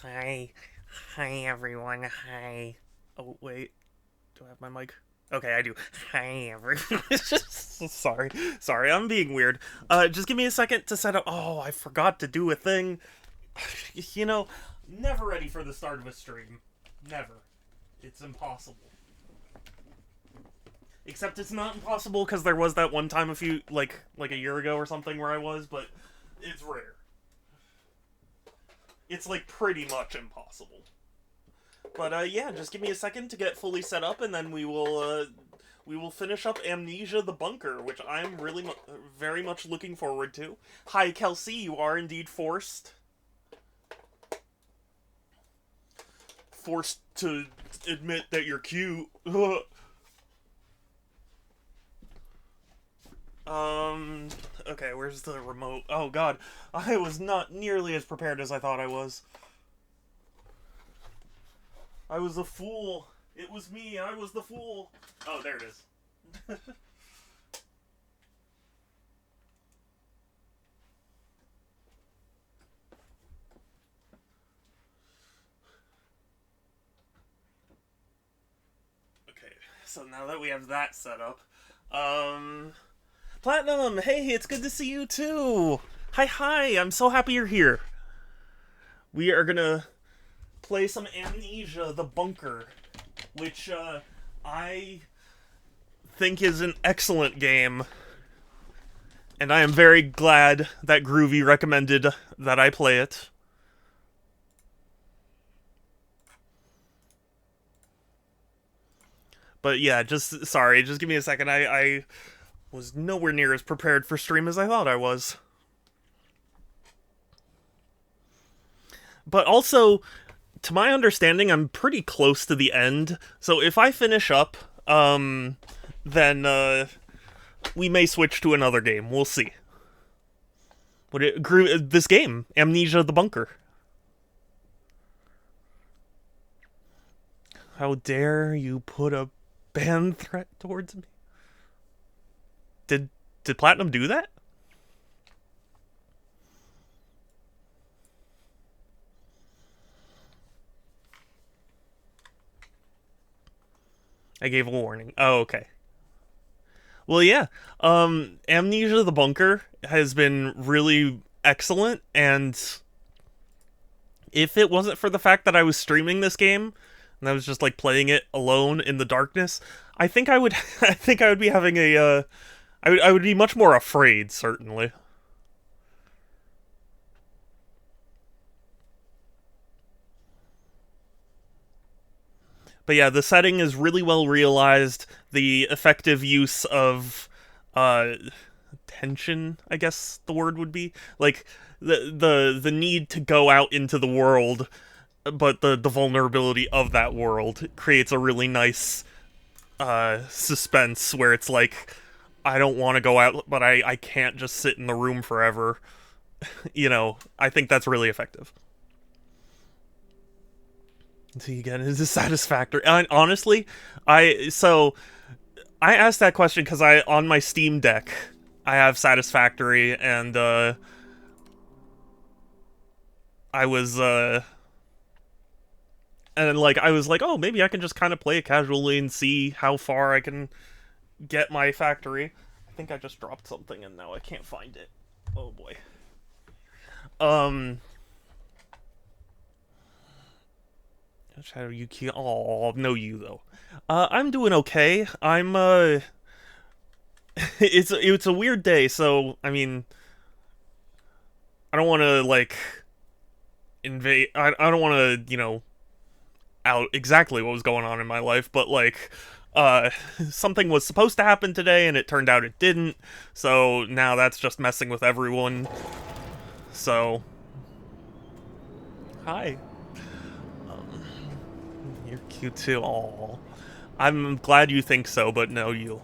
Hi. Hi, everyone. Hi. Oh, wait. Do I have my mic? Okay, I do. Hi, everyone. Sorry. Sorry, I'm being weird. Just give me a second to set up. Oh, I forgot to do a thing. You know, never ready for the start of a stream. Never. It's impossible. Except it's not impossible because there was that one time like a year ago or something where I was, but it's rare. It's like pretty much impossible. But yeah, just give me a second to get fully set up, and then we will finish up Amnesia: The Bunker, which I'm really very much looking forward to. Hi, Kelsey. You are indeed forced to admit that you're cute. Okay, where's the remote? Oh god, I was not nearly as prepared as I thought I was. I was a fool. It was me. I was the fool. Oh, there it is. Okay, so now that we have that set up, um, Platinum, hey, it's good to see you too. Hi, hi. I'm so happy you're here. We are gonna play some Amnesia: The Bunker, which I think is an excellent game, and I am very glad that Groovy recommended that I play it. But yeah, just sorry, just give me a second. I was nowhere near as prepared for stream as I thought I was. But also, to my understanding, I'm pretty close to the end. So if I finish up, then we may switch to another game. We'll see. What it grew this game, Amnesia: The Bunker. How dare you put a ban threat towards me? Did did Platinum do that? I gave a warning. Oh, okay. Well, yeah. Amnesia: The Bunker has been really excellent, and if it wasn't for the fact that I was streaming this game and I was just like playing it alone in the darkness, I think I would I think I would be having I would be much more afraid, certainly. But yeah, the setting is really well realized. The effective use of uh tension, I guess the word would be. Like the need to go out into the world, but the vulnerability of that world creates a really nice suspense where it's like I don't want to go out, but I can't just sit in the room forever. I think that's really effective. So again, is this satisfactory? And honestly, I asked that question because I on my Steam Deck I have Satisfactory, and I was and like I was like, oh, maybe I can just kind of play it casually and see how far I can get my factory. I think I just dropped something and now I can't find it. Oh boy. Um, Shadow Yuki. Oh, no, you though. I'm doing okay. I'm it's a weird day, so I mean, I don't want to like invade. I don't want to out exactly what was going on in my life, but like something was supposed to happen today and it turned out it didn't. So now that's just messing with everyone. So hi. You're cute too. Aw. I'm glad you think so, but no, you.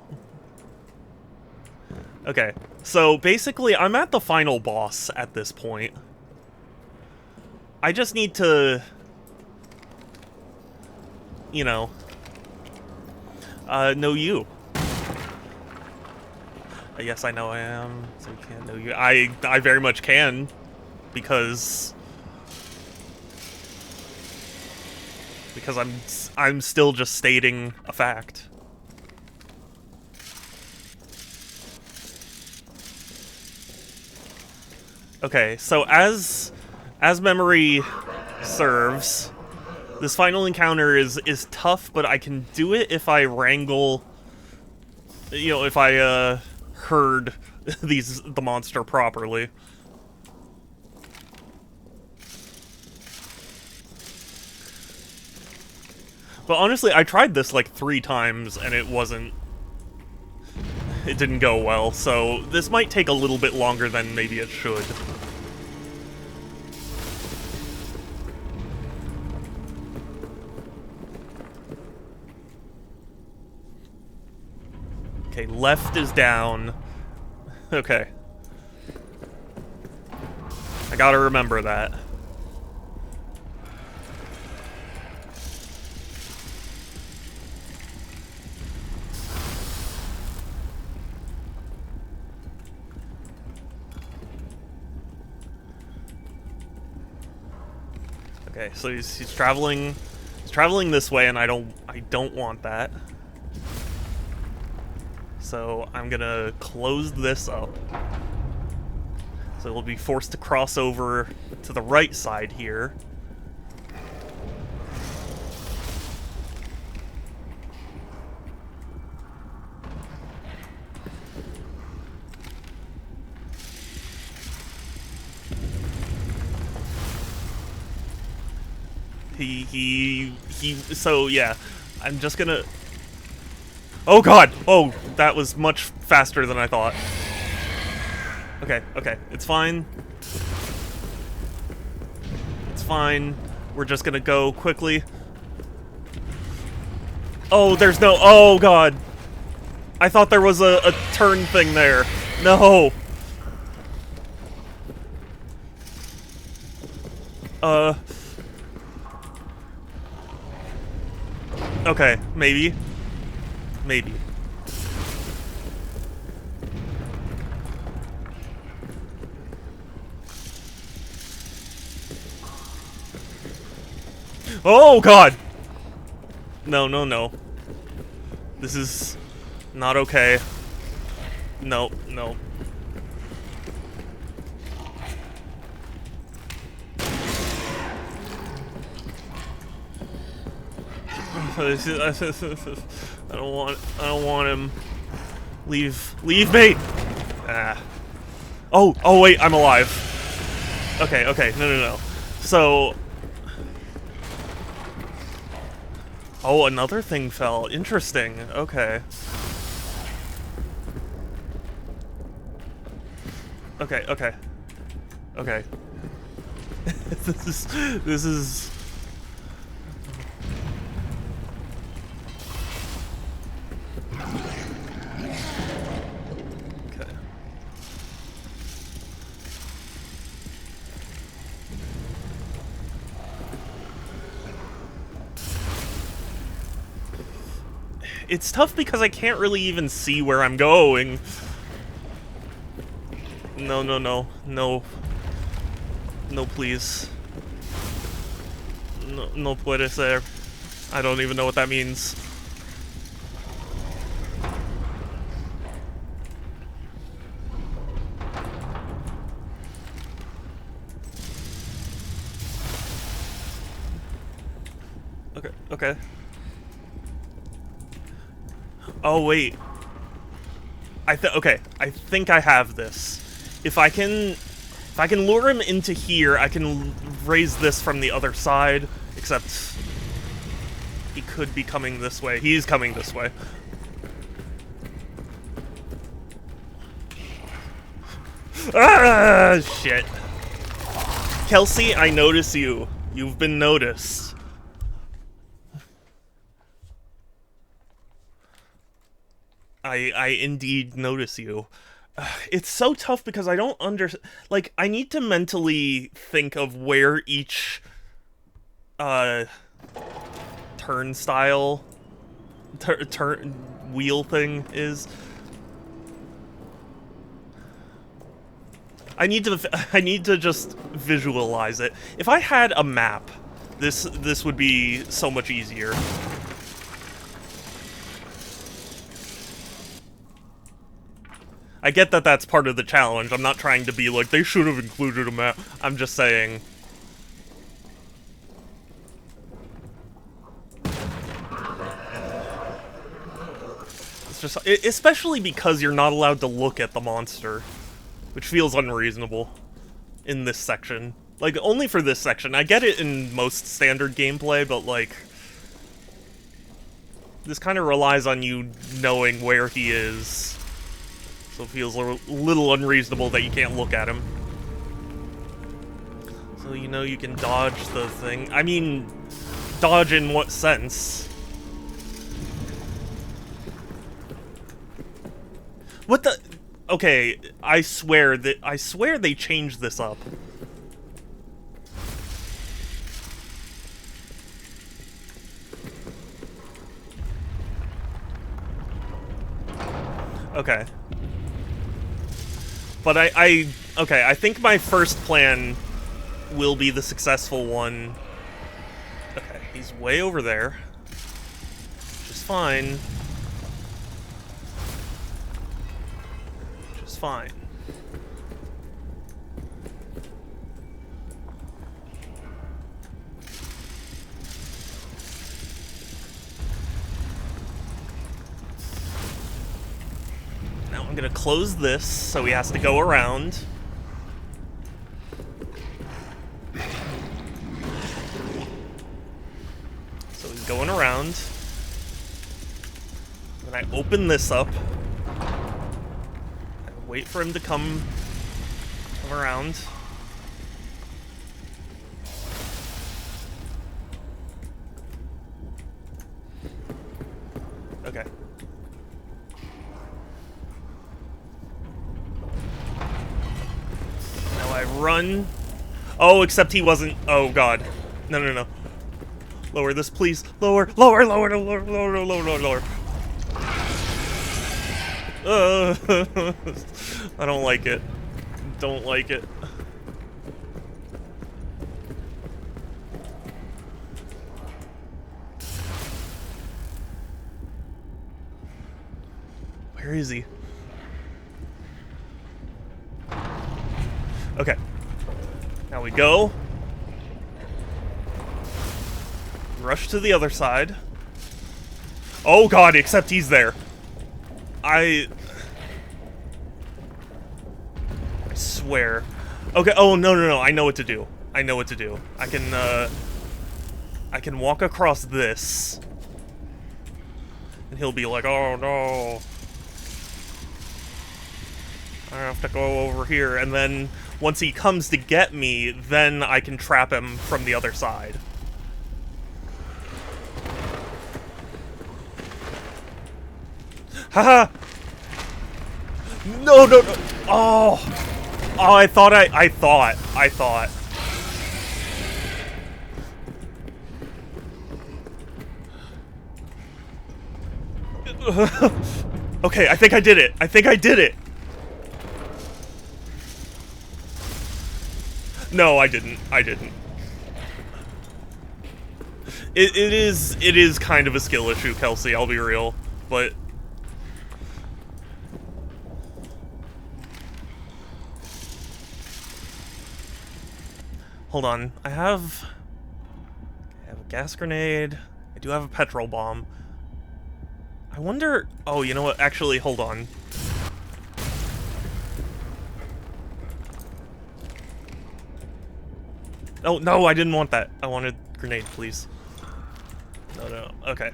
Okay, so basically, I'm at the final boss at this point. I just need to, you know, know you. Yes, I know I am. So you can't know you. I very much can, because because I'm still just stating a fact. Okay, so as memory serves, this final encounter is tough, but I can do it if I wrangle, you know, if I herd the monster properly. But honestly, I tried this like 3 times and it didn't go well, so this might take a little bit longer than maybe it should. Okay, left is down. Okay. I gotta remember that. Okay, so he's traveling this way, and I don't want that. So I'm gonna close this up. So we'll be forced to cross over to the right side here. So yeah, I'm just gonna... Oh god! Oh, that was much faster than I thought. Okay, okay, it's fine. It's fine. We're just gonna go quickly. Oh, there's no... Oh god! I thought there was a turn thing there. No! Okay, maybe. Maybe. Oh god! No, no, no. This is not okay. No, no. I don't want him. Leave me! Ah. Oh wait, I'm alive. Okay, okay, no. So... Oh, another thing fell. Interesting. Okay. Okay. This is... Okay. It's tough because I can't really even see where I'm going. No. No, please. No puede ser. I don't even know what that means. Okay. Oh, wait. Okay, I think I have this. If I can lure him into here, I can raise this from the other side, except he could be coming this way. He's coming this way. Ah, shit. Kelsey, I notice you. You've been noticed. I indeed notice you. It's so tough because I don't like, I need to mentally think of where each turnstile turn wheel thing is. I need to just visualize it. If I had a map This would be so much easier. I get that that's part of the challenge. I'm not trying to be like, they should have included a map. I'm just saying. It's just, especially because you're not allowed to look at the monster, which feels unreasonable in this section. Like, only for this section. I get it in most standard gameplay, but like, this kind of relies on you knowing where he is. So it feels a little unreasonable that you can't look at him. So you know you can dodge the thing. I mean, dodge in what sense? What the? Okay, I swear they changed this up. Okay. But okay, I think my first plan will be the successful one. Okay, he's way over there. Which is fine. Which is fine. I'm gonna close this, so he has to go around. So he's going around. Then I open this up. I wait for him to come around. Okay. I run. Oh, except he wasn't. Oh, God. No, no, no. Lower this, please. Lower, lower, lower, lower, lower, lower, lower. I don't like it. Don't like it. Where is he? Okay. Now we go. Rush to the other side. Oh God, except he's there. I swear. Okay, oh no no no, I know what to do. I know what to do. I can walk across this. And he'll be like, oh no. I have to go over here, and then once he comes to get me, then I can trap him from the other side. Haha! No, no, no! Oh! Oh, I thought. Okay, I think I did it. No, I didn't. It is kind of a skill issue, Kelsey, I'll be real, but... Hold on, I have a gas grenade, I do have a petrol bomb. I wonder... Oh, you know what, actually, hold on. Oh, no, I didn't want that. I wanted grenade, please. No, no, okay.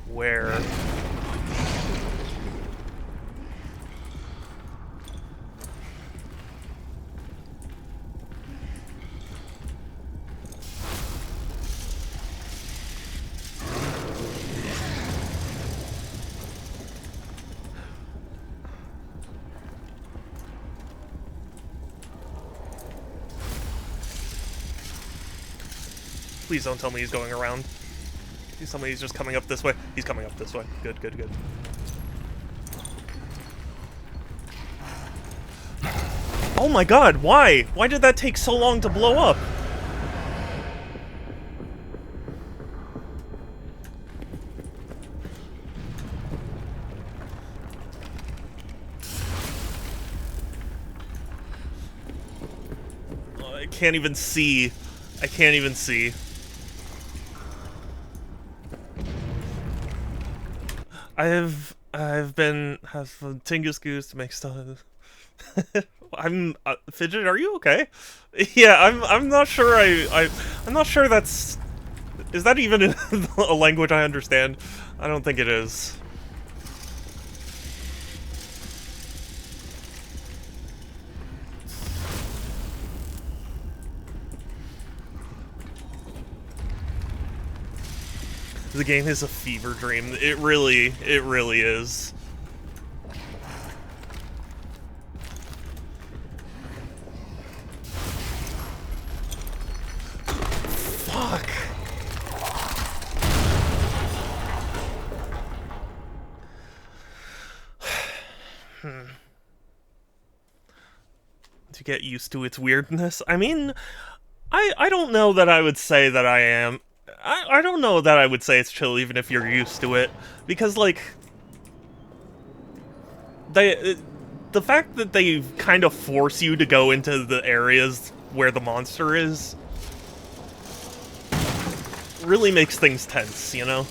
Where? Please don't tell me he's going around. Please tell me he's just coming up this way. He's coming up this way. Good, good, good. Oh my god, why? Why did that take so long to blow up? I can't even see. I can't even see. Have Tingus Goose to make stuff. I'm Fidget. Are you okay? Yeah, I'm not sure. I'm not sure that's. Is that even a language I understand? I don't think it is. The game is a fever dream. It really is. Fuck. To get used to its weirdness. I mean, I don't know that I would say that I am. I don't know that I would say it's chill even if you're used to it, because like the fact that they kind of force you to go into the areas where the monster is really makes things tense, you know?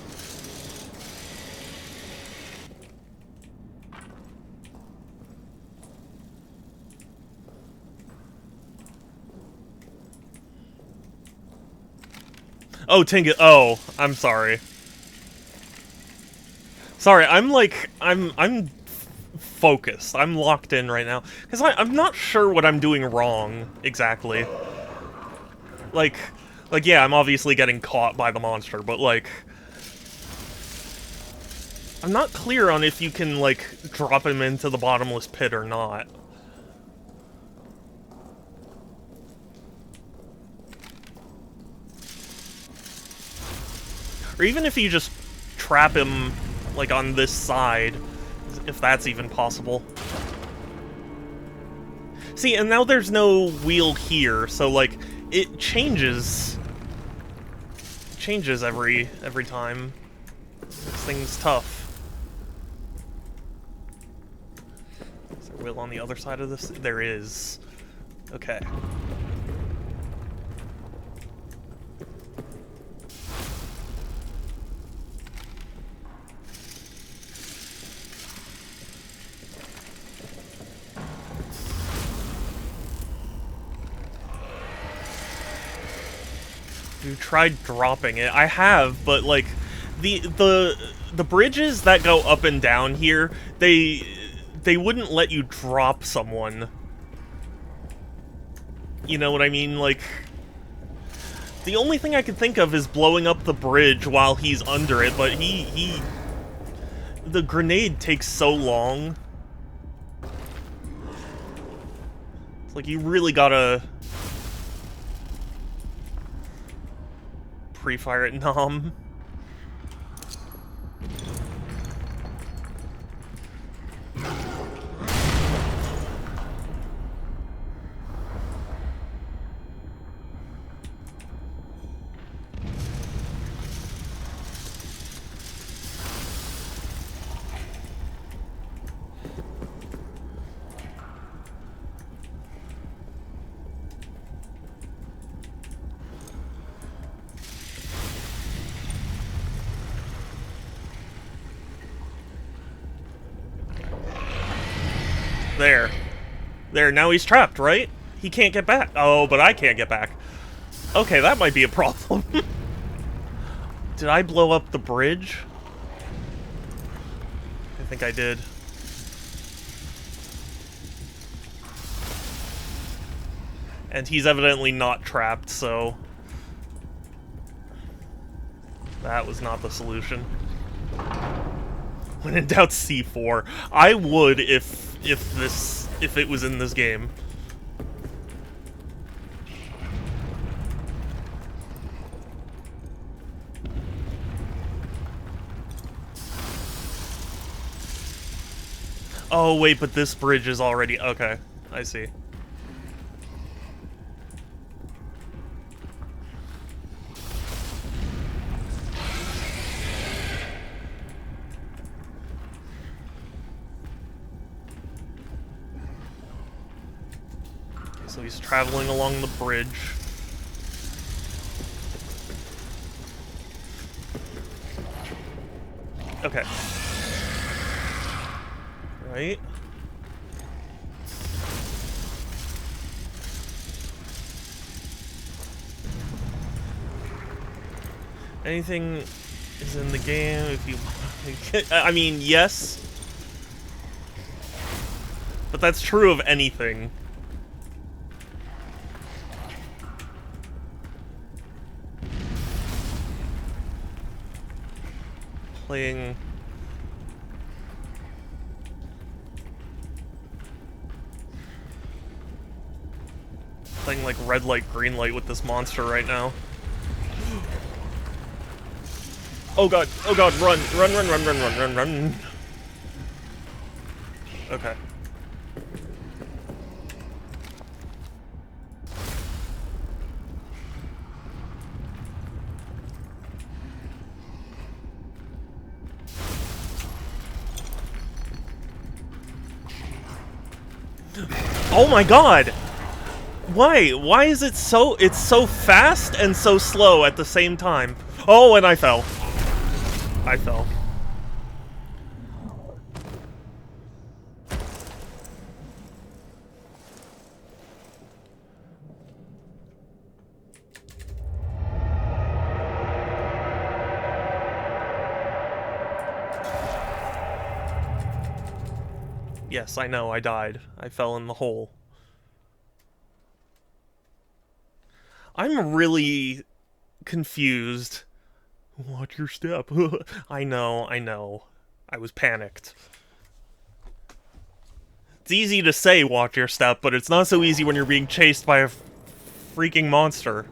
Oh, Tinga. Oh, I'm sorry. Sorry, I'm focused. I'm locked in right now. Because I'm not sure what I'm doing wrong, exactly. Like, yeah, I'm obviously getting caught by the monster, but, like... I'm not clear on if you can, like, drop him into the bottomless pit or not. Or even if you just trap him, like, on this side, if that's even possible. See, and now there's no wheel here, so, like, it changes. It changes every time. This thing's tough. Is there a wheel on the other side of this? There is. Okay. You tried dropping it. I have, but like the bridges that go up and down here, they wouldn't let you drop someone. You know what I mean? Like, the only thing I can think of is blowing up the bridge while he's under it, but the grenade takes so long. It's like you really gotta pre-fire it, Nom. There, now he's trapped, right? He can't get back. Oh, but I can't get back. Okay, that might be a problem. Did I blow up the bridge? I think I did. And he's evidently not trapped, so... that was not the solution. When in doubt, C4. I would if it was in this game. Oh wait, but this bridge is already okay. I see. So he's traveling along the bridge. Okay. Right. Anything is in the game if you... I mean, yes. But that's true of anything. Playing like red light, green light with this monster right now. Oh god, run, run, run, run, run, run, run, run. Okay. Oh my god! Why? Why is it so... It's so fast and so slow at the same time. Oh, and I fell. I fell. Yes, I know, I died. I fell in the hole. I'm really confused. Watch your step. I know, I know. I was panicked. It's easy to say watch your step, but it's not so easy when you're being chased by a freaking monster.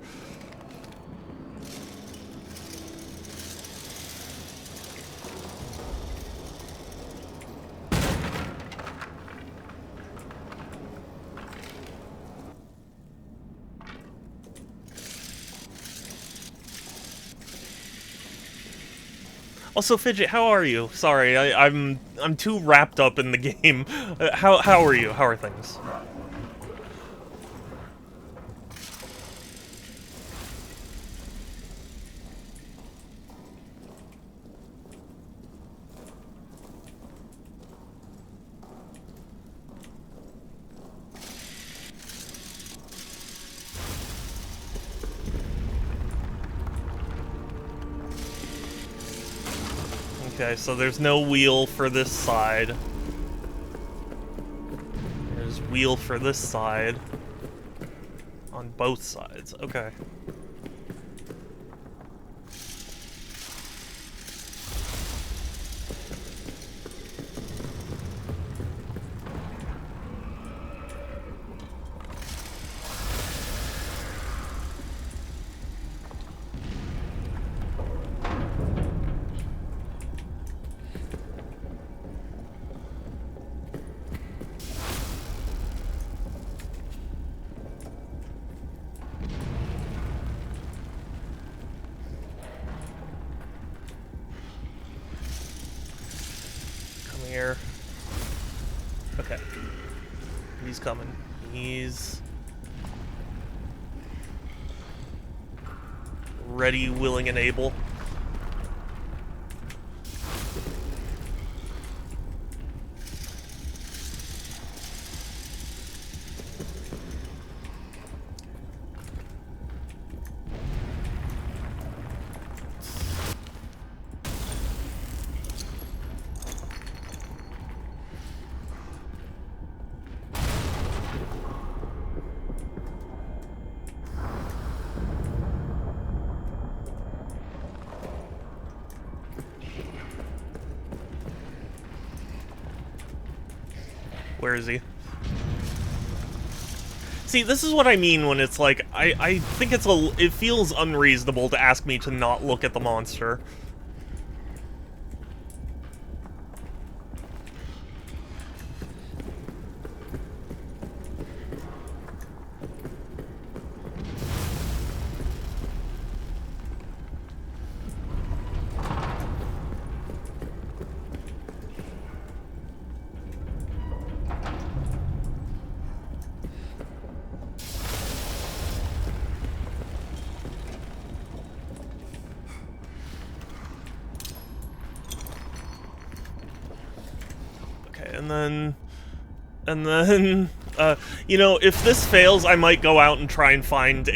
Also, Fidget, how are you? Sorry, I'm too wrapped up in the game. How are you? How are things? Okay, so there's no wheel for this side. There's wheel for this side. On both sides, okay. Here. Okay. He's coming. He's ready, willing, and able. Where is he? See, this is what I mean when it's like, I think it feels unreasonable to ask me to not look at the monster. Okay, and then, you know, if this fails, I might go out and try and find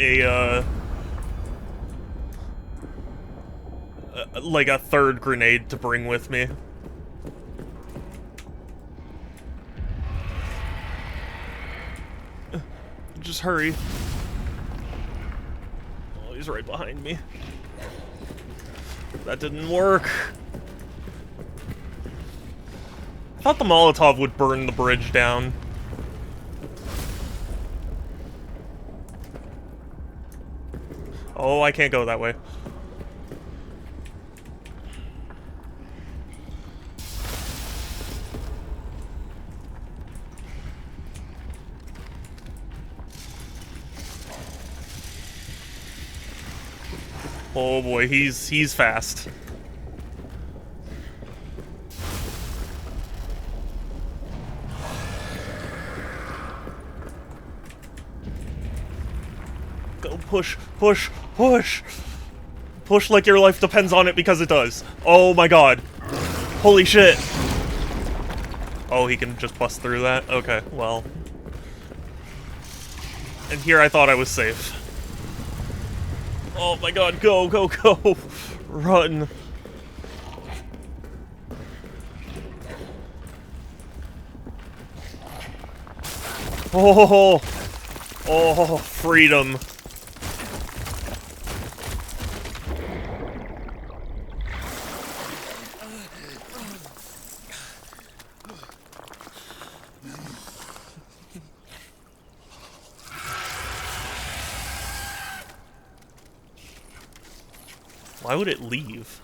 like a third grenade to bring with me. Just hurry. Oh, he's right behind me. That didn't work. I thought the Molotov would burn the bridge down. Oh, I can't go that way. Oh boy, he's fast. Go push, push, push! Push like your life depends on it, because it does. Oh my god. Holy shit. Oh, he can just bust through that? Okay, well. And here I thought I was safe. Oh my god, go, go, go! Run! Oh! Oh, freedom. Why would it leave?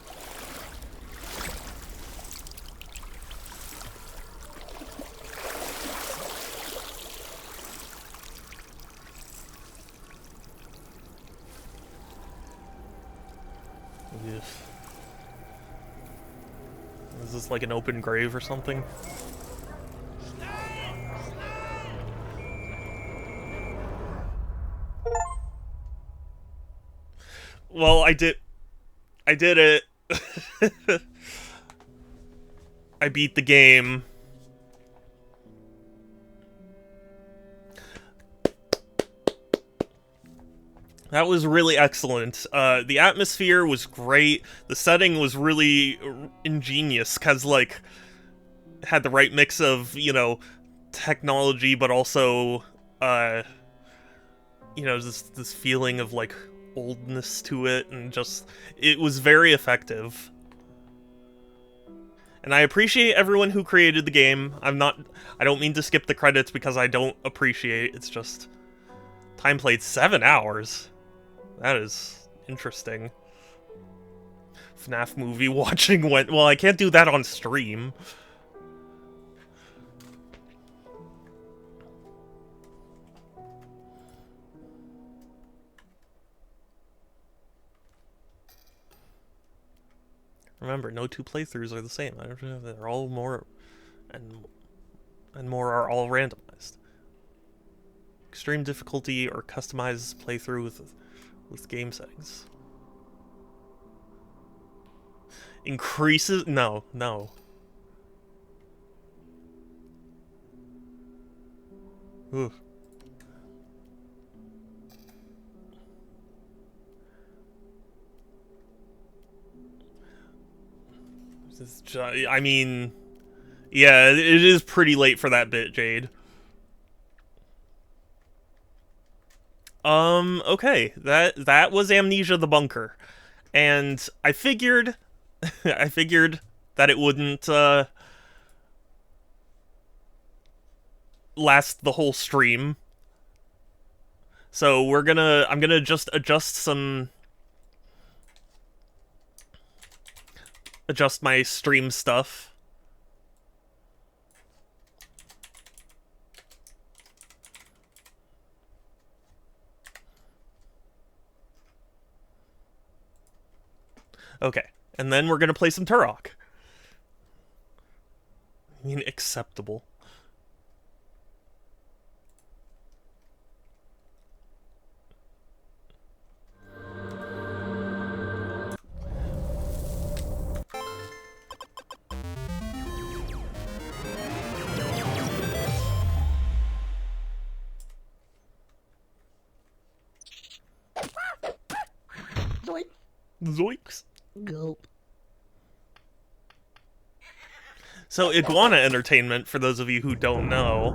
Is this like an open grave or something? Well, I did it. I beat the game. That was really excellent. The atmosphere was great. The setting was really ingenious, because, like, it had the right mix of, you know, technology, but also, you know, this feeling of, like, oldness to it, and just, it was very effective. And I appreciate everyone who created the game. I don't mean to skip the credits because I don't appreciate, it's just, time played 7 hours. That is interesting. FNAF movie watching went, well, I can't do that on stream. Remember, no two playthroughs are the same. They're all more, and more are all randomized. Extreme difficulty or customized playthrough with game settings. Increases? No, no. Ooh. I mean, yeah, it is pretty late for that bit, Jade. Okay, that was Amnesia the Bunker. And I figured, I figured that it wouldn't, last the whole stream. So I'm gonna just adjust my stream stuff. Okay, and then we're gonna play some Turok. I mean, acceptable. Zoinks. Gulp. So Iguana Entertainment, for those of you who don't know,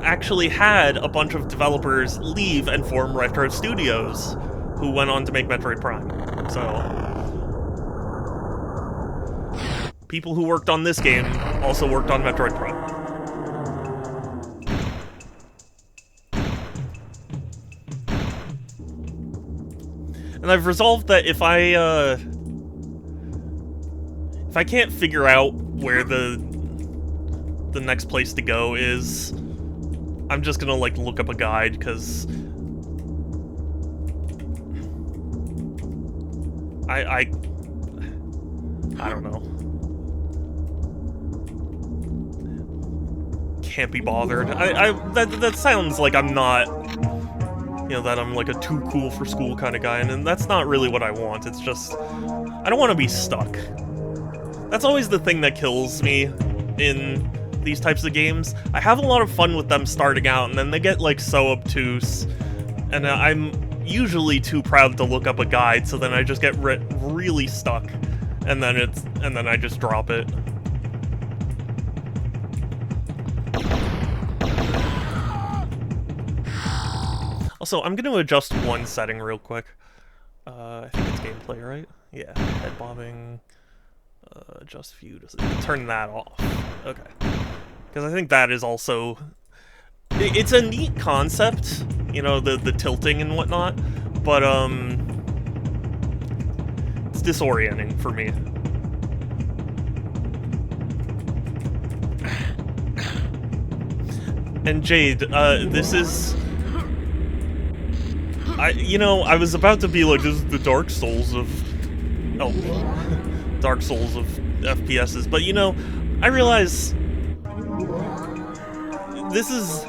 actually had a bunch of developers leave and form Retro Studios, who went on to make Metroid Prime. So, people who worked on this game also worked on Metroid Prime. And I've resolved that if I can't figure out where the next place to go is, I'm just gonna, like, look up a guide, because I don't know. Can't be bothered. That sounds like I'm not, you know, that I'm like a too cool for school kind of guy, and that's not really what I want. It's just, I don't want to be stuck. That's always the thing that kills me in these types of games. I have a lot of fun with them starting out, and then they get, like, so obtuse, and I'm usually too proud to look up a guide, so then I just get really stuck, and then I just drop it. Also, I'm gonna adjust one setting real quick. I think it's gameplay, right? Yeah, head bobbing. Adjust view to turn that off. Okay. Because I think that is also... It's a neat concept, you know, the tilting and whatnot, but, it's disorienting for me. And Jade, this is... I was about to be like, this is the Dark Souls of... Oh. Dark Souls of FPSs, but, you know, I realize... This is...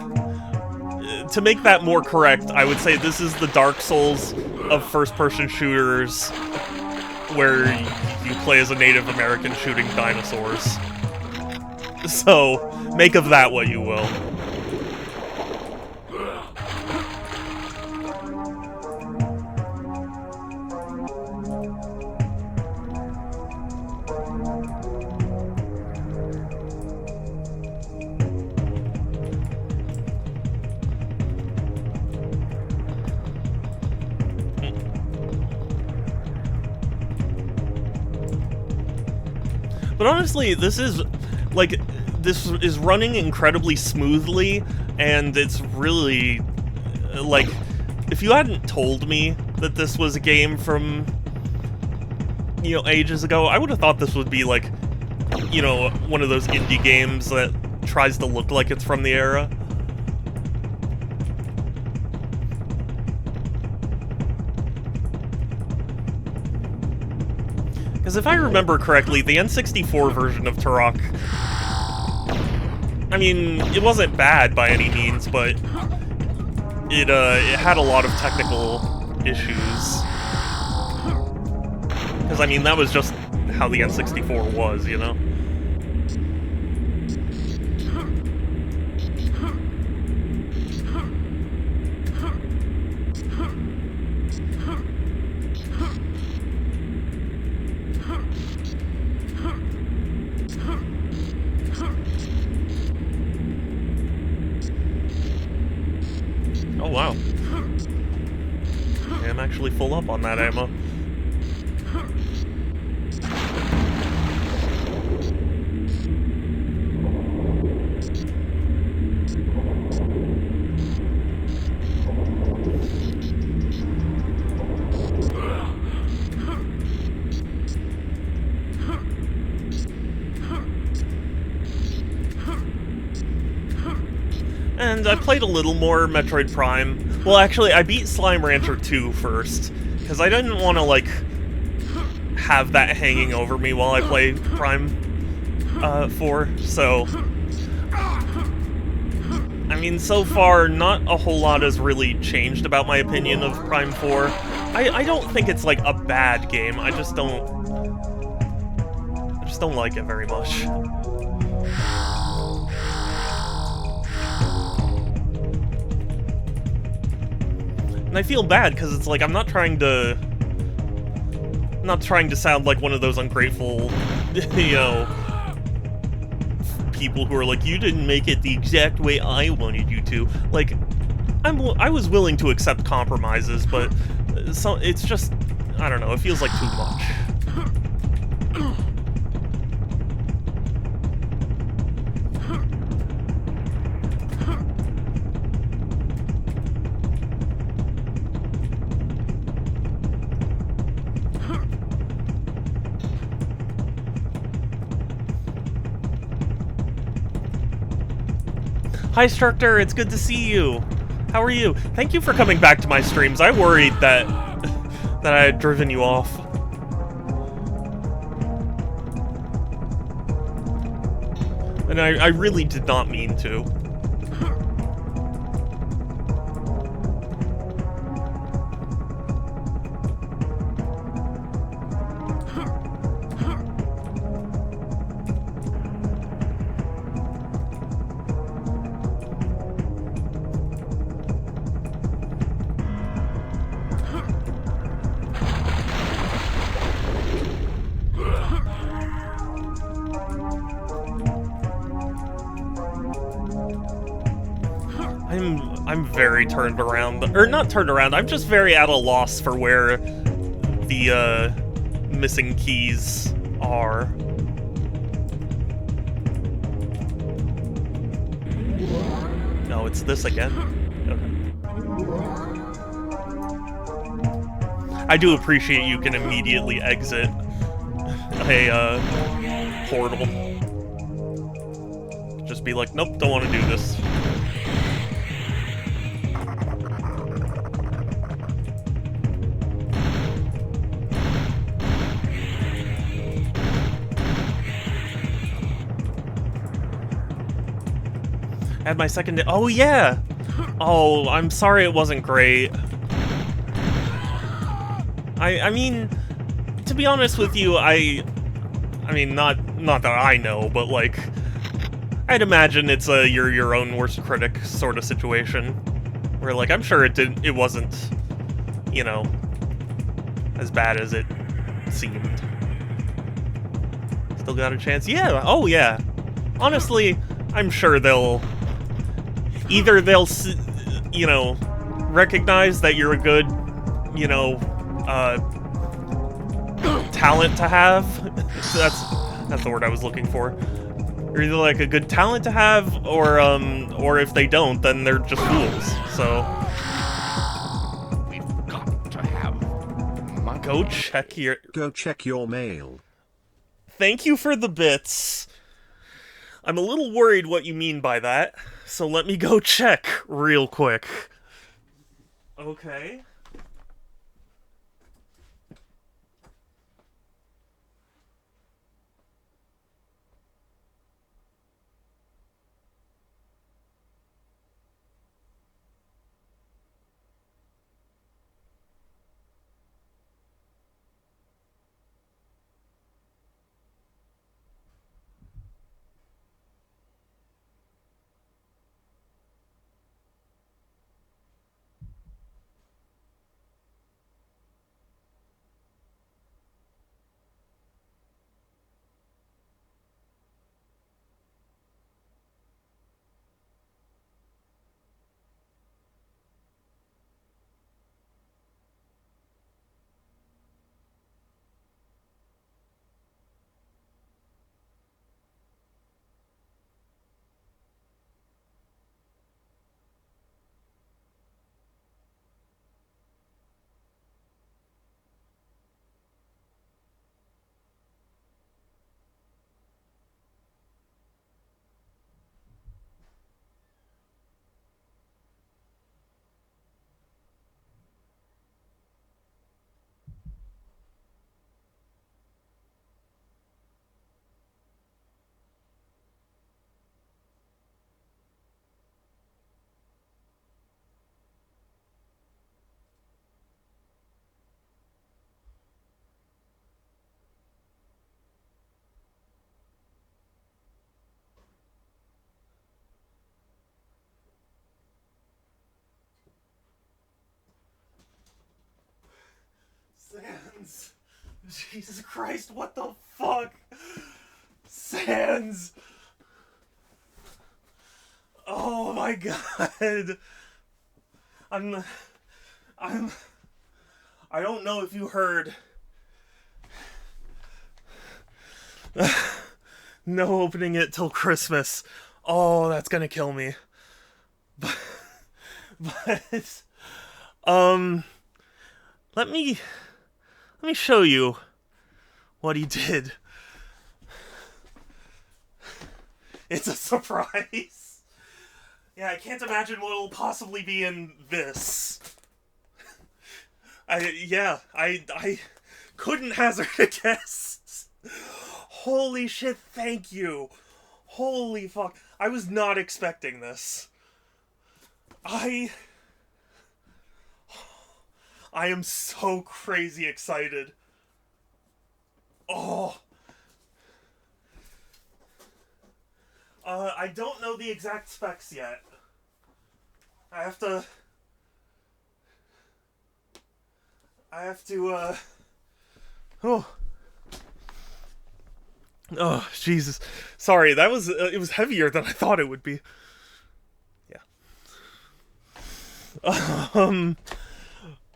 To make that more correct, I would say this is the Dark Souls of first-person shooters where you play as a Native American shooting dinosaurs. So, make of that what you will. But honestly, this is running incredibly smoothly, and it's really, like, if you hadn't told me that this was a game from, you know, ages ago, I would have thought this would be, like, you know, one of those indie games that tries to look like it's from the era. Because if I remember correctly, the N64 version of Turok, I mean, it wasn't bad by any means, but it had a lot of technical issues. Because, I mean, that was just how the N64 was, you know? Oh, wow. I'm actually full up on that ammo. And I played a little more Metroid Prime. Well, actually, I beat Slime Rancher 2 first, because I didn't want to, like, have that hanging over me while I play Prime 4, so... I mean, so far, not a whole lot has really changed about my opinion of Prime 4. I don't think it's, like, a bad game, I just don't like it very much. And I feel bad, because it's like, I'm not trying to sound like one of those ungrateful, you know, people who are like, you didn't make it the exact way I wanted you to. Like, I was willing to accept compromises, but so it's just, I don't know, it feels like too much. Hi, Structor, it's good to see you. How are you? Thank you for coming back to my streams. I worried that that I had driven you off. And I really did not mean to. I'm very turned around, or not turned around, I'm just very at a loss for where the missing keys are. No, it's this again? Okay. I do appreciate you can immediately exit a portal. Just be like, nope, don't want to do this. I had my second day. Oh, yeah! Oh, I'm sorry it wasn't great. I mean, to be honest with you, I mean, not that I know, but, like, I'd imagine it's a you're your own worst critic sort of situation. Where, like, I'm sure it wasn't, you know, as bad as it seemed. Still got a chance? Yeah, oh yeah. Honestly, I'm sure either they'll, you know, recognize that you're a good, you know, talent to have. That's the word I was looking for. You're either like a good talent to have, or if they don't, then they're just fools. So we've got to have money. Go check your mail. Thank you for the bits. I'm a little worried what you mean by that, so let me go check real quick. Okay. Sans! Jesus Christ, what the fuck? Sans! Oh my god! I don't know if you heard. No opening it till Christmas. Oh, that's gonna kill me. But let me show you what he did. It's a surprise. Yeah, I can't imagine what will possibly be in this. I couldn't hazard a guess. Holy shit, thank you. Holy fuck. I was not expecting this. I am so crazy excited. Oh. I don't know the exact specs yet. I have to, oh, Jesus. Sorry, that was, it was heavier than I thought it would be. Yeah.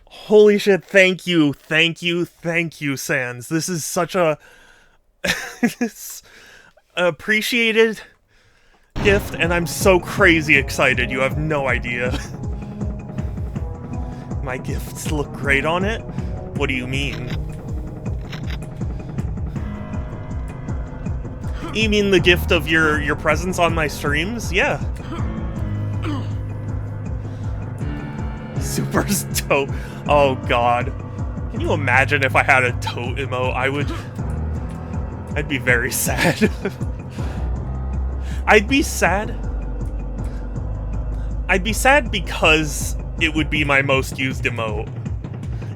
Holy shit, thank you, Sans. This is such a appreciated gift, and I'm so crazy excited, you have no idea. My gifts look great on it? What do you mean? You mean the gift of your presence on my streams? Yeah. Super tote. Oh god. Can you imagine if I had a tote emote? I'd be very sad. I'd be sad because it would be my most used emote.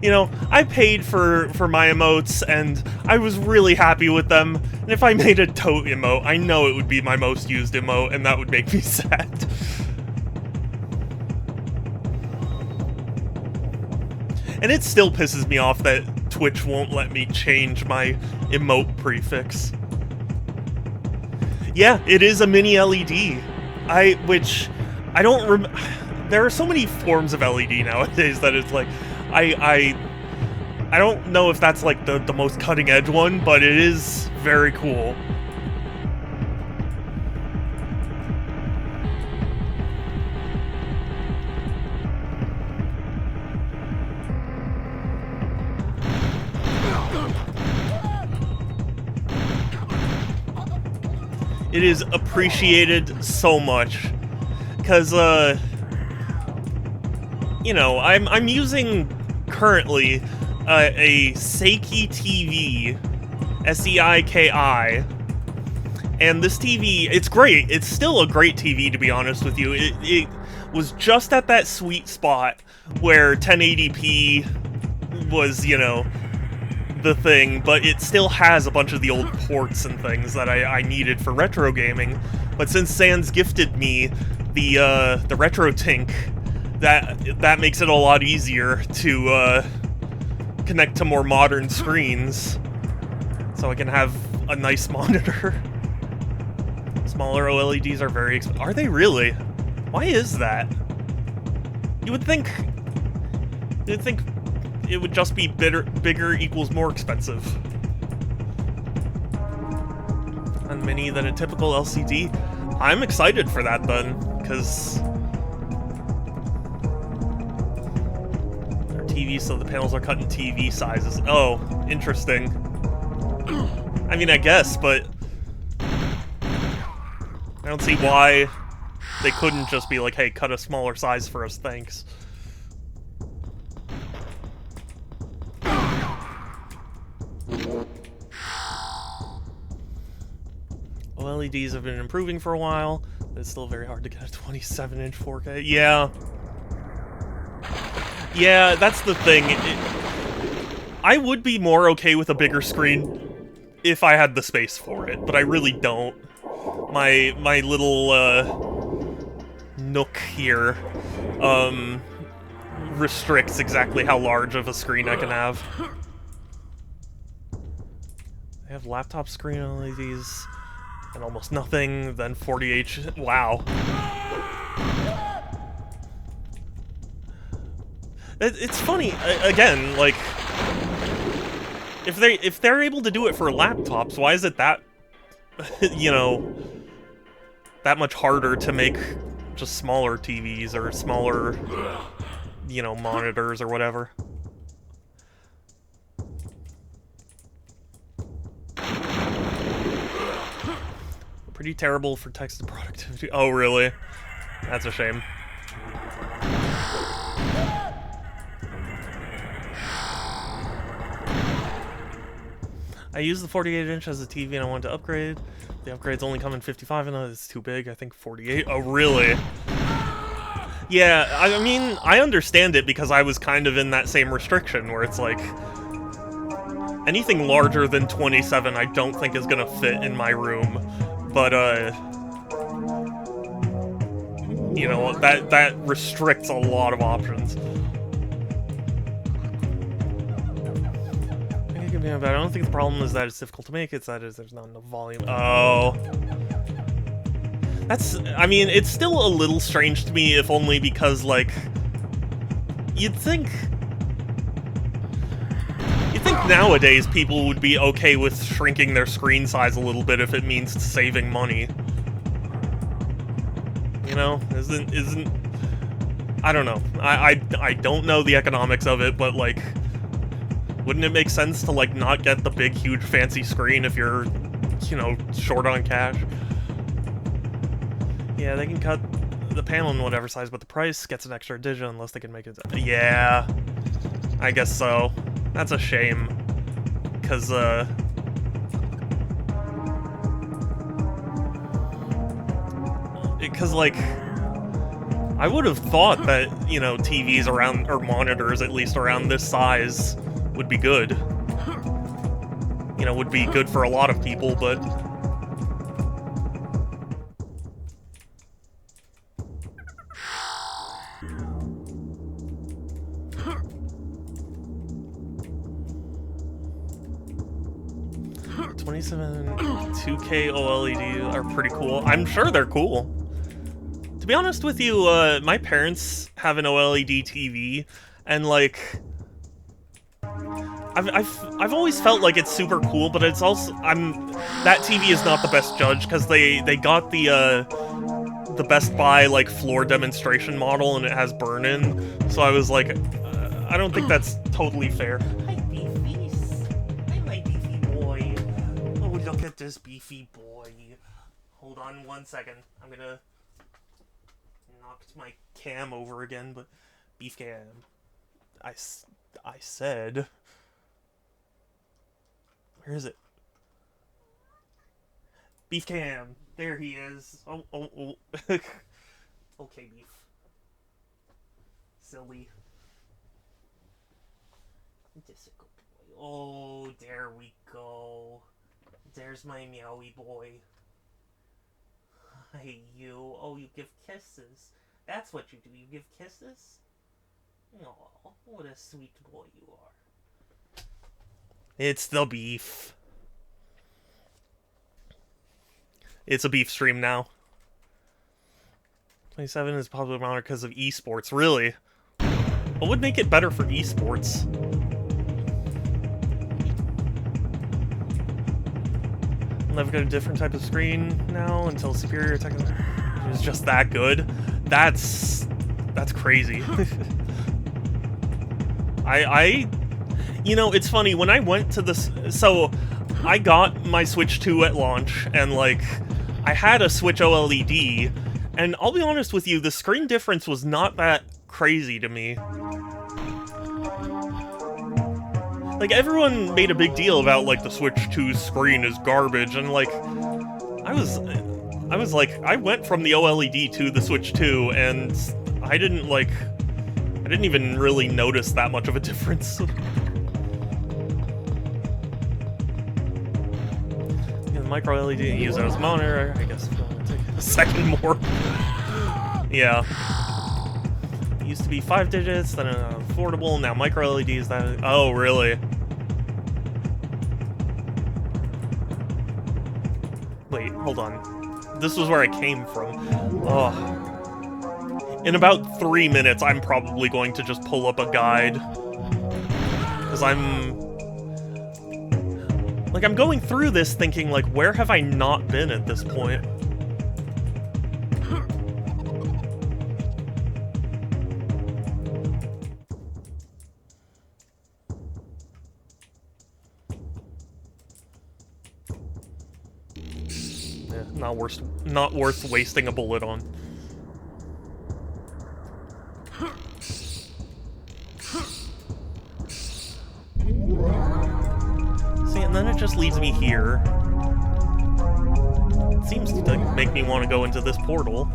You know, I paid for my emotes, and I was really happy with them, and if I made a tote emote, I know it would be my most used emote, and that would make me sad. And it still pisses me off that Twitch won't let me change my emote prefix. Yeah, it is a mini LED. Which I don't there are so many forms of LED nowadays that it's like, I don't know if that's like the most cutting edge one, but it is very cool. It is appreciated so much, because, you know, I'm using, currently, a Seiki TV, S-E-I-K-I, and this TV, it's great, it's still a great TV, to be honest with you. It was just at that sweet spot where 1080p was, you know, the thing, but it still has a bunch of the old ports and things that I needed for retro gaming. But since Sans gifted me the retro Tink, that makes it a lot easier to connect to more modern screens, so I can have a nice monitor. Smaller OLEDs are very expensive. Are they really? Why is that? You'd think it would just be bigger equals more expensive on mini than a typical LCD. I'm excited for that then, because our TV, so the panels are cut in TV sizes. Oh, interesting. I mean, I guess, but I don't see why they couldn't just be like, hey, cut a smaller size for us, thanks. LEDs have been improving for a while, but it's still very hard to get a 27-inch 4K. Yeah. Yeah, that's the thing. I would be more okay with a bigger screen if I had the space for it, but I really don't. My little, nook here, restricts exactly how large of a screen I can have. They have laptop screen LEDs and almost nothing, then 40H. Wow. It's funny, again, like, if they're able to do it for laptops, why is it that, you know, that much harder to make just smaller TVs or smaller, you know, monitors or whatever? Pretty terrible for text productivity. Oh, really? That's a shame. I use the 48-inch as a TV and I wanted to upgrade. The upgrades only come in 55 and it's too big. I think 48. Oh, really? Yeah, I mean, I understand it because I was kind of in that same restriction where it's like anything larger than 27 I don't think is gonna fit in my room. But, you know, that restricts a lot of options. But I don't think the problem is that it's difficult to make, it's that there's not enough volume. Oh. That's, I mean, it's still a little strange to me, if only because, like, you'd think nowadays people would be okay with shrinking their screen size a little bit if it means saving money. You know, isn't, I don't know. I don't know the economics of it, but, like, wouldn't it make sense to, like, not get the big, huge, fancy screen if you're, you know, short on cash? Yeah, they can cut the panel in whatever size, but the price gets an extra digit unless they can make it... Yeah, I guess so. That's a shame. Because, like, I would have thought that, you know, TVs around, or monitors at least around this size would be good. You know, would be good for a lot of people, but... $27 2K OLED are pretty cool. I'm sure they're cool. To be honest with you, my parents have an OLED TV, and, like... I've always felt like it's super cool, but it's also that TV is not the best judge because they got the Best Buy like floor demonstration model and it has burn-in, so I was like, I don't think that's totally fair. Hi, beefies. Hi, my beefy boy. Oh, look at this beefy boy. Hold on 1 second. I'm gonna knock my cam over again, but beef cam. I said. Where is it? Beef cam. There he is. Oh. Okay, beef. Silly. Just a good boy. Oh, there we go. There's my meowy boy. Hey, you. Oh, you give kisses. That's what you do. You give kisses? Oh, what a sweet boy you are. It's the beef. It's a beef stream now. 27 is popular monitor because of esports. Really? What would make it better for esports? I'll never get a different type of screen now until superior technology is just that good. That's crazy. You know, it's funny, when I went to this... So, I got my Switch 2 at launch, and, like, I had a Switch OLED, and I'll be honest with you, the screen difference was not that crazy to me. Like, everyone made a big deal about, like, the Switch 2's screen is garbage, and, like, I was like, I went from the OLED to the Switch 2, and I didn't even really notice that much of a difference. Micro LED, use it as a monitor, I guess. Take a second more. Yeah. It used to be 5 digits, then affordable, now micro LEDs, that... Oh, really? hold on. This was where I came from. Oh. In about 3 minutes, I'm probably going to just pull up a guide. Because I'm going through this thinking, like, where have I not been at this point? Not worth wasting a bullet on. See, and then it just leads me here. It seems to make me want to go into this portal.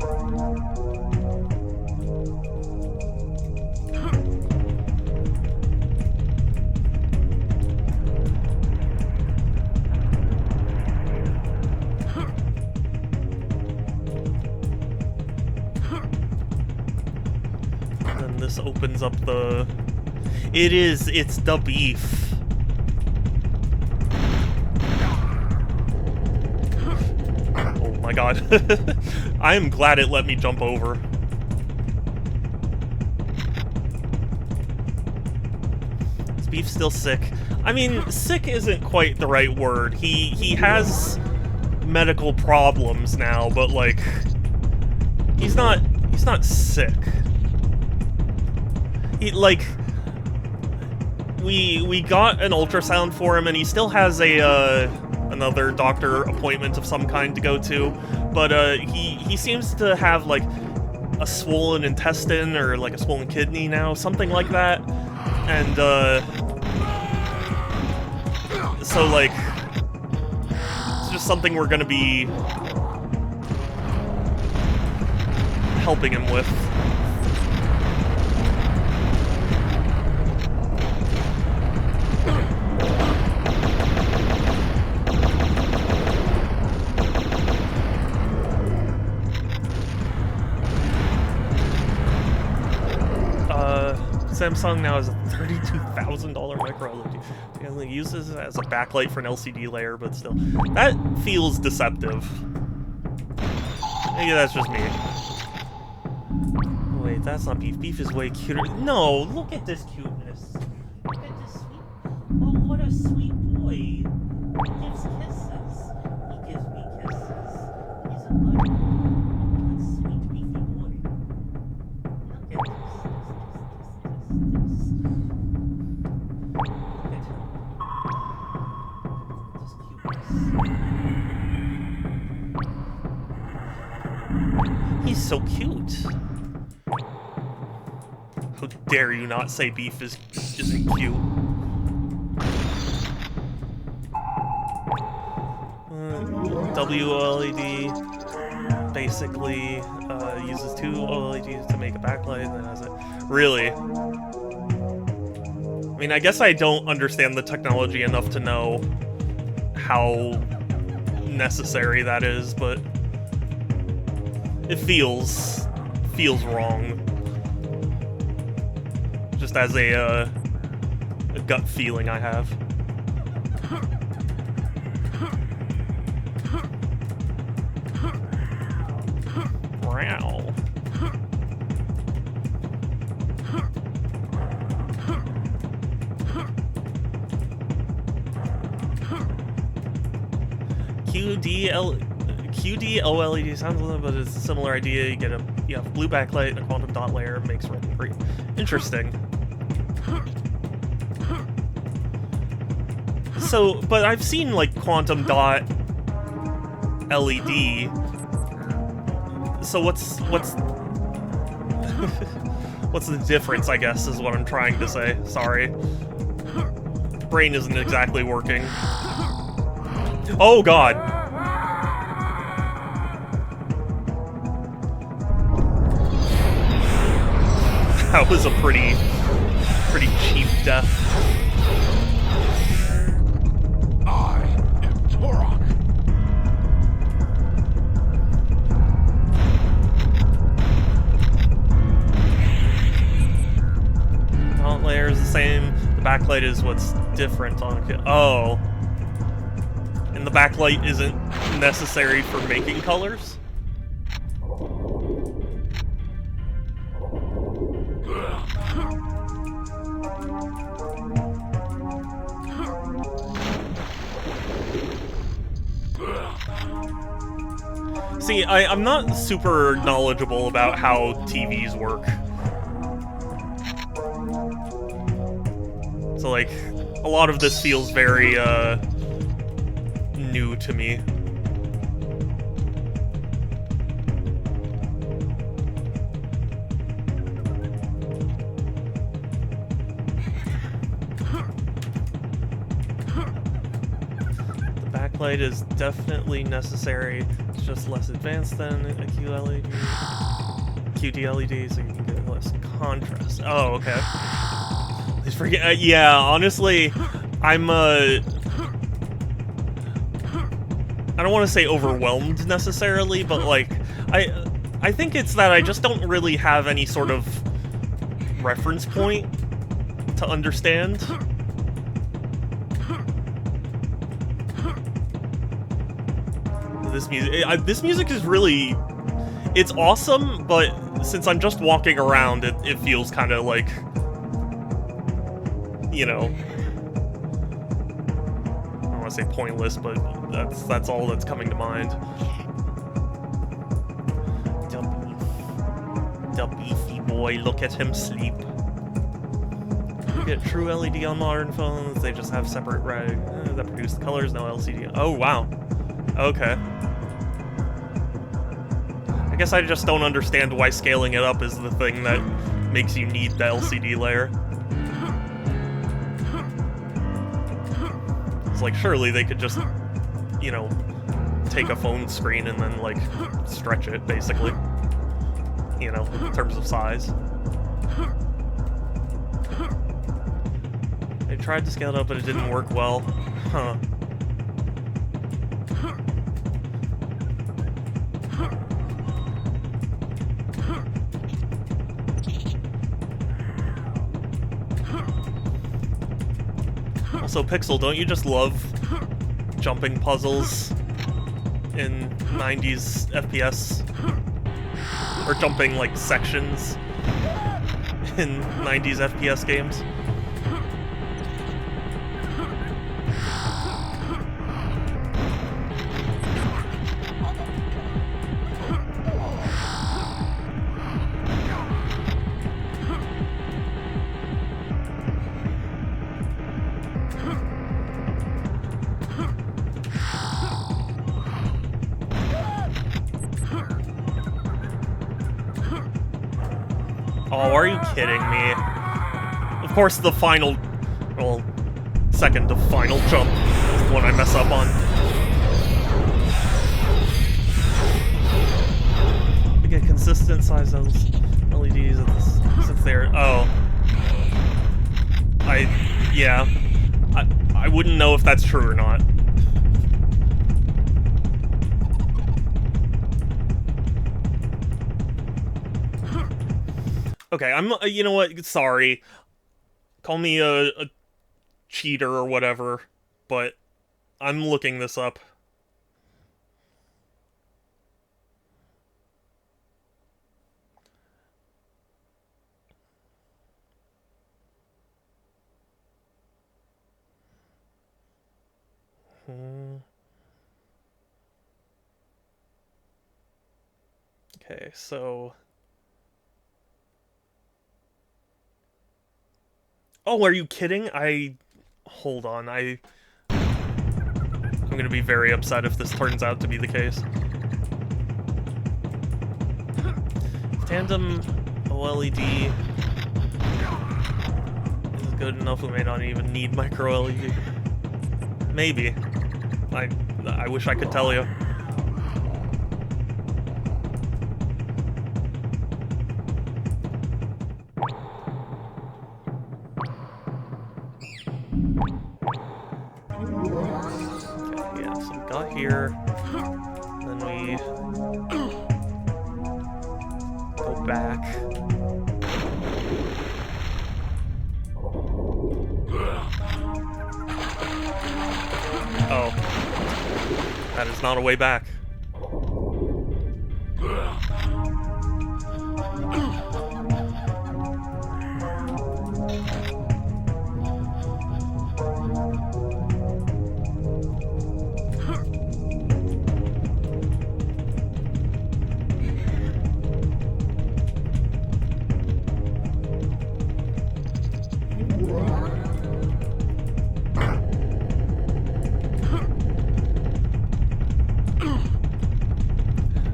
Opens up the... It's the beef. Oh my god. I am glad it let me jump over. Is Beef still sick? I mean, sick isn't quite the right word. He has medical problems now, but like he's not sick. We got an ultrasound for him, and he still has a another doctor appointment of some kind to go to, but he seems to have like a swollen intestine or like a swollen kidney now, something like that, and so like it's just something we're gonna be helping him with. Samsung now has a $32,000 micro LED. It only uses it as a backlight for an LCD layer, but still. That feels deceptive. Maybe that's just me. Wait, that's not Beef. Beef is way cuter. No, look at this cuteness. Look at this sweet... Oh, what a sweet boy. He gives kisses. He gives me kisses. He's a good, sweet, beefy boy. Look at this. He's so cute. How dare you not say Beef isn't cute? WLED basically uses two OLEDs to make a backlight, and then has it. Really? I mean, I guess I don't understand the technology enough to know how necessary that is, but it feels wrong. Just as a gut feeling I have. Wow. QD OLED sounds a little bit, it's a similar idea. You have blue backlight and a quantum dot layer, makes red and green. Interesting. So, but I've seen like quantum dot LED. So what's what's the difference, I guess, is what I'm trying to say. Sorry. Brain isn't exactly working. Oh god. That was a pretty cheap death. I am Turok. Dot layer is the same. The backlight is what's different on it. Oh. And the backlight isn't necessary for making colors. See, I'm not super knowledgeable about how TVs work. So, like, a lot of this feels very, new to me. The backlight is definitely necessary. It's just less advanced than a QLED. QD-LED, so you can get less contrast. Oh, okay. Please forget. Yeah, honestly, I'm I don't want to say overwhelmed necessarily, but like, I think it's that I just don't really have any sort of reference point to understand. This music is really, it's awesome, but since I'm just walking around, it feels kind of like, you know, I don't want to say pointless, but that's all that's coming to mind. The beefy boy, look at him sleep. You get true LED on modern phones, they just have separate that produce the colors, no LCD. Oh, wow. Okay. I guess I just don't understand why scaling it up is the thing that makes you need the LCD layer. It's like, surely they could just, you know, take a phone screen and then, like, stretch it, basically. You know, in terms of size. I tried to scale it up, but it didn't work well. Huh. Also, Pixel, don't you just love jumping puzzles in 90s FPS? Or jumping, like, sections in 90s FPS games? Oh, are you kidding me? Of course, the final, well, second to final jump is the one I mess up on. We get consistent size LEDs since they're, oh. Yeah. I wouldn't know if that's true or not. Okay, you know what, sorry. Call me a cheater or whatever, but I'm looking this up. Okay, so... Oh, are you kidding? Hold on, I'm gonna be very upset if this turns out to be the case. Tandem OLED is good enough, we may not even need micro LED. Maybe. I wish I could tell you. Here, then we go back. Oh. That is not a way back.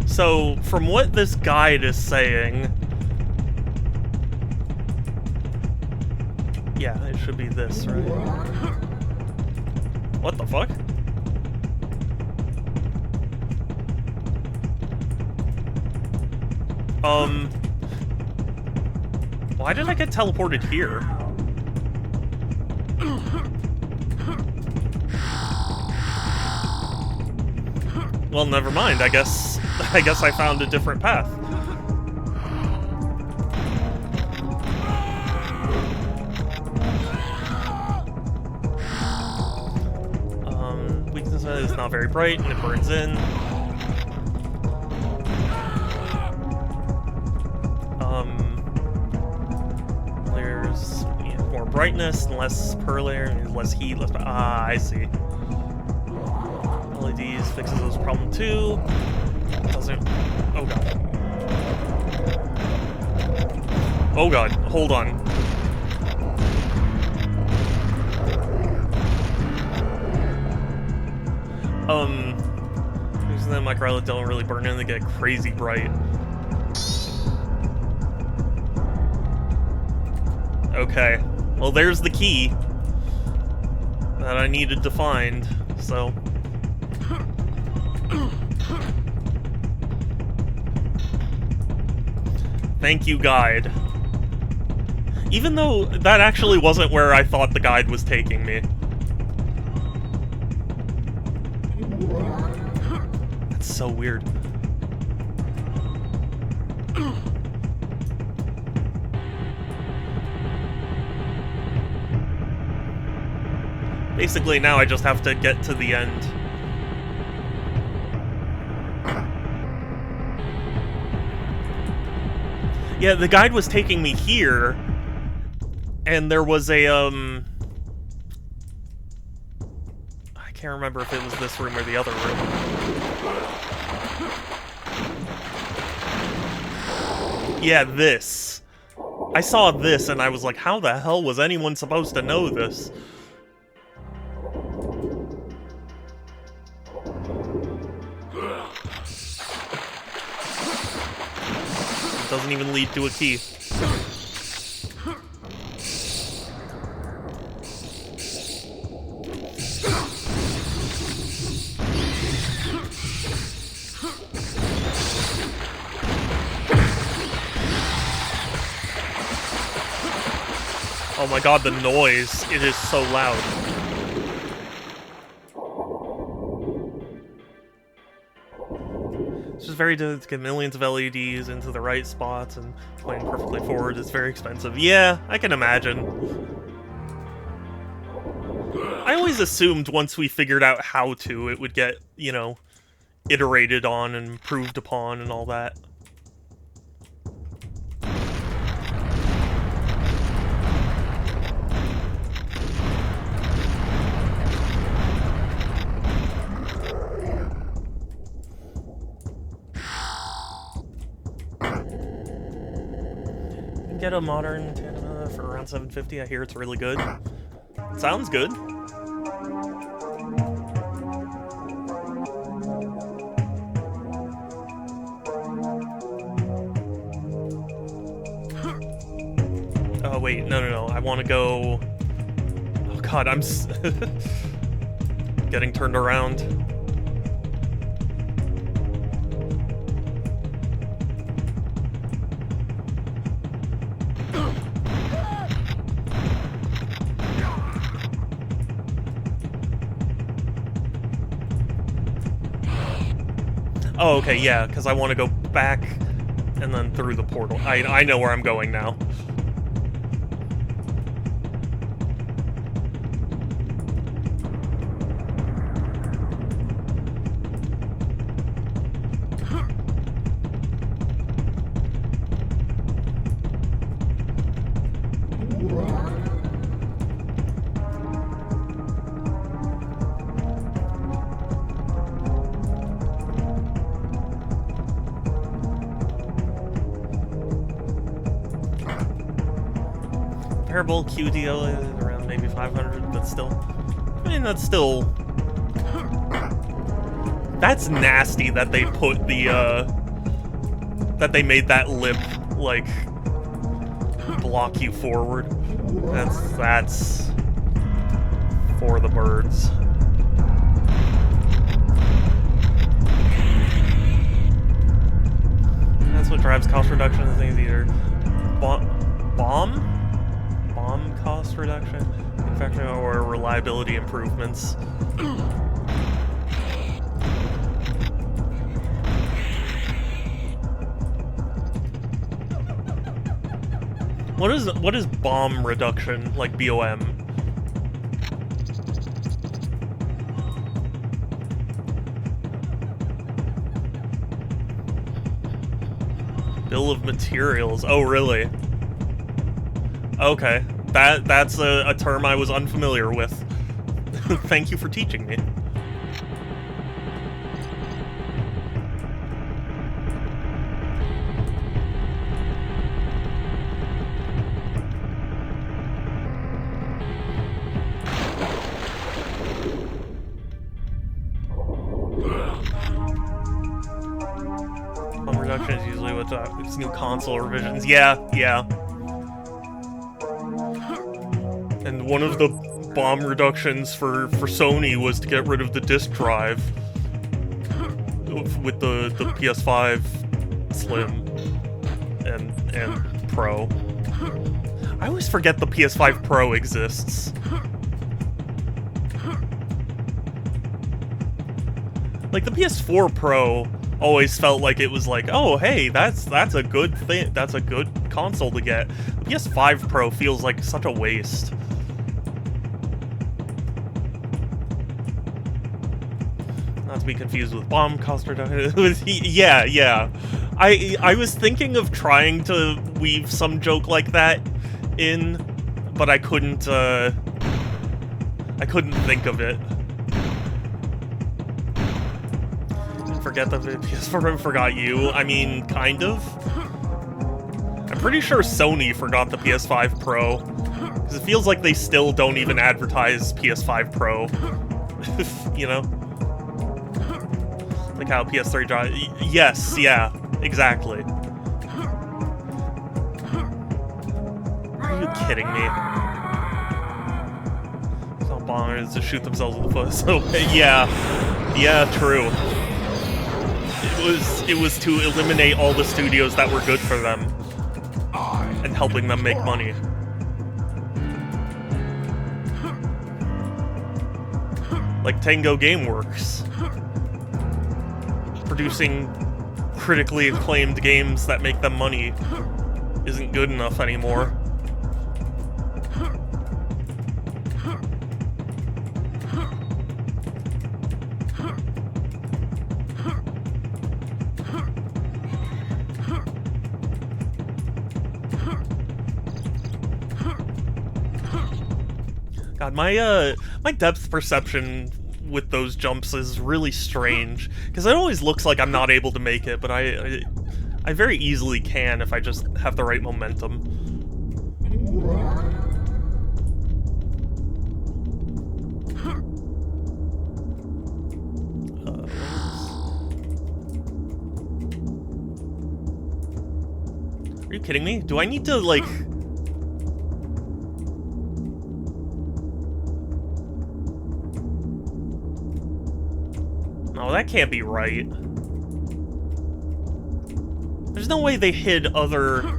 So, from what this guide is saying... Yeah, it should be this, right? What the fuck? Why did I get teleported here? Well, never mind. I guess I found a different path. Weakness is not very bright and it burns in. There's more brightness and less per layer, and less heat, less. Ah, I see. LEDs fixes those problems too. Doesn't. Oh god. Oh god. Hold on. Using that micro LED don't really burn in; they get crazy bright. Okay. Well, there's the key that I needed to find. So. Thank you, guide. Even though that actually wasn't where I thought the guide was taking me. That's so weird. Basically, now I just have to get to the end. Yeah, the guide was taking me here, and there was a, I can't remember if it was this room or the other room. Yeah, this. I saw this, and I was like, how the hell was anyone supposed to know this? Doesn't even lead to a key. Oh my god, the noise. It is so loud. It's just very difficult to get millions of LEDs into the right spots, and playing perfectly forward is very expensive. Yeah, I can imagine. I always assumed once we figured out how to, it would get, you know, iterated on and improved upon and all that. Get a modern antenna for around $750. I hear it's really good. Sounds good. Oh wait, no. I want to go. Oh god, I'm getting turned around. Oh, okay, yeah, because I want to go back and then through the portal. I know where I'm going now. Comparable QDL is around maybe 500, but still. I mean, that's still... That's nasty that they put the, that they made that lip, like, block you forward. That's for the birds. That's what drives cost reduction in things, either bomb cost reduction, manufacturing, or reliability improvements. What is bomb reduction, like BOM? Bill of materials. Oh, really? Okay. That's a term I was unfamiliar with. Thank you for teaching me. Bomb reduction is usually what's it's new console revisions. Yeah. And one of the bomb reductions for Sony was to get rid of the disk drive with the PS5 Slim and Pro. I always forget the PS5 Pro exists. Like, the PS4 Pro always felt like it was like, oh, hey, that's a good thing, that's a good console to get. The PS5 Pro feels like such a waste. Not to be confused with bomb cost reduction. Yeah. I was thinking of trying to weave some joke like that in, but I couldn't think of it. Forget the PS4 forgot you. I mean, kind of. I'm pretty sure Sony forgot the PS5 Pro, because it feels like they still don't even advertise PS5 Pro. You know? Like how PS3 drive. Yes, yeah, exactly. Are you kidding me? Some bombers to shoot themselves in the foot. So yeah, true. It was to eliminate all the studios that were good for them and helping them make money. Like Tango Gameworks, producing critically acclaimed games that make them money isn't good enough anymore. God, my depth perception with those jumps is really strange, because it always looks like I'm not able to make it, but I very easily can if I just have the right momentum. Are you kidding me? Do I need to, like... No, that can't be right. There's no way they hid other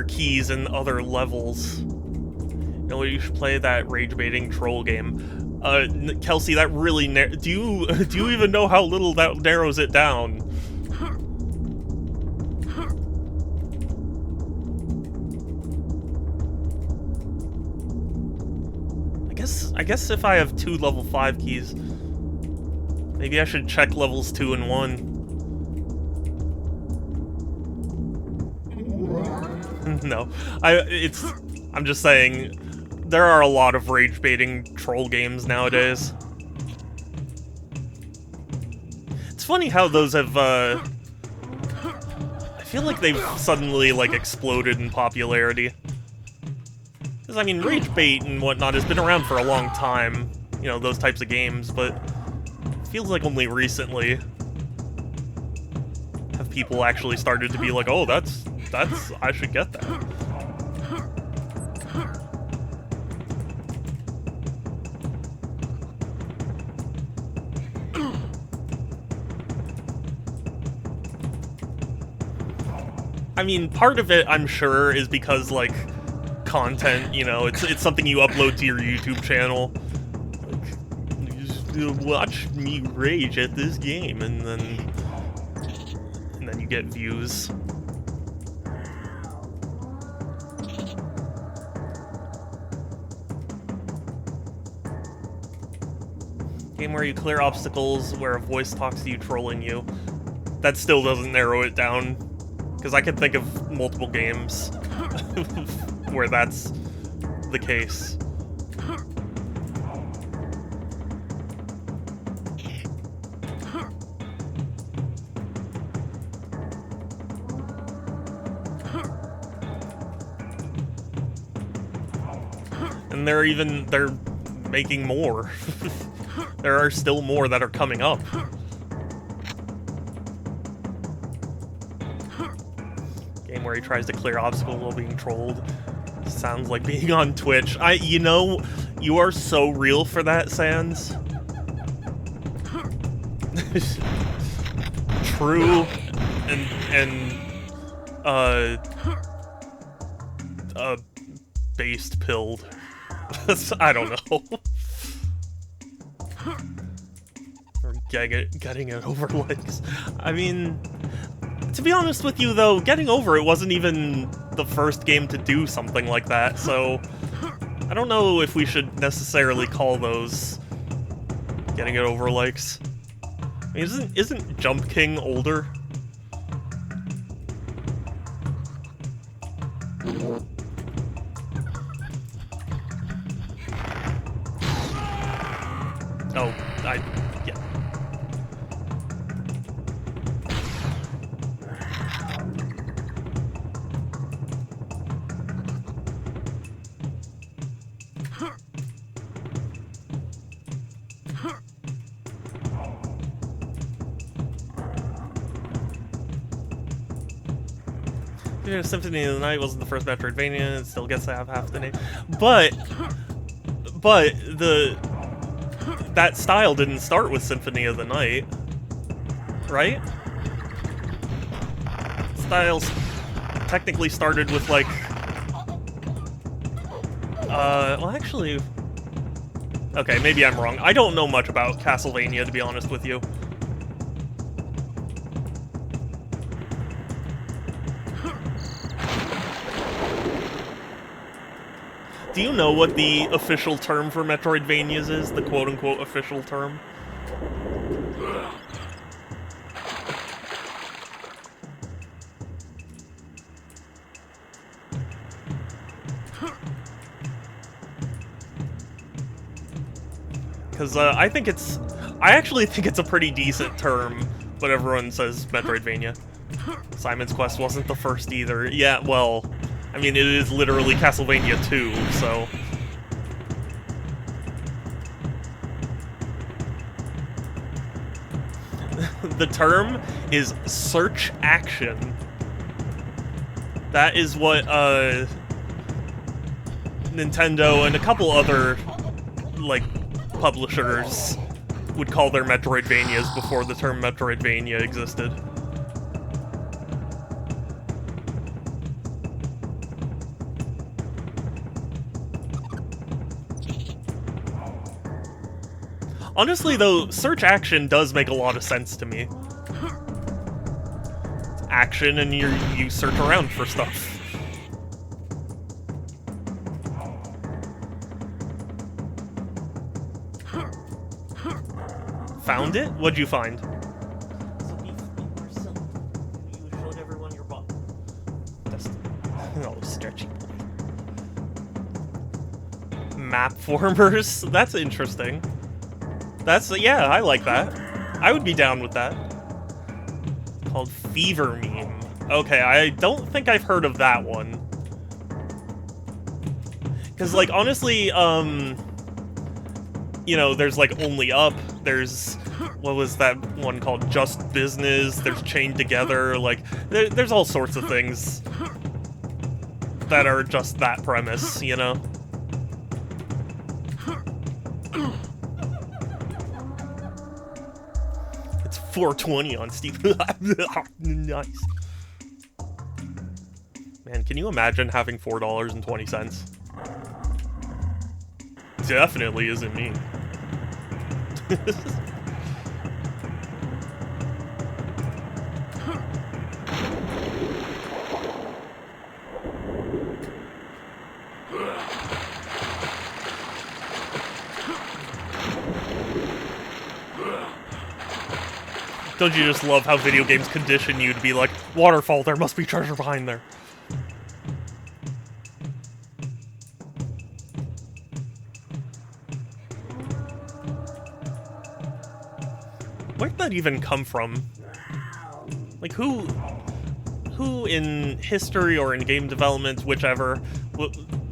keys in other levels. You know, you should play that rage-baiting troll game. Kelsey, that really do you even know how little that narrows it down? I guess if I have 2 level 5 keys, maybe I should check levels 2 and 1. No, I'm just saying, there are a lot of rage-baiting troll games nowadays. It's funny how those have, I feel like they've suddenly, like, exploded in popularity. Because, I mean, Rage Bait and whatnot has been around for a long time, you know, those types of games, but it feels like only recently have people actually started to be like, oh, that's, I should get that. I mean, part of it, I'm sure, is because, like, content, you know, it's something you upload to your YouTube channel. Like, just watch me rage at this game, and then you get views. Game where you clear obstacles, where a voice talks to you trolling you. That still doesn't narrow it down. Because I can think of multiple games where that's the case. And they're making more. There are still more that are coming up. Game where he tries to clear obstacles while being trolled. Sounds like being on Twitch. You know, you are so real for that, Sans. True and based pilled. I don't know. Or getting it over likes. I mean, to be honest with you, though, Getting Over It wasn't even the first game to do something like that, so I don't know if we should necessarily call those Getting It Over likes. I mean, isn't Jump King older? Oh, yeah. Symphony of the Night wasn't the first Metroidvania, it still gets to have half the name. But that style didn't start with Symphony of the Night, right? Styles technically started with, like, well, actually, okay, maybe I'm wrong. I don't know much about Castlevania, to be honest with you. Do you know what the official term for Metroidvanias is? The quote-unquote official term? Because I actually think it's a pretty decent term, but everyone says Metroidvania. Simon's Quest wasn't the first either. Yeah, well, I mean, it is literally Castlevania 2, so... The term is search action. That is what, Nintendo and a couple other, like, publishers would call their Metroidvanias before the term Metroidvania existed. Honestly, though, search action does make a lot of sense to me. It's action, and you search around for stuff. Found it? What'd you find? You showed everyone your butt. Oh, stretchy boy. Map formers? That's interesting. Yeah, I like that. I would be down with that. It's called Fever Meme. Okay, I don't think I've heard of that one. Because, like, honestly, you know, there's, like, Only Up, there's, what was that one called? Just Business, there's Chained Together, like, there's all sorts of things that are just that premise, you know? It's 420 on Steam. Nice. Man, can you imagine having $4.20? Definitely isn't me. Don't you just love how video games condition you to be like, waterfall, there must be treasure behind there. Where'd that even come from? Like, who in history or in game development, whichever,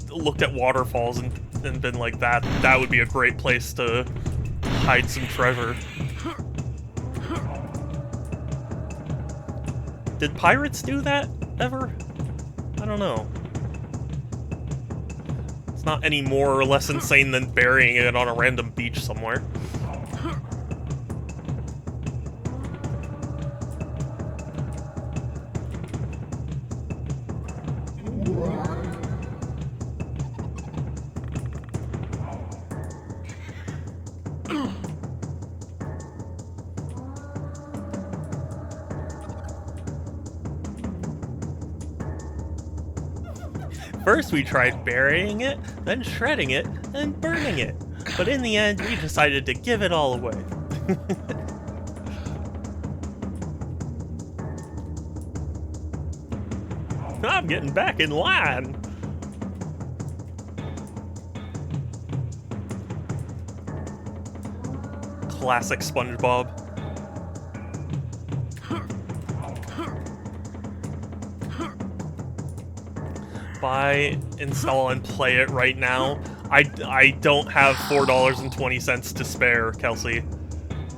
looked at waterfalls and been like, that would be a great place to hide some treasure? Did pirates do that, ever? I don't know. It's not any more or less insane than burying it on a random beach somewhere. First we tried burying it, then shredding it, and burning it. But in the end, we decided to give it all away. I'm getting back in line. Classic SpongeBob. Buy, install, and play it right now. I don't have $4.20 to spare, Kelsey.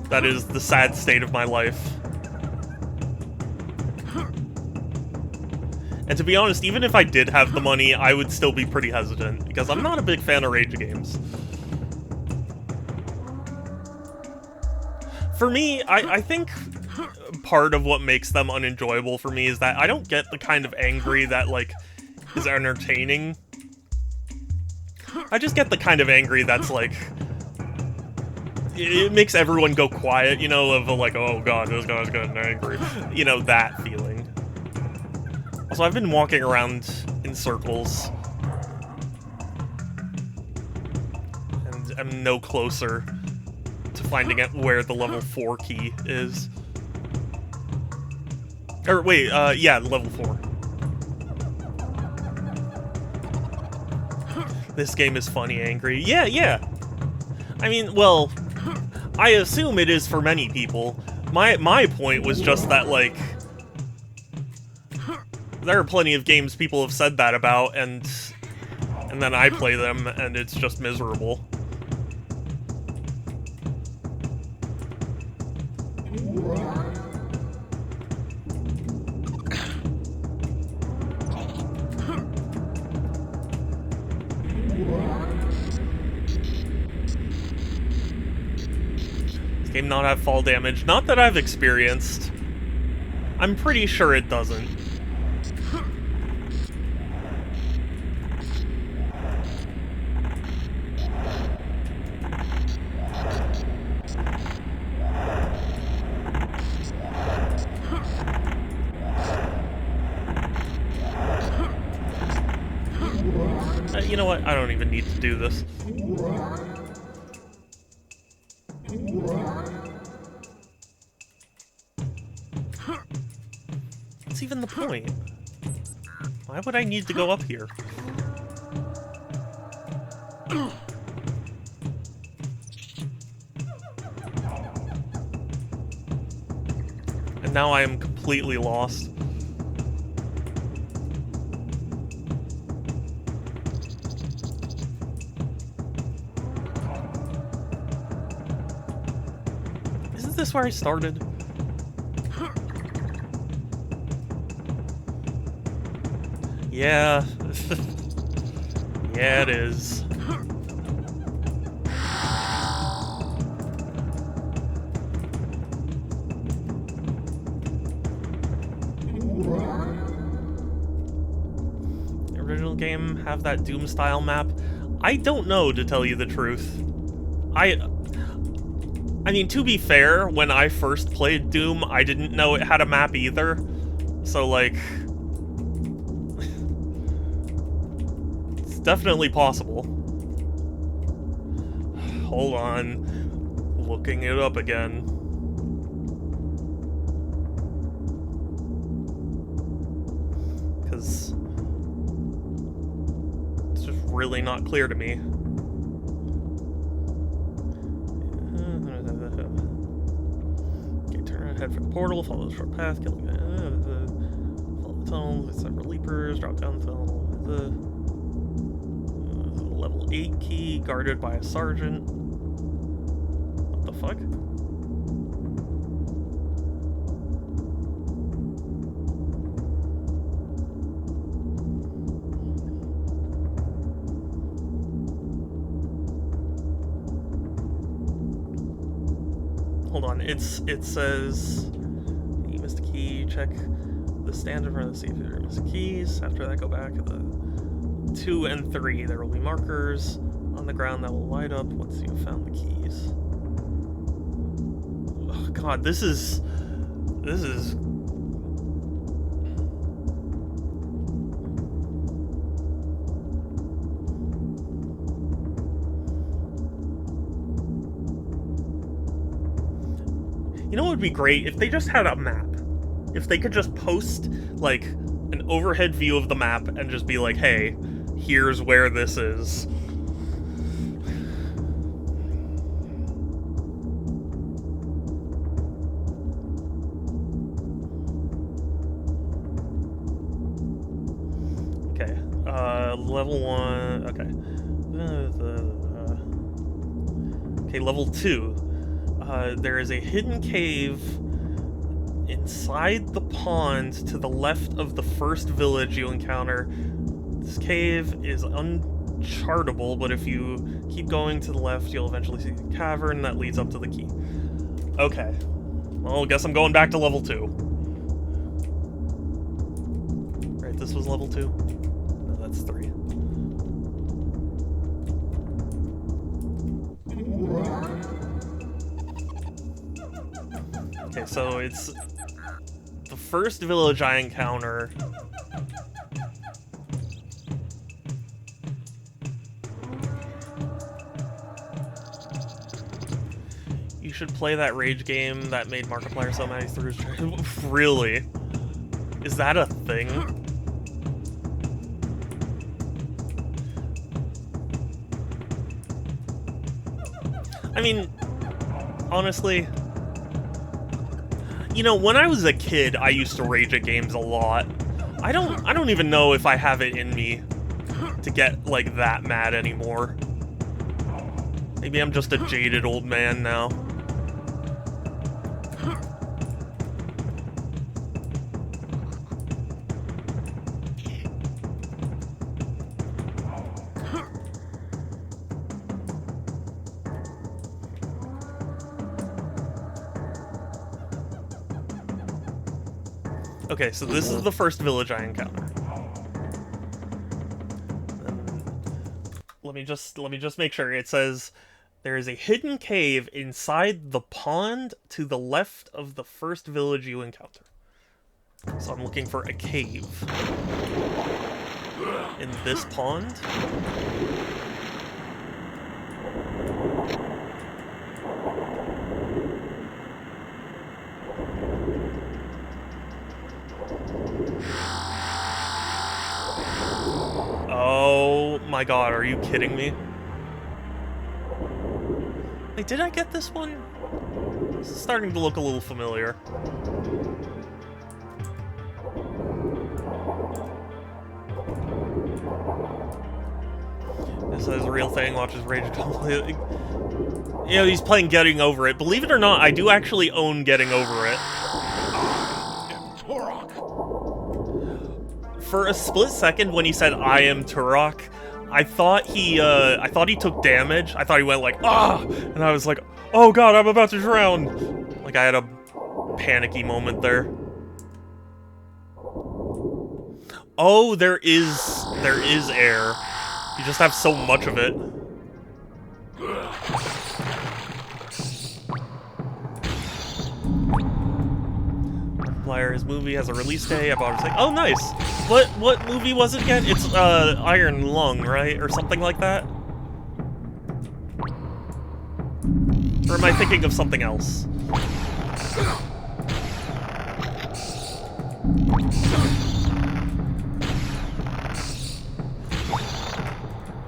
That is the sad state of my life. And to be honest, even if I did have the money, I would still be pretty hesitant, because I'm not a big fan of rage games. For me, I think part of what makes them unenjoyable for me is that I don't get the kind of angry that, like, is entertaining. I just get the kind of angry that's like, it makes everyone go quiet, you know, of like, oh god, this guy's getting angry. You know, that feeling. So I've been walking around in circles, and I'm no closer to finding out where the level 4 key is. Or wait, yeah, level 4. This game is funny angry. Yeah. I mean, well, I assume it is for many people. My point was just that, like, there are plenty of games people have said that about, and then I play them, and it's just miserable. This game not have fall damage. Not that I've experienced. I'm pretty sure it doesn't. You know what? I don't even need to do this. What's even the point? Why would I need to go up here? And now I am completely lost. this where I started? Yeah. Yeah, it is. The original game have that Doom style map? I don't know, to tell you the truth. I mean, to be fair, when I first played Doom, I didn't know it had a map either. So, like, it's definitely possible. Hold on. Looking it up again. Because it's just really not clear to me. Okay, turn around, head for the portal, follow the short path, kill the follow the tunnel with several leapers, drop down the tunnel with the level 8 key, guarded by a sergeant. What the fuck? Hold on, it says you missed a key, check the stand in front of the safe if you missed keys. After that, go back to the 2 and 3. There will be markers on the ground that will light up once you have found the keys. Oh god, this is you know what would be great? If they just had a map. If they could just post, like, an overhead view of the map and just be like, hey, here's where this is. Okay, level 1, okay. Okay, level 2. There is a hidden cave inside the pond to the left of the first village you encounter. This cave is unchartable, but if you keep going to the left, you'll eventually see a cavern that leads up to the key. Okay. Well, I guess I'm going back to level 2. Right, this was level 2? No, that's 3. Okay, so it's the first village I encounter. You should play that Rage game that made Markiplier so mad he threw his Really? Is that a thing? I mean, honestly, you know, when I was a kid, I used to rage at games a lot. I don't even know if I have it in me to get, like, that mad anymore. Maybe I'm just a jaded old man now. Okay, so this is the first village I encounter. Let me just make sure. It says there is a hidden cave inside the pond to the left of the first village you encounter. So I'm looking for a cave in this pond. Oh my god, are you kidding me? Wait, did I get this one? This is starting to look a little familiar. This is a real thing, watches Rage completely. You know, he's playing Getting Over It. Believe it or not, I do actually own Getting Over It. I am Turok. For a split second when he said, I am Turok, I thought he took damage. I thought he went like, ah! And I was like, oh god, I'm about to drown! Like, I had a panicky moment there. Oh, there is air. You just have so much of it. Markiplier, his movie has a release day. I bought it. Like, oh, nice. What movie was it again? It's Iron Lung, right, or something like that. Or am I thinking of something else?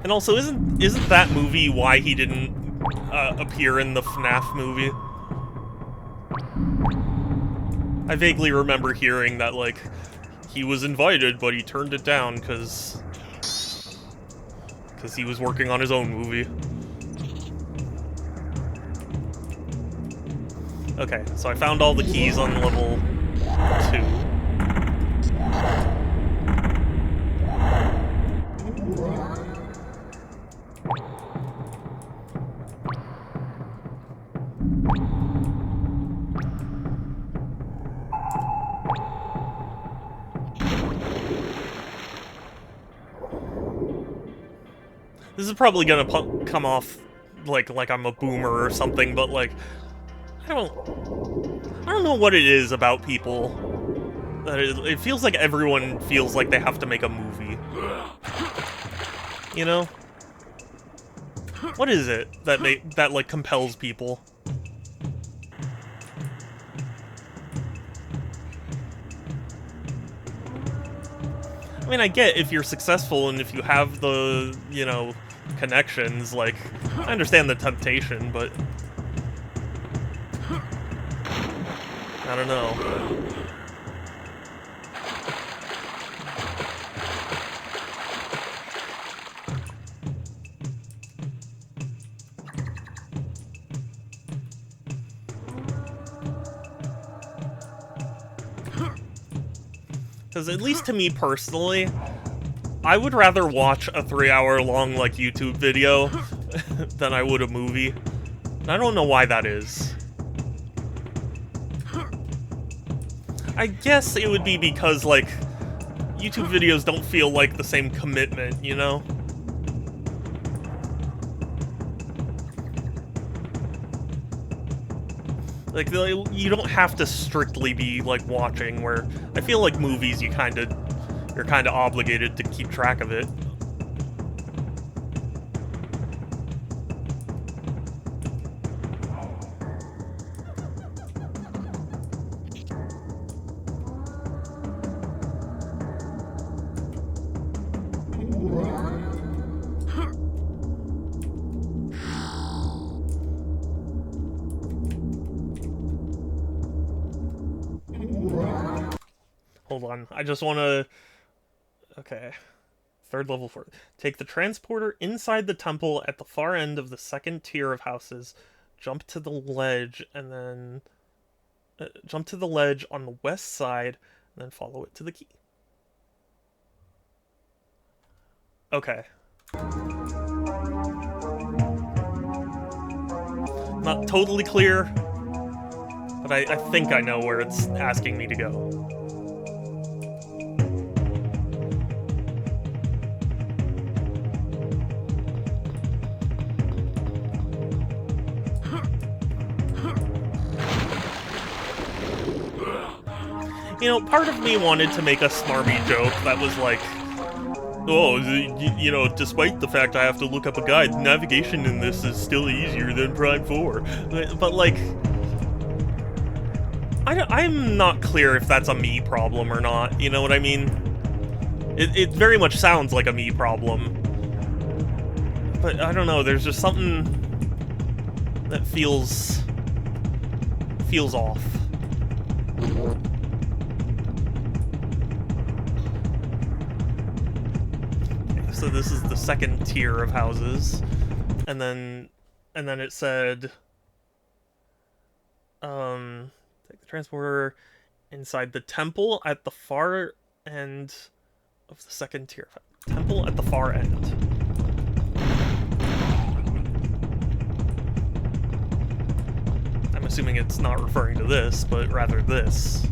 And also, isn't that movie why he didn't appear in the FNAF movie? I vaguely remember hearing that, like, he was invited, but he turned it down because he was working on his own movie. Okay, so I found all the keys on level 2. This is probably gonna come off like I'm a boomer or something, but like I don't know what it is about people that it feels like everyone feels like they have to make a movie. You know? What is it that like compels people? I mean, I get if you're successful and if you have the, you know, connections, like, I understand the temptation, but I don't know. Because at least to me personally, I would rather watch a 3-hour-long, like, YouTube video than I would a movie. And I don't know why that is. I guess it would be because, like, YouTube videos don't feel like the same commitment, you know? Like, you don't have to strictly be, like, watching, where I feel like movies, you're kind of obligated to keep track of it. Hold on, I just want to... Okay. Third level 4. Take the transporter inside the temple at the far end of the second tier of houses. Jump to the ledge, and then... jump to the ledge on the west side, and then follow it to the key. Okay. Not totally clear, but I think I know where it's asking me to go. You know, part of me wanted to make a smarmy joke that was like, oh, you know, despite the fact I have to look up a guide, navigation in this is still easier than Prime 4. But like, I'm not clear if that's a me problem or not, you know what I mean? It very much sounds like a me problem. But I don't know, there's just something that feels off. So this is the second tier of houses, and then and then it said, take the transporter inside the temple at the far end of the second tier. Temple at the far end. I'm assuming it's not referring to this, but rather this.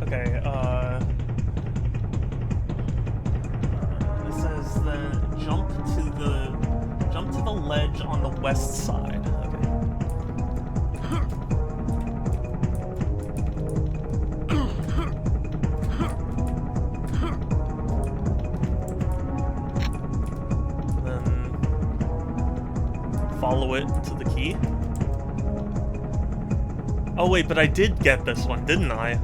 Okay, it says then jump to the ledge on the west side. Okay. Then follow it to the key. Oh wait, but I did get this one, didn't I?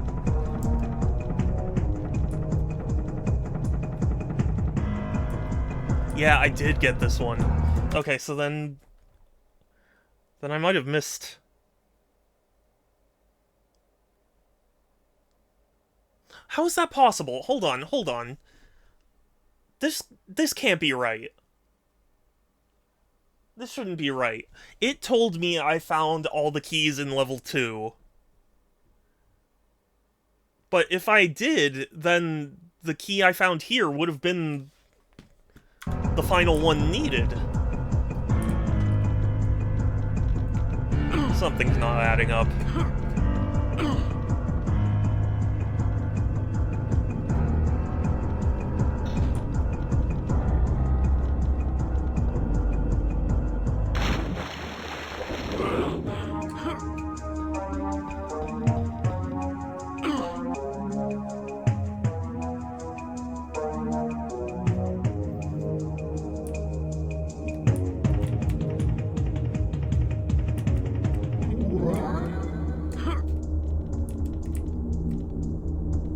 Yeah, I did get this one. Okay, so then I might have missed. How is that possible? Hold on. This can't be right. This shouldn't be right. It told me I found all the keys in level 2. But if I did, then the key I found here would have been the final one needed. Something's not adding up.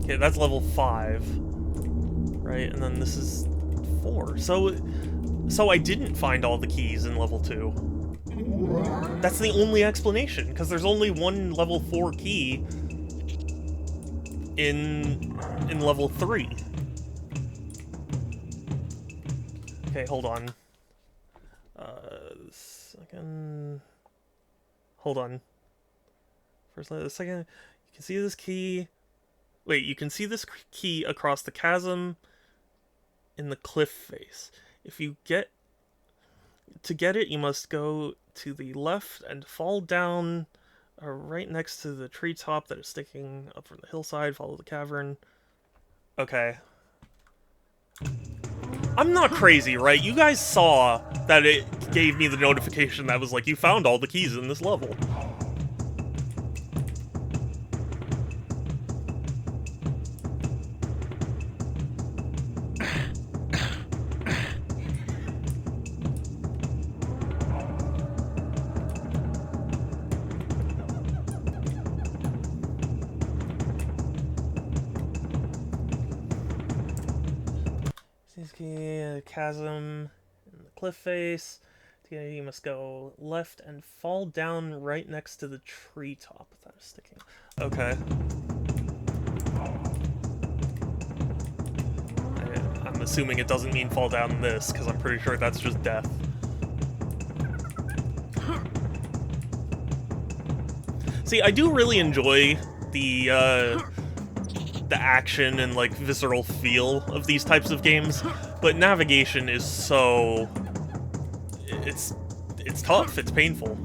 Okay, that's level 5. Right, and then this is 4. So I didn't find all the keys in level 2. That's the only explanation, because there's only one level 4 key in level 3. Okay, hold on. Second. Hold on. First, second. You can see this key. Wait, you can see this key across the chasm in the cliff face. If you get it, you must go to the left and fall down right next to the treetop that is sticking up from the hillside. Follow the cavern. Okay. I'm not crazy, right? You guys saw that it gave me the notification that was like, you found all the keys in this level. Chasm in the cliff face. You must go left and fall down right next to the treetop that is sticking. Okay. I'm assuming it doesn't mean fall down this, because I'm pretty sure that's just death. See, I do really enjoy the action and, like, visceral feel of these types of games, but navigation is so... It's tough, it's painful.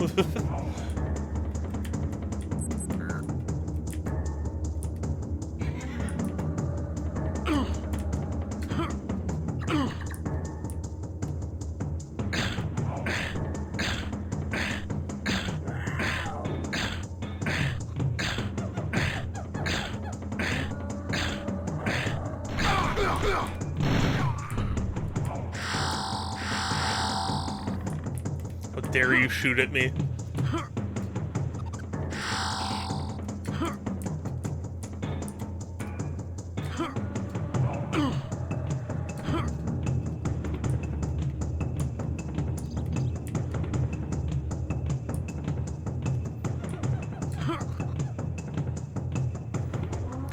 How dare you shoot at me?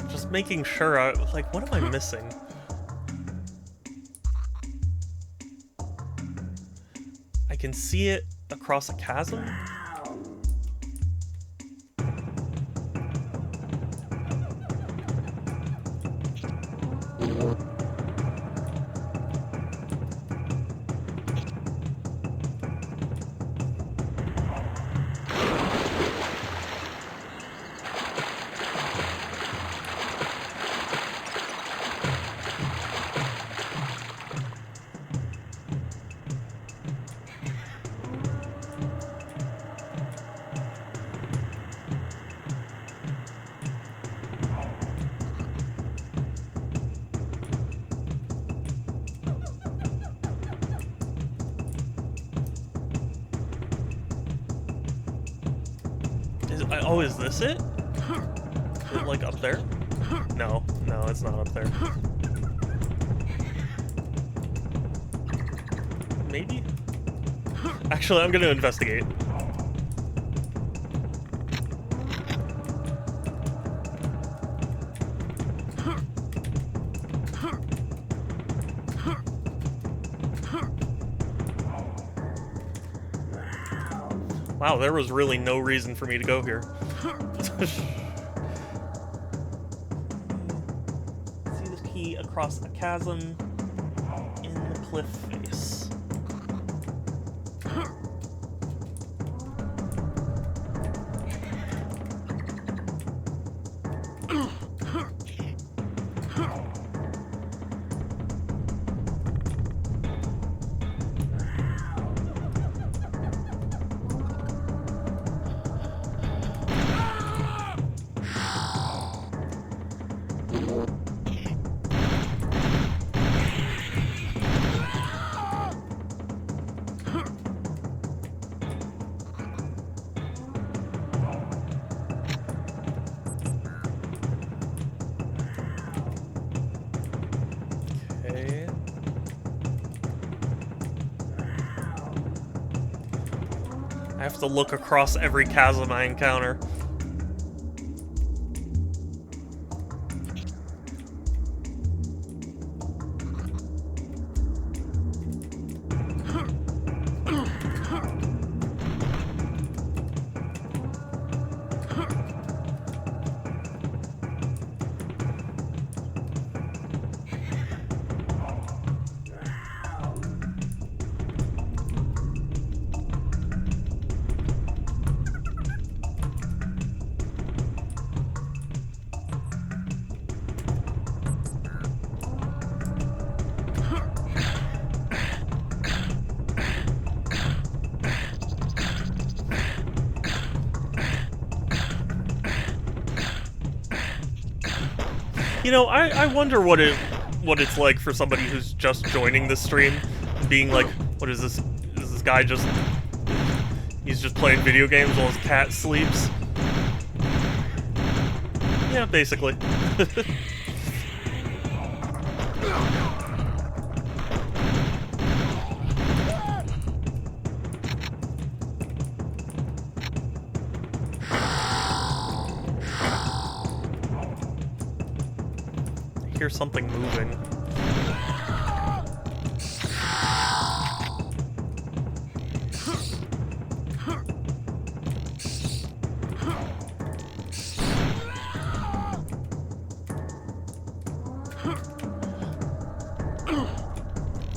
Just making sure, like, what am I missing? I can see it across a chasm. Oh, is this it? Is it like up there? No, no, it's not up there. Maybe? Actually, I'm gonna investigate. Wow, there was really no reason for me to go here. See the key across a chasm in the cliff face. I have to look across every chasm I encounter. You know, I wonder what it's like for somebody who's just joining this stream, being like, what is this? Is this guy just... He's just playing video games while his cat sleeps? Yeah, basically. I hear something moving.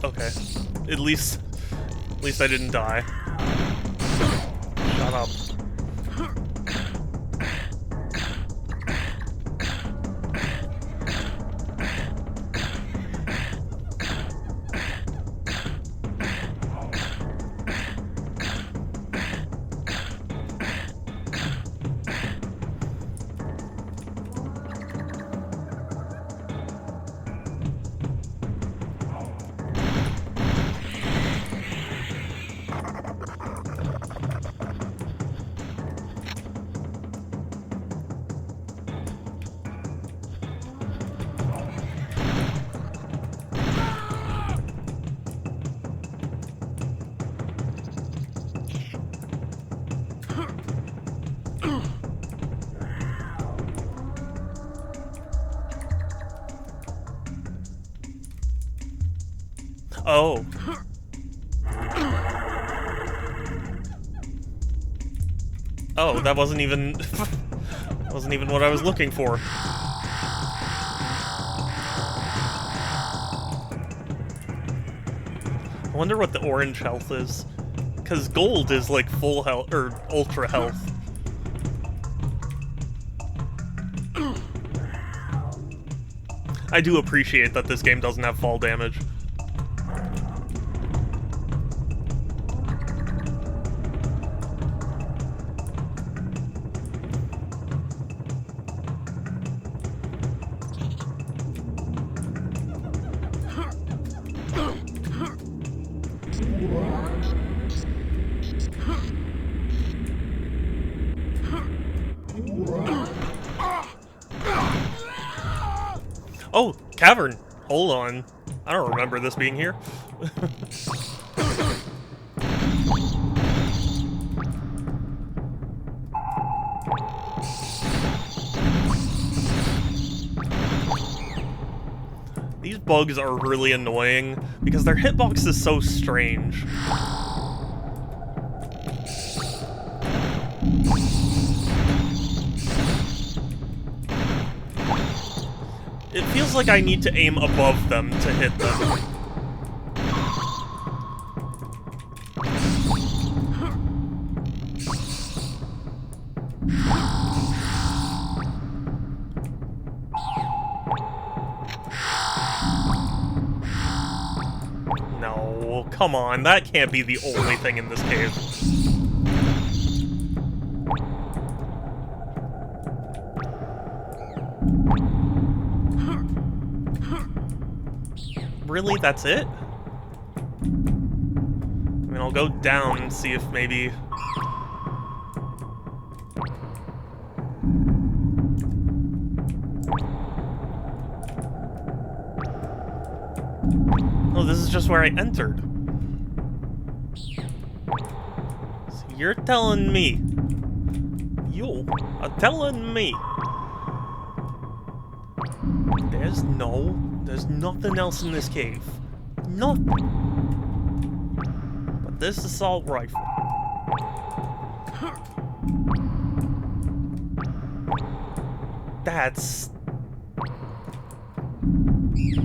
Okay. At least I didn't die. Shut up. Oh. Oh, that wasn't even... wasn't even what I was looking for. I wonder what the orange health is. Because gold is like full health, or ultra health. I do appreciate that this game doesn't have fall damage. Oh, cavern. Hold on. I don't remember this being here. These bugs are really annoying because their hitbox is so strange. It feels like I need to aim above them to hit them. No, come on, that can't be the only thing in this cave. Really? That's it? I mean, I'll go down and see if maybe... Oh, this is just where I entered. So you're telling me... You are telling me... There's nothing else in this cave. Nothing. But this assault rifle. That's...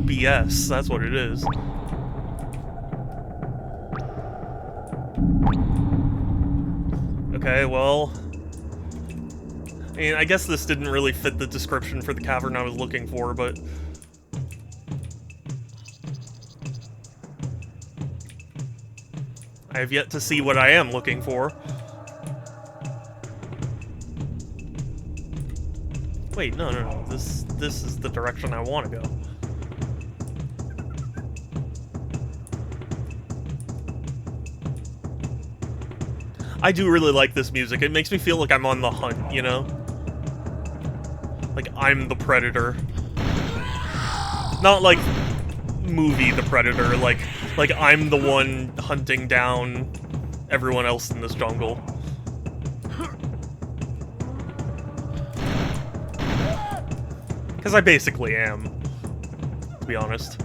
BS, that's what it is. Okay, well... I mean, I guess this didn't really fit the description for the cavern I was looking for, but... I have yet to see what I am looking for. Wait, no. This is the direction I want to go. I do really like this music. It makes me feel like I'm on the hunt, you know? Like, I'm the predator. Not like movie The Predator, like I'm the one hunting down everyone else in this jungle. Because I basically am, to be honest.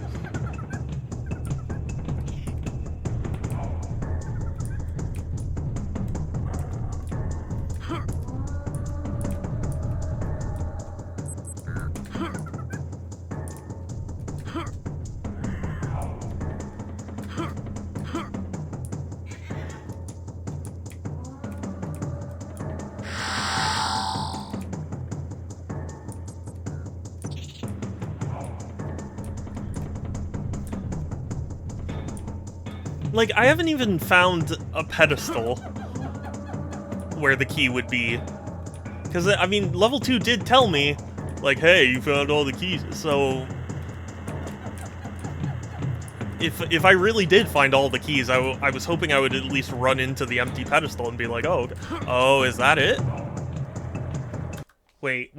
Like, I haven't even found a pedestal where the key would be. Because, I mean, level 2 did tell me, like, hey, you found all the keys, so... If I really did find all the keys, I was hoping I would at least run into the empty pedestal and be like, oh, okay. Oh, is that it? Wait.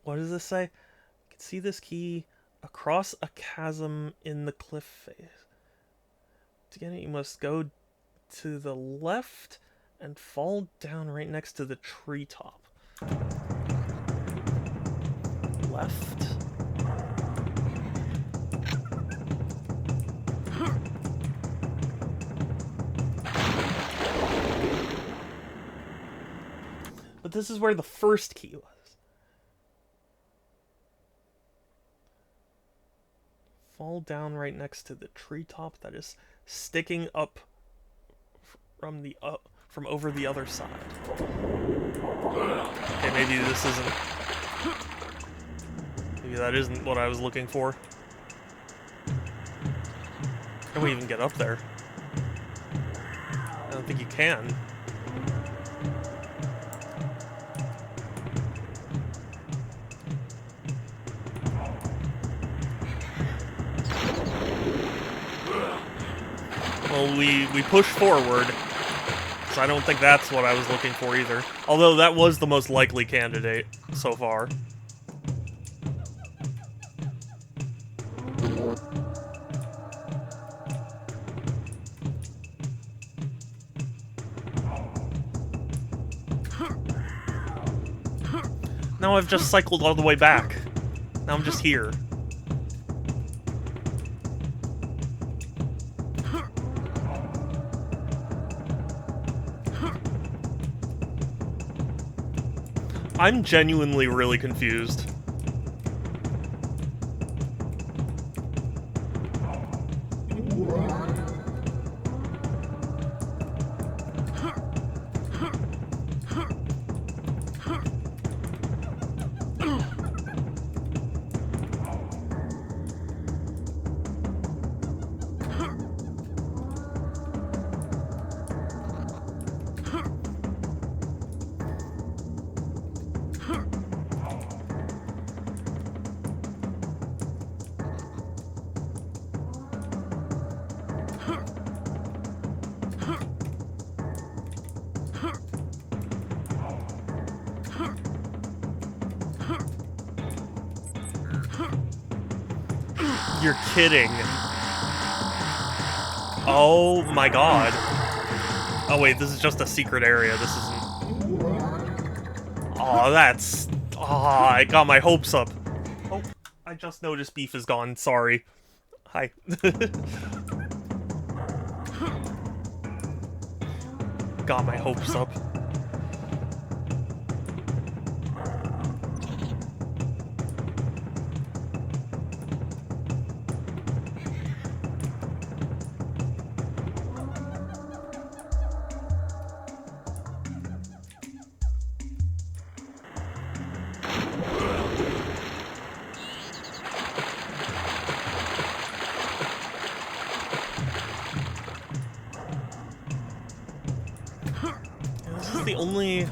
What does this say? You can see this key across a chasm in the cliff face. To get it, you must go to the left and fall down right next to the treetop. Left. But this is where the first key was. Fall down right next to the treetop that is sticking up from over the other side. Okay, maybe this isn't. Maybe that isn't what I was looking for. Can we even get up there? I don't think you can. Well, we push forward, so I don't think that's what I was looking for either. Although that was the most likely candidate so far. Now I've just cycled all the way back. Now I'm just here. I'm genuinely really confused. You're kidding. Oh my god. Oh wait, this is just a secret area. This isn't... Oh, that's... Oh, I got my hopes up. Oh, I just noticed Beef is gone. Sorry. Hi. Got my hopes up. This is the only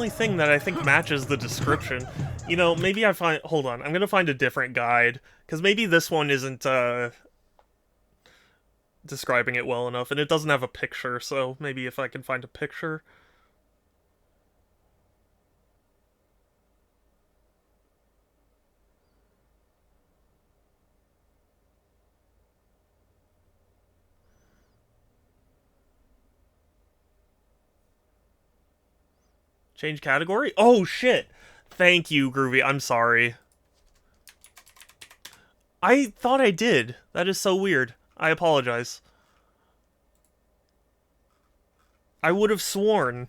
thing that I think matches the description. You know, maybe I find... Hold on, I'm gonna find a different guide, because maybe this one isn't, describing it well enough, and it doesn't have a picture, so maybe if I can find a picture... Change category? Oh, shit! Thank you, Groovy. I'm sorry. I thought I did. That is so weird. I apologize. I would have sworn.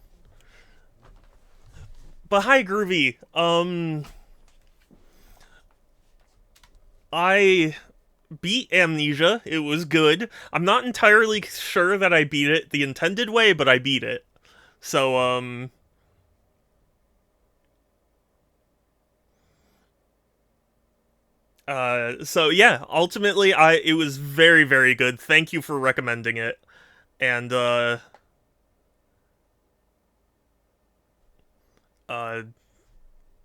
But hi, Groovy. I beat Amnesia. It was good. I'm not entirely sure that I beat it the intended way, but I beat it. So, so yeah, ultimately, it was very, very good. Thank you for recommending it. And,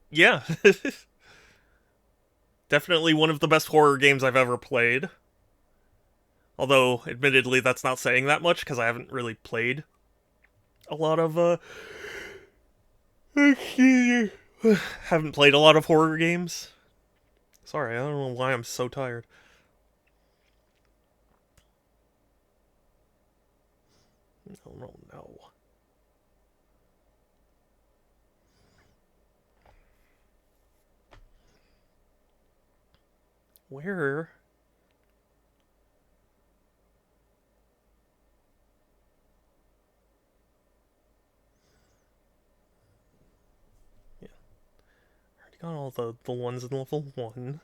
yeah. Definitely one of the best horror games I've ever played. Although, admittedly, that's not saying that much, because I haven't really played a lot of, haven't played a lot of horror games. Sorry, I don't know why I'm so tired. No. Where? got all the ones in level 1.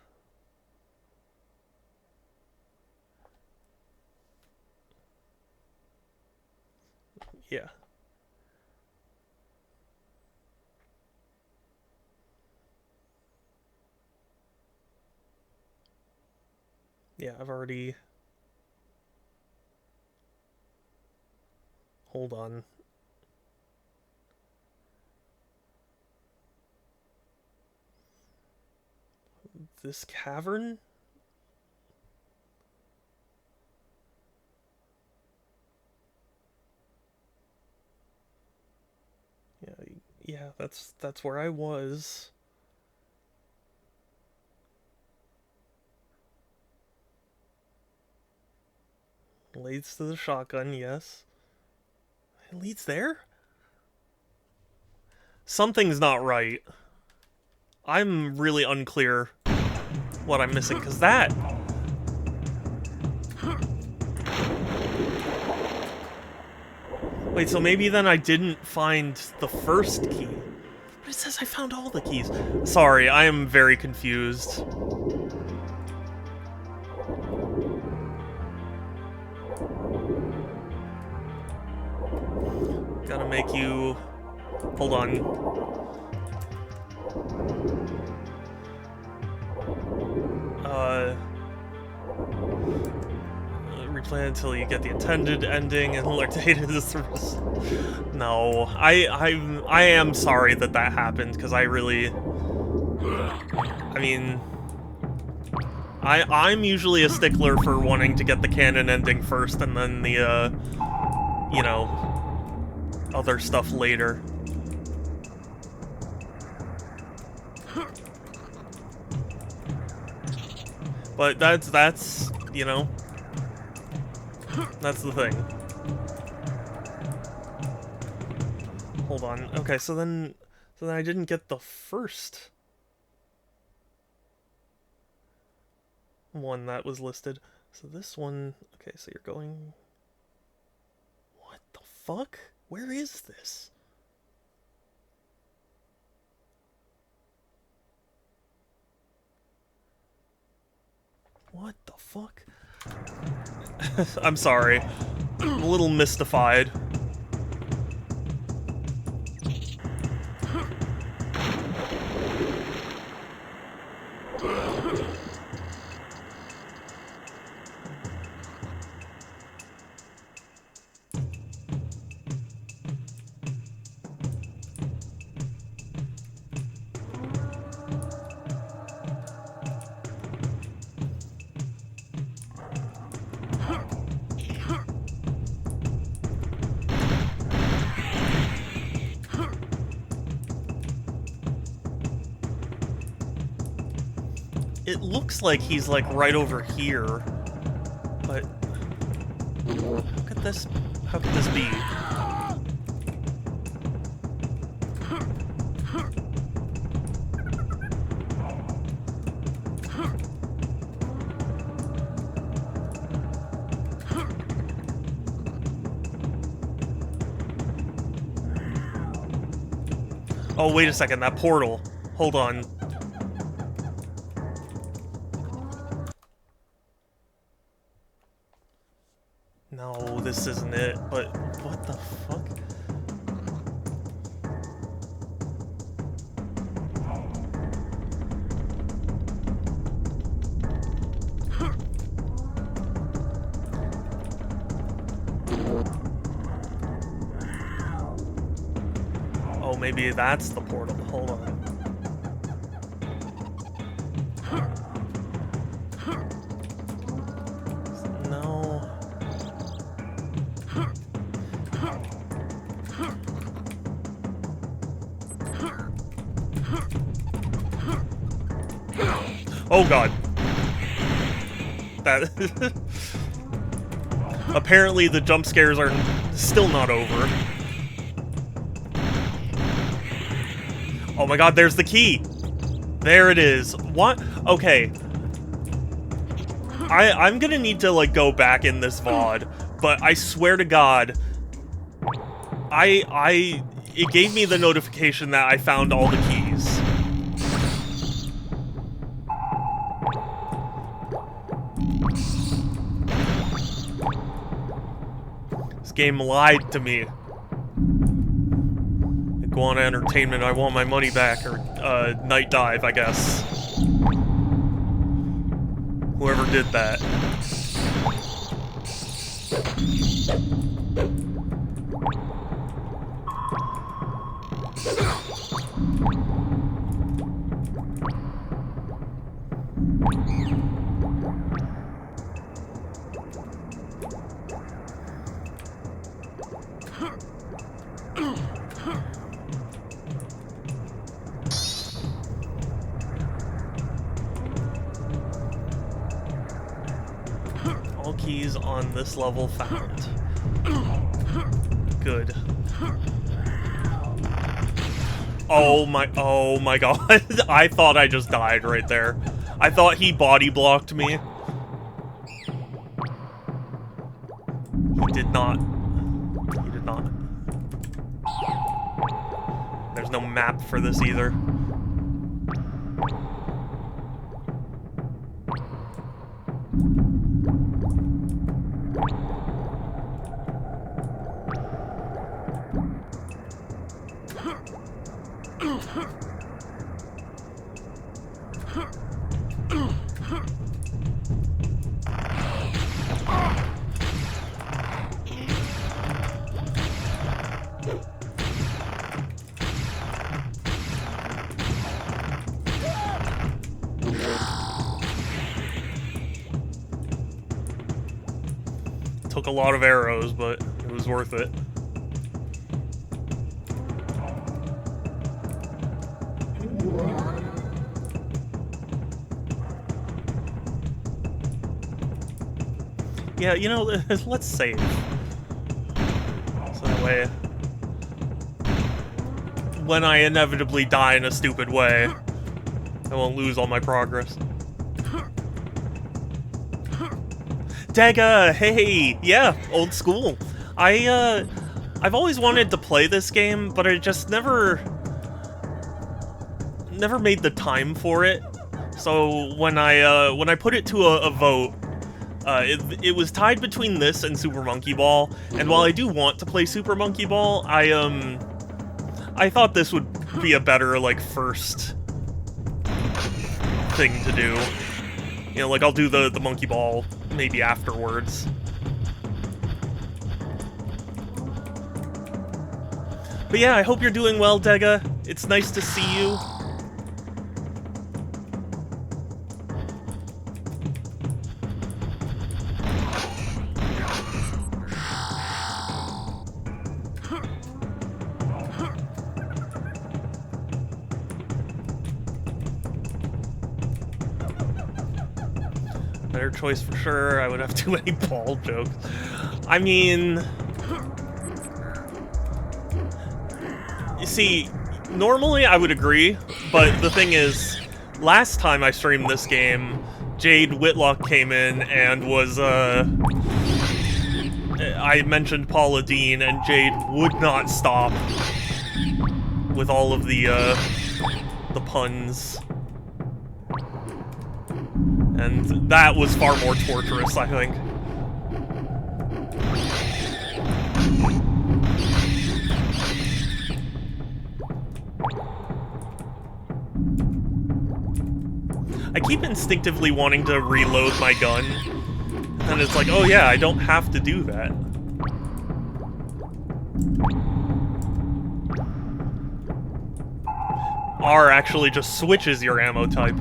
Yeah. Yeah, I've already... Hold on. This cavern? Yeah, that's where I was. Leads to the shotgun, yes. It leads there? Something's not right. I'm really unclear what I'm missing, because that... Wait, so maybe then I didn't find the first key. But it says I found all the keys. Sorry, I am very confused. Gotta make you... Hold on. Replay until you get the intended ending and alert data is... No, I am sorry that happened, because I really... I mean... I'm usually a stickler for wanting to get the canon ending first and then the, you know, other stuff later. But that's, you know, that's the thing. Hold on. Okay, so then I didn't get the first one that was listed. So this one, okay, so you're going... What the fuck? Where is this? What the fuck? I'm sorry. I'm a little mystified. It looks like he's, like, right over here. But... How could this be? Oh, wait a second, that portal. Hold on. No, this isn't it, but what the fuck? Oh, maybe that's the portal. Hold on. No. Oh god. That... Apparently the jump scares are still not over. Oh my god, there's the key! There it is. What? Okay. I'm gonna need to, like, go back in this VOD, but I swear to god, it gave me the notification that I found all the keys. game lied to me. Iguana Entertainment, I want my money back, or Night Dive, I guess. Whoever did that. All keys on this level found. Good. Oh my god. I thought I just died right there. I thought he body blocked me. He did not. He did not. There's no map for this either. Took a lot of arrows, but it was worth it. Yeah, you know, let's save. So that way, when I inevitably die in a stupid way, I won't lose all my progress. Dega, hey, yeah, old school. I've always wanted to play this game, but I just never made the time for it. So when I put it to a vote, it was tied between this and Super Monkey Ball. And while I do want to play Super Monkey Ball, I thought this would be a better like first thing to do. You know, like I'll do the Monkey Ball maybe afterwards. But yeah, I hope you're doing well, Dega. It's nice to see you. Better choice for sure. I would have too many ball jokes. I mean, you see, normally I would agree, but the thing is, last time I streamed this game, Jade Whitlock came in and was, I mentioned Paula Deen, and Jade would not stop with all of the puns. And that was far more torturous, I think. I keep instinctively wanting to reload my gun, and it's like, oh yeah, I don't have to do that. R actually just switches your ammo type.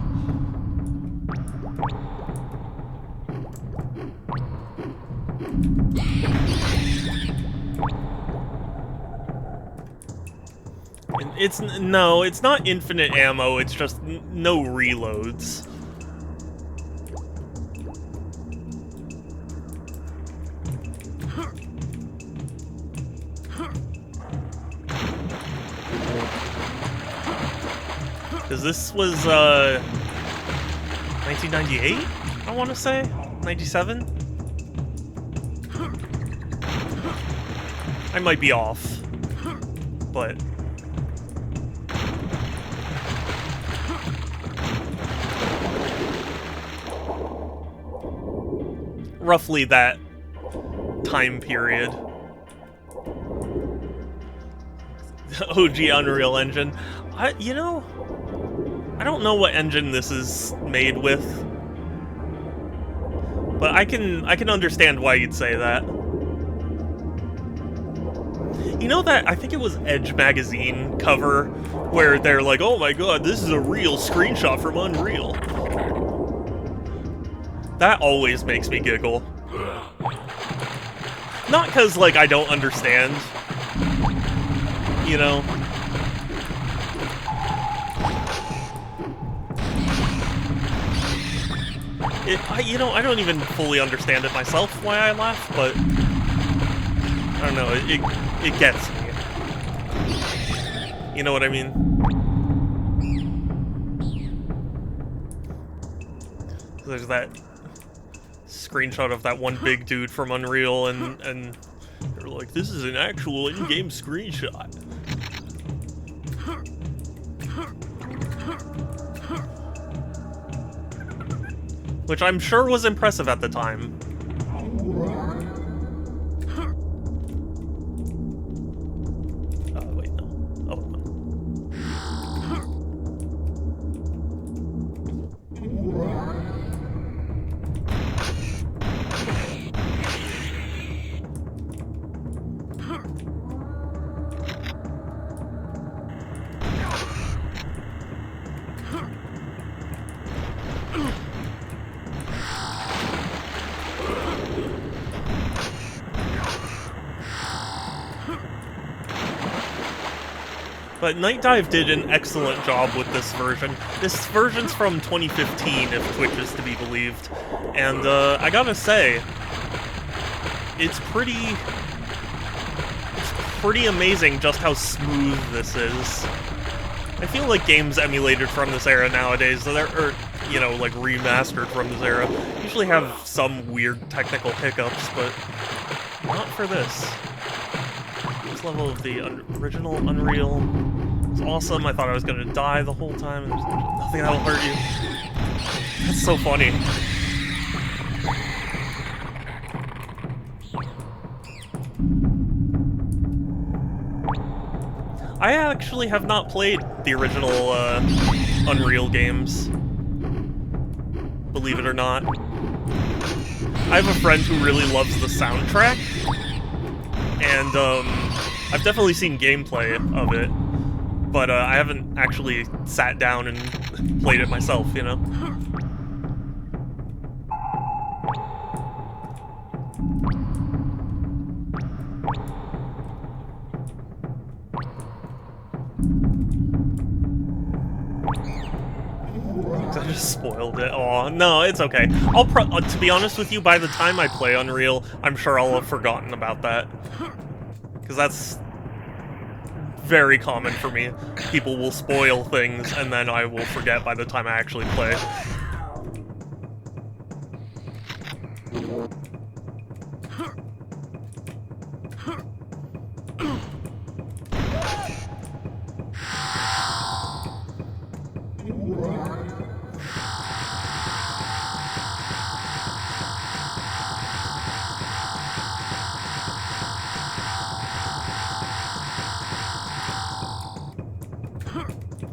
No, it's not infinite ammo, it's just no reloads. Because this was, 1998, I want to say? 97? I might be off, but... roughly that time period. OG Unreal Engine. You know, I don't know what engine this is made with, but I can understand why you'd say that. You know that, I think it was Edge magazine cover, where they're like, oh my god, this is a real screenshot from Unreal. That always makes me giggle. Not because, like, I don't understand, you know? You know, I don't even fully understand it myself why I laugh, but I don't know, it gets me. You know what I mean? There's that screenshot of that one big dude from Unreal, and they're like, this is an actual in-game screenshot. Which I'm sure was impressive at the time. Wait, no. Oh, no. But Night Dive did an excellent job with this version. This version's from 2015, if Twitch is to be believed. And I gotta say, it's pretty amazing just how smooth this is. I feel like games emulated from this era nowadays, or, you know, like remastered from this era, usually have some weird technical hiccups, but not for this. This level of the original Unreal was awesome. I thought I was gonna die the whole time, and there's nothing that'll hurt you. That's so funny. I actually have not played the original Unreal games, believe it or not. I have a friend who really loves the soundtrack, and I've definitely seen gameplay of it, but I haven't actually sat down and played it myself, you know? I just spoiled it. Aw, no, it's okay. To be honest with you, by the time I play Unreal, I'm sure I'll have forgotten about that. Because that's very common for me. People will spoil things, and then I will forget by the time I actually play.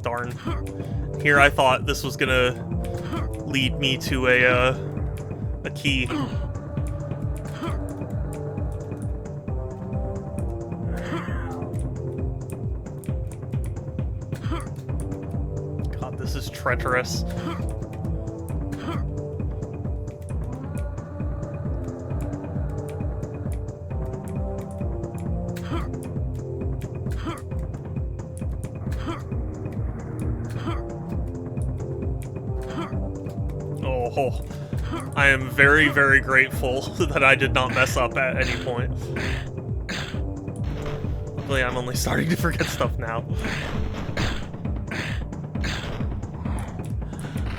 Darn. Here I thought this was gonna lead me to a key. God, this is treacherous. Oh, I am very, very grateful that I did not mess up at any point. Luckily, I'm only starting to forget stuff now.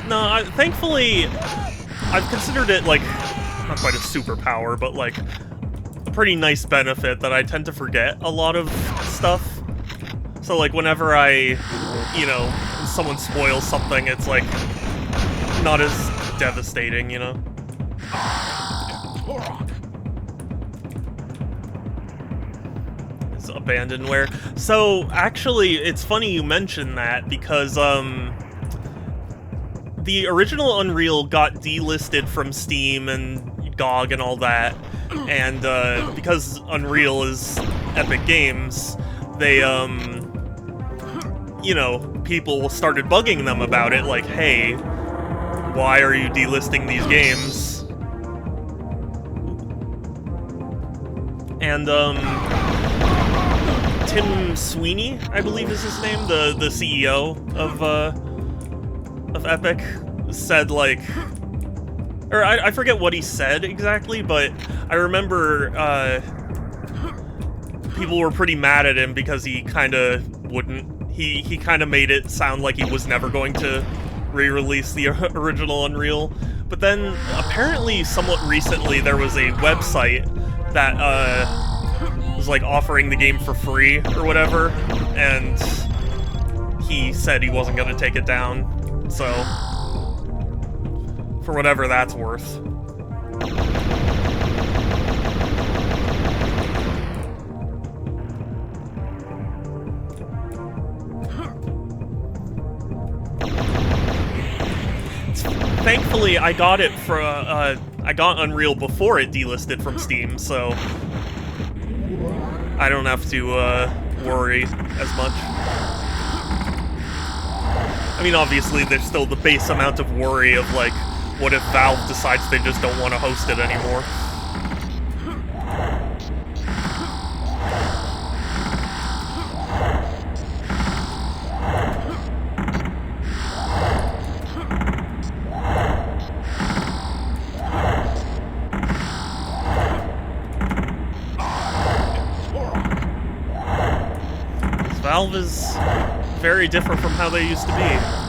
No, thankfully, I've considered it, like, not quite a superpower, but, like, a pretty nice benefit that I tend to forget a lot of stuff. So, like, whenever I, you know, someone spoils something, it's, like, not as devastating, you know? It's abandonware. So, actually, it's funny you mention that, because, the original Unreal got delisted from Steam and GOG and all that, and, because Unreal is Epic Games, they, you know, people started bugging them about it, like, hey, why are you delisting these games? And, Tim Sweeney, I believe is his name, the CEO of Epic, said, like, or I forget what he said exactly, but I remember, people were pretty mad at him because he kinda wouldn't, he kinda made it sound like he was never going to re-release the original Unreal. But then, apparently, somewhat recently, there was a website that, was, like, offering the game for free, or whatever, and he said he wasn't gonna take it down, so, for whatever that's worth. Thankfully, I got it for, I got Unreal before it delisted from Steam, so I don't have to, worry as much. I mean, obviously, there's still the base amount of worry of, like, what if Valve decides they just don't want to host it anymore? Valve is very different from how they used to be.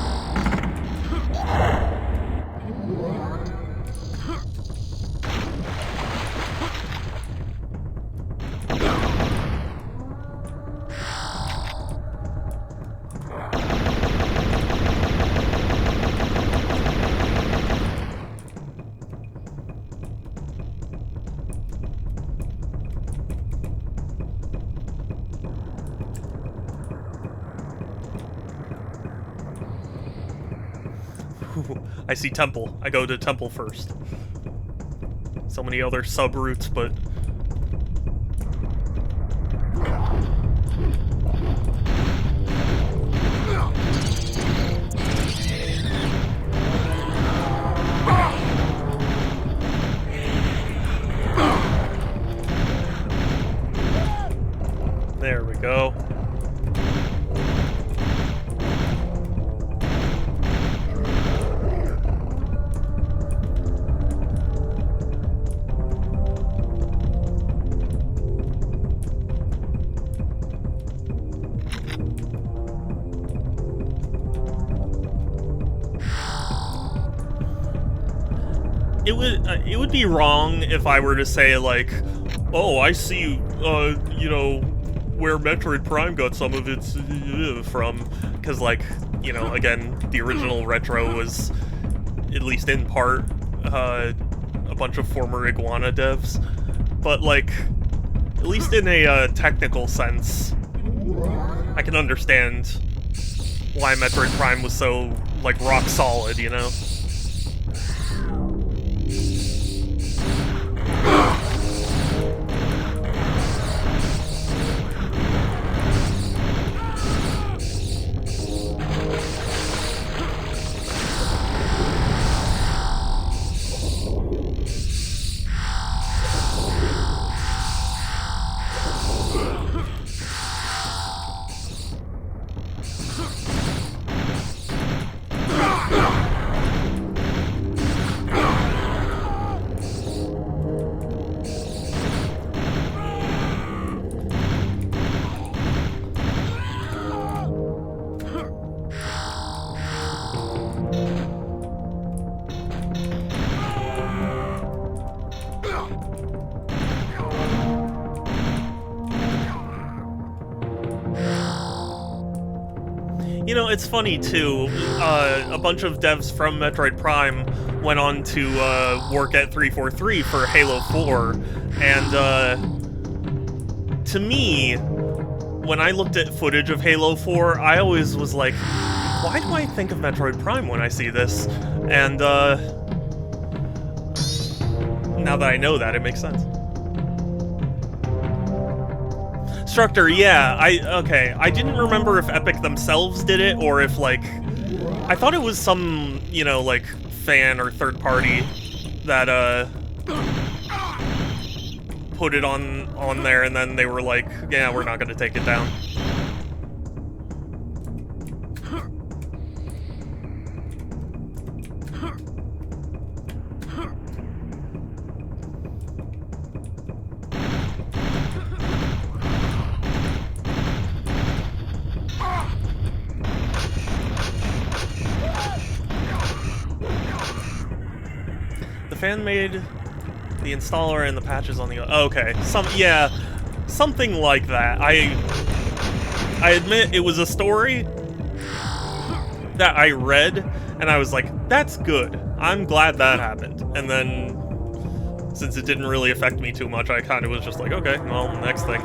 I see Temple. I go to Temple first. So many other sub-routes, but... There we go. It would be wrong if I were to say, like, oh, I see, you know, where Metroid Prime got some of its from, because, like, you know, again, the original Retro was, at least in part, a bunch of former Iguana devs, but, like, at least in a technical sense, I can understand why Metroid Prime was so, like, rock solid, you know? You know, it's funny, too, a bunch of devs from Metroid Prime went on to work at 343 for Halo 4, and to me, when I looked at footage of Halo 4, I always was like, why do I think of Metroid Prime when I see this? And, now that I know that, it makes sense. Structure, yeah, I didn't remember if Epic themselves did it, or if, like, I thought it was some, you know, like, fan or third party that, put it on there, and then they were like, yeah, we're not gonna take it down. The fan made the installer and the patches on the... Okay, something like that. I admit it was a story that I read, and I was like, that's good. I'm glad that happened. And then, since it didn't really affect me too much, I kind of was just like, okay, well, next thing.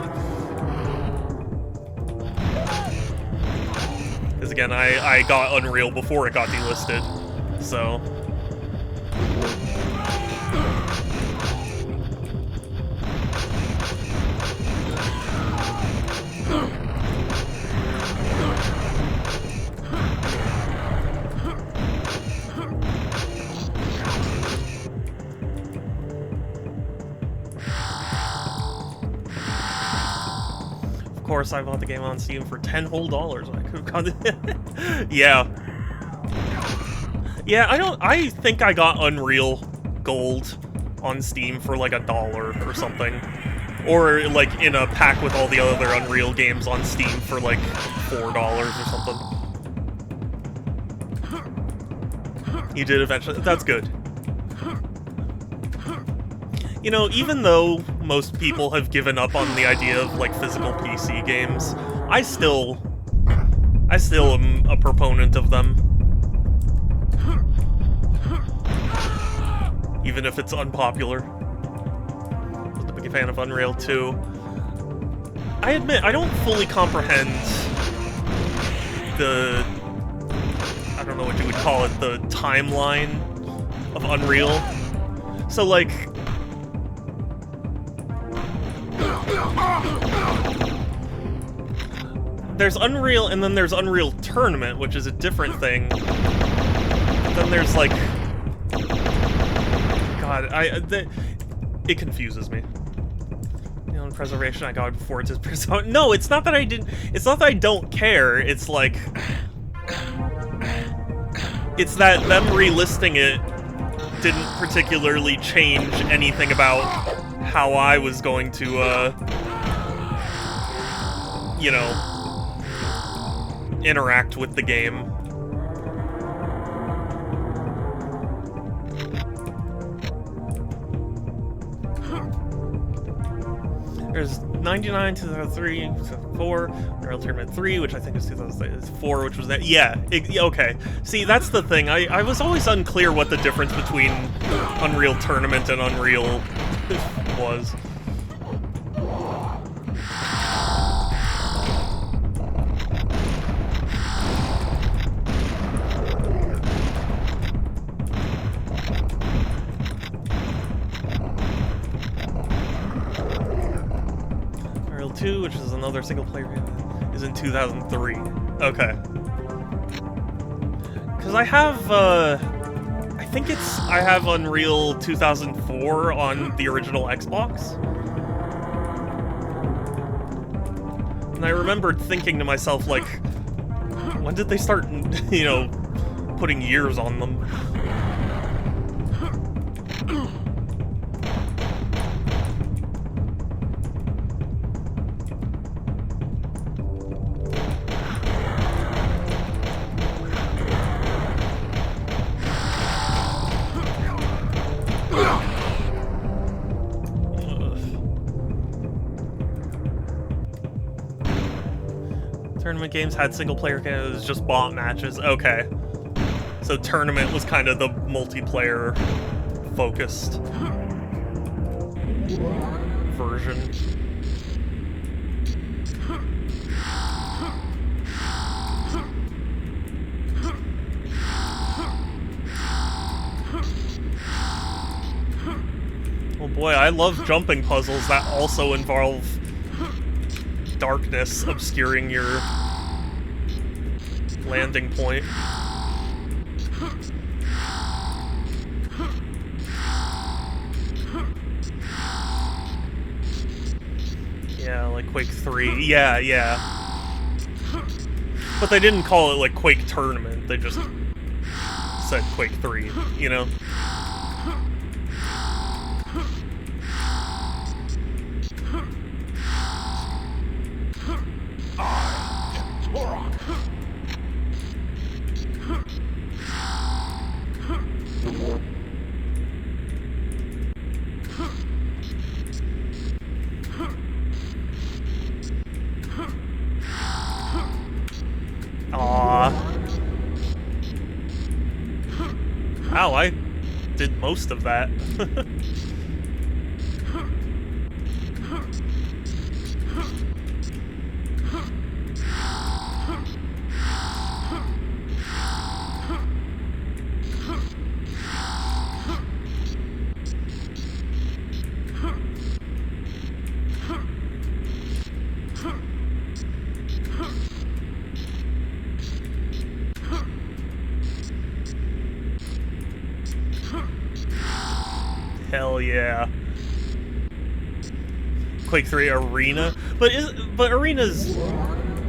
Because again, I got Unreal before it got delisted, so... Of course, I bought the game on Steam for $10 whole. I could have got it. Yeah. Yeah, I think I got Unreal Gold on Steam for like $1 or something. Or like in a pack with all the other Unreal games on Steam for like $4 or something. You did eventually. That's good. You know, even though most people have given up on the idea of, like, physical PC games, I still am a proponent of them. Even if it's unpopular. I'm a big fan of Unreal 2. I admit, I don't fully comprehend the... I don't know what you would call it, the timeline of Unreal. So, like... There's Unreal, and then there's Unreal Tournament, which is a different thing. Then there's, like... God, it confuses me. You know, in Preservation, I got it before it just... No, it's not that I didn't... It's not that I don't care, it's like... It's that them relisting it didn't particularly change anything about how I was going to, you know, interact with the game. There's 99, 2003, 2004, Unreal Tournament 3, which I think is 2004, which was that. Yeah, okay. See, that's the thing. I was always unclear what the difference between Unreal Tournament and Unreal was. Unreal 2, which is another single-player game, is in 2003. Okay. Because I have, I have Unreal 2004 on the original Xbox. And I remembered thinking to myself, like, when did they start, you know, putting years on them? Tournament games had single-player games, it was just bot matches. Okay. So Tournament was kind of the multiplayer-focused version. way. I love jumping puzzles that also involve darkness obscuring your landing point. Yeah, like Quake 3. Yeah, yeah. But they didn't call it, like, Quake Tournament. They just said Quake 3, you know? I am Turok. Aww. Wow, I did most of that. Hell yeah. Quake 3 Arena? But Arena's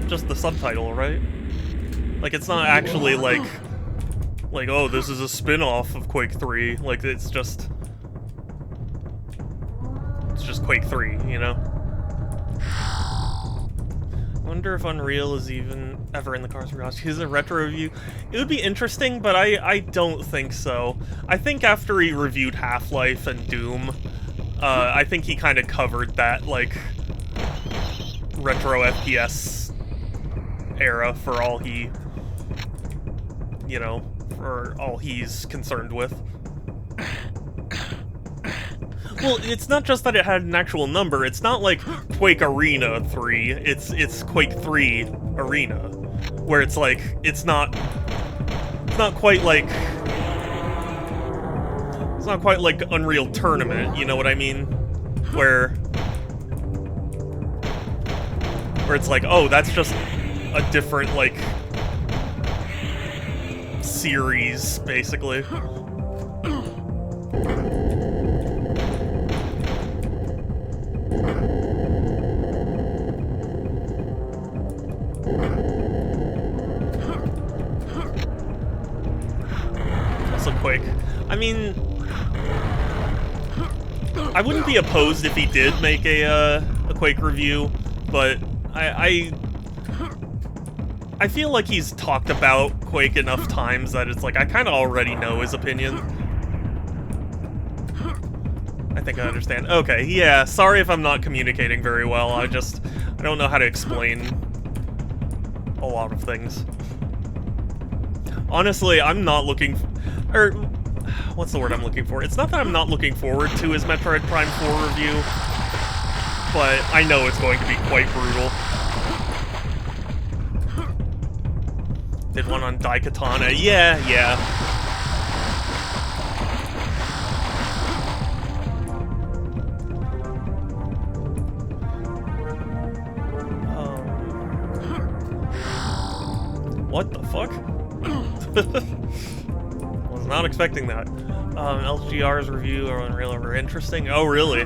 just the subtitle, right? Like, it's not actually like, oh, this is a spin-off of Quake 3. Like, it's just Quake 3, you know? Wonder if Unreal is even ever in the Cars Garage. He's a retro review. It would be interesting, but I don't think so. I think after he reviewed Half-Life and Doom, I think he kind of covered that, like, retro FPS era for all he, you know, for all he's concerned with. Well, it's not just that it had an actual number. It's not like Quake Arena 3. It's Quake 3 Arena, where it's like it's not quite like Unreal Tournament. You know what I mean? Where it's like, oh, that's just a different like series, basically. Quake. I mean, I wouldn't be opposed if he did make a Quake review, but I feel like he's talked about Quake enough times that it's like I kind of already know his opinion. I think I understand. Okay, yeah, sorry if I'm not communicating very well. I don't know how to explain a lot of things. Honestly, I'm not looking... Or, what's the word I'm looking for? It's not that I'm not looking forward to his Metroid Prime 4 review, but I know it's going to be quite brutal. Did one on Daikatana. Yeah. What the fuck? Was not expecting that. LGR's review or Unreal are interesting. Oh, really?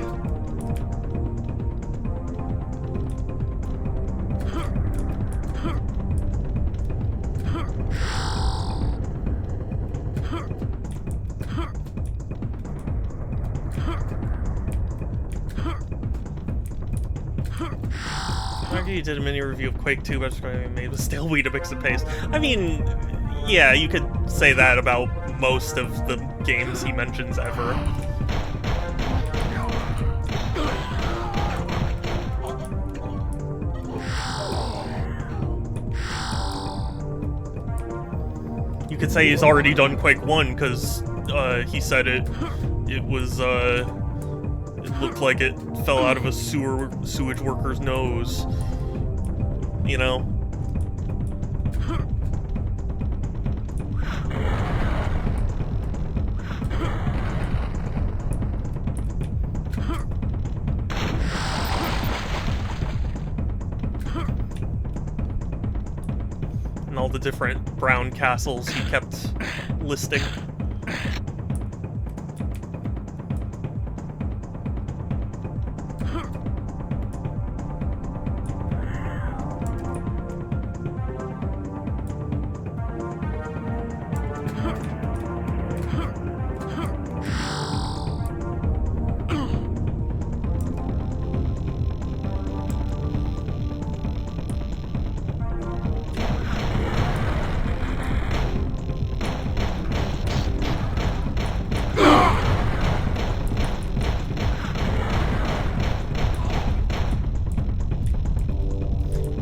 You did a mini review of Quake 2, but it's made with stale Weetabix and paste. I mean, yeah, you could say that about most of the games he mentions ever. You could say he's already done Quake 1, because he said it was, it looked like it fell out of a sewage worker's nose. You know? and all the different brown castles he kept listing.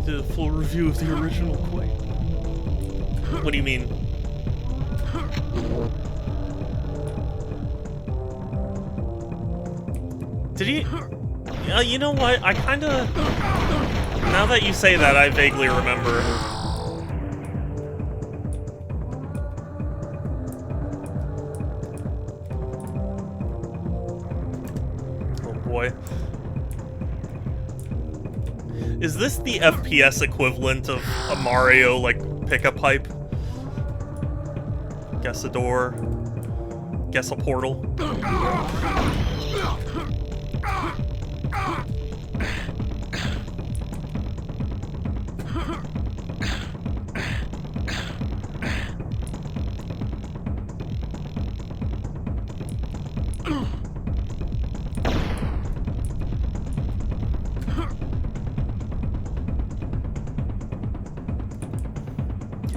Did a full review of the original Quake. What do you mean? Did he? You know what? I kinda... Now that you say that, I vaguely remember. Oh boy. Is this the FPS equivalent of a Mario, like, pick-up hype? Guess a door. Guess a portal.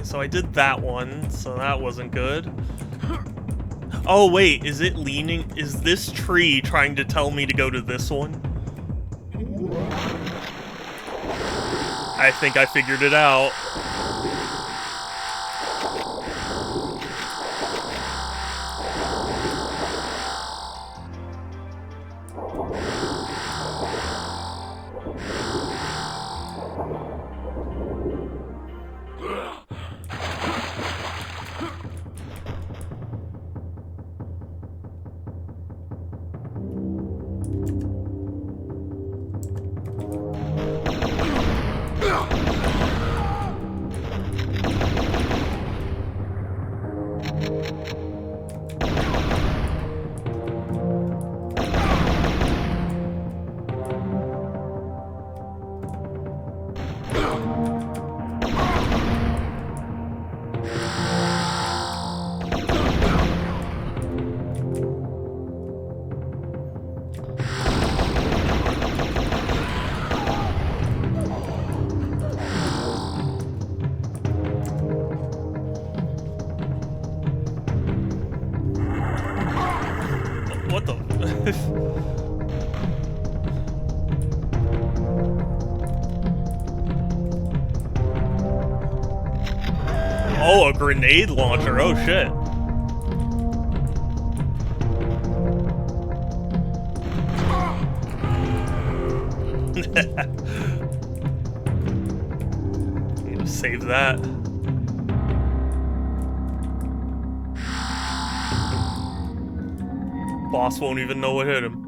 So I did that one, so that wasn't good. Oh wait, is it leaning? Is this tree trying to tell me to go to this one? I think I figured it out. What the? Oh, a grenade launcher. Oh, shit. Need to save that. Boss won't even know what hit him.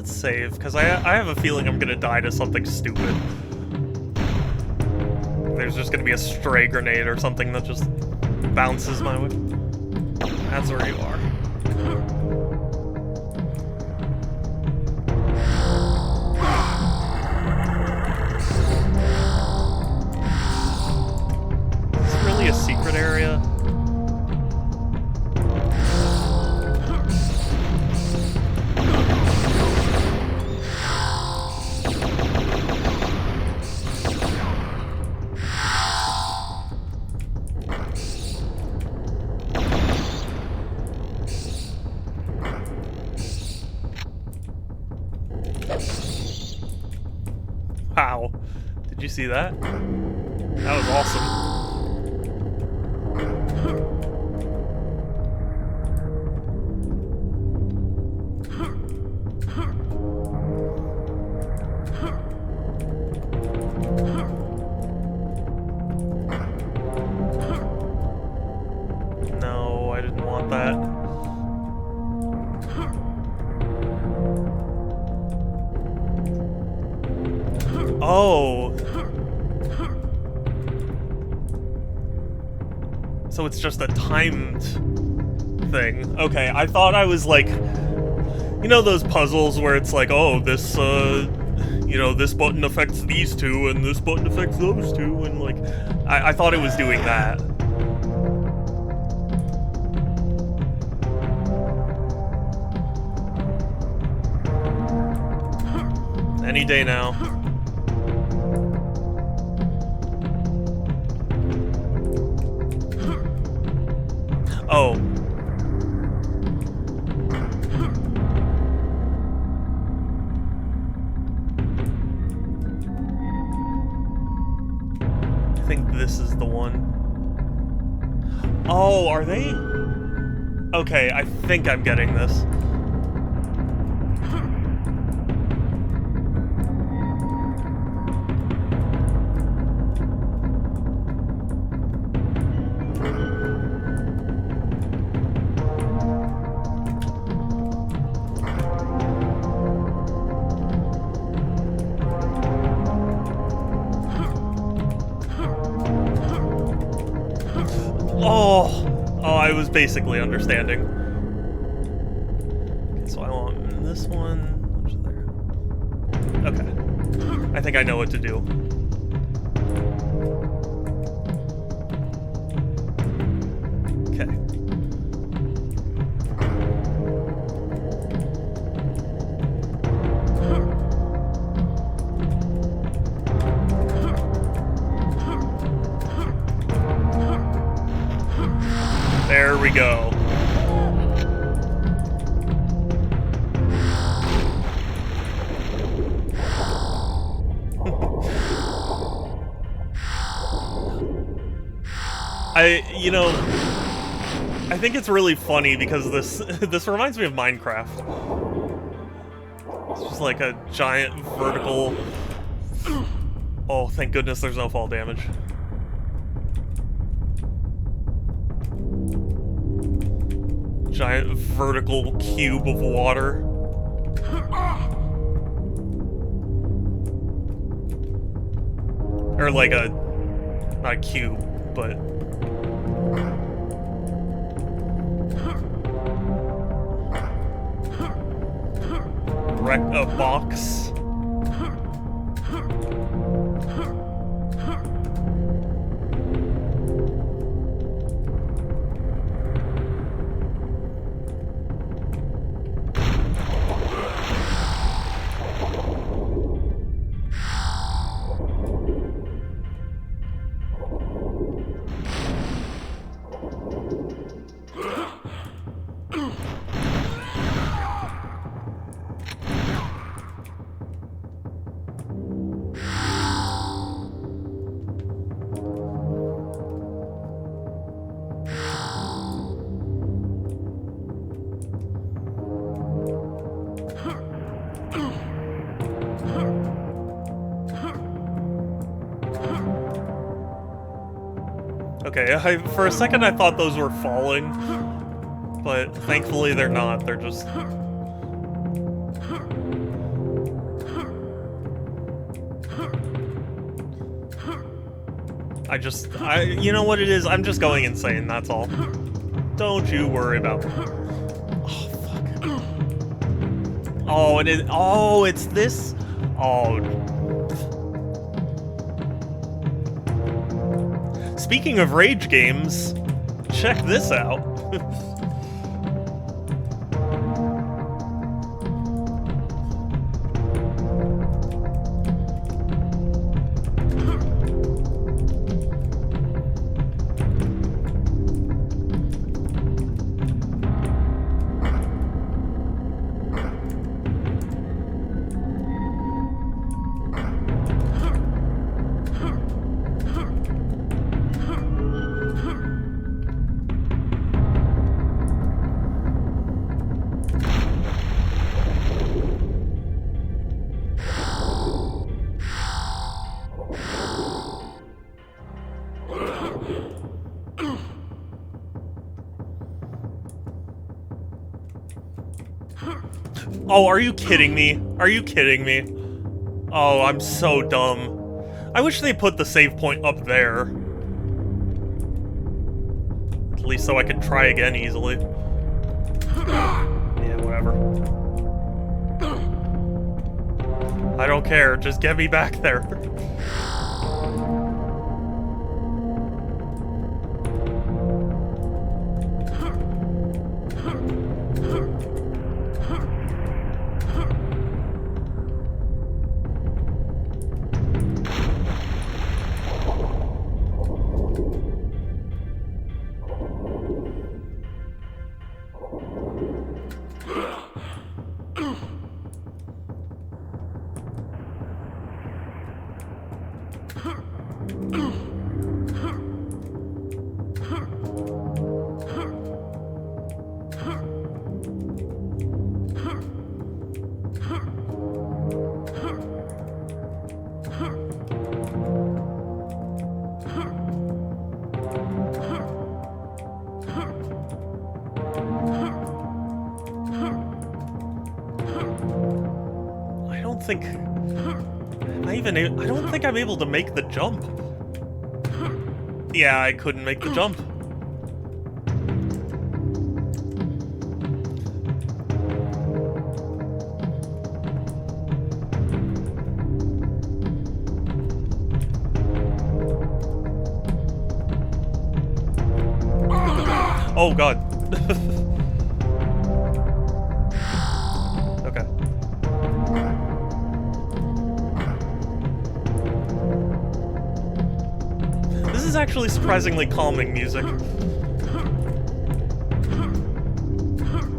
Save, because I have a feeling I'm gonna die to something stupid. There's just gonna be a stray grenade or something that just bounces my way. That's where you are. Is this really a secret area? Wow. Did you see that? That was awesome. No, I didn't want that. Oh. So it's just a timed thing. Okay, I thought I was like... You know those puzzles where it's like, oh, this, you know, this button affects these two, and this button affects those two, and like... I thought it was doing that. Any day now. Oh. I think this is the one. Oh, are they? Okay, I think I'm getting this. Oh, I was basically understanding. Okay, so I want this one. Which is there? Okay. I think I know what to do. Okay. There we go. You know, I think it's really funny because this reminds me of Minecraft. It's just like a giant vertical... Oh, thank goodness there's no fall damage. Giant vertical cube of water. Or like a... not a cube, but... a box. Okay, for a second I thought those were falling, but thankfully they're not, they're just... you know what it is? I'm just going insane, that's all. Don't you worry about it. Oh, fuck. Oh, it's this? Oh. Speaking of rage games, check this out. Oh, are you kidding me? Are you kidding me? Oh, I'm so dumb. I wish they put the save point up there. At least so I could try again easily. Yeah, whatever. I don't care, just get me back there. I don't think I'm able to make the jump. Yeah, I couldn't make the jump. Oh god. Okay. This is actually surprisingly calming music.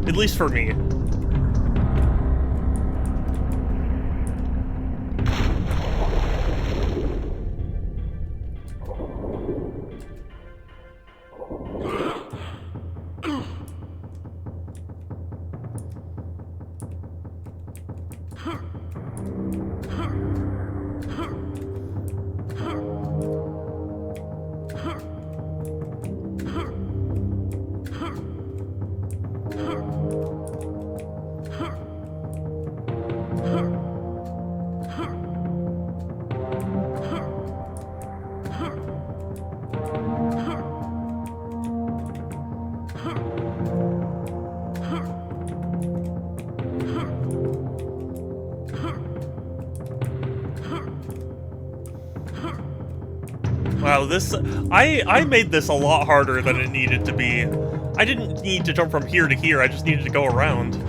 At least for me. Wow, I made this a lot harder than it needed to be. I didn't need to jump from here to here, I just needed to go around.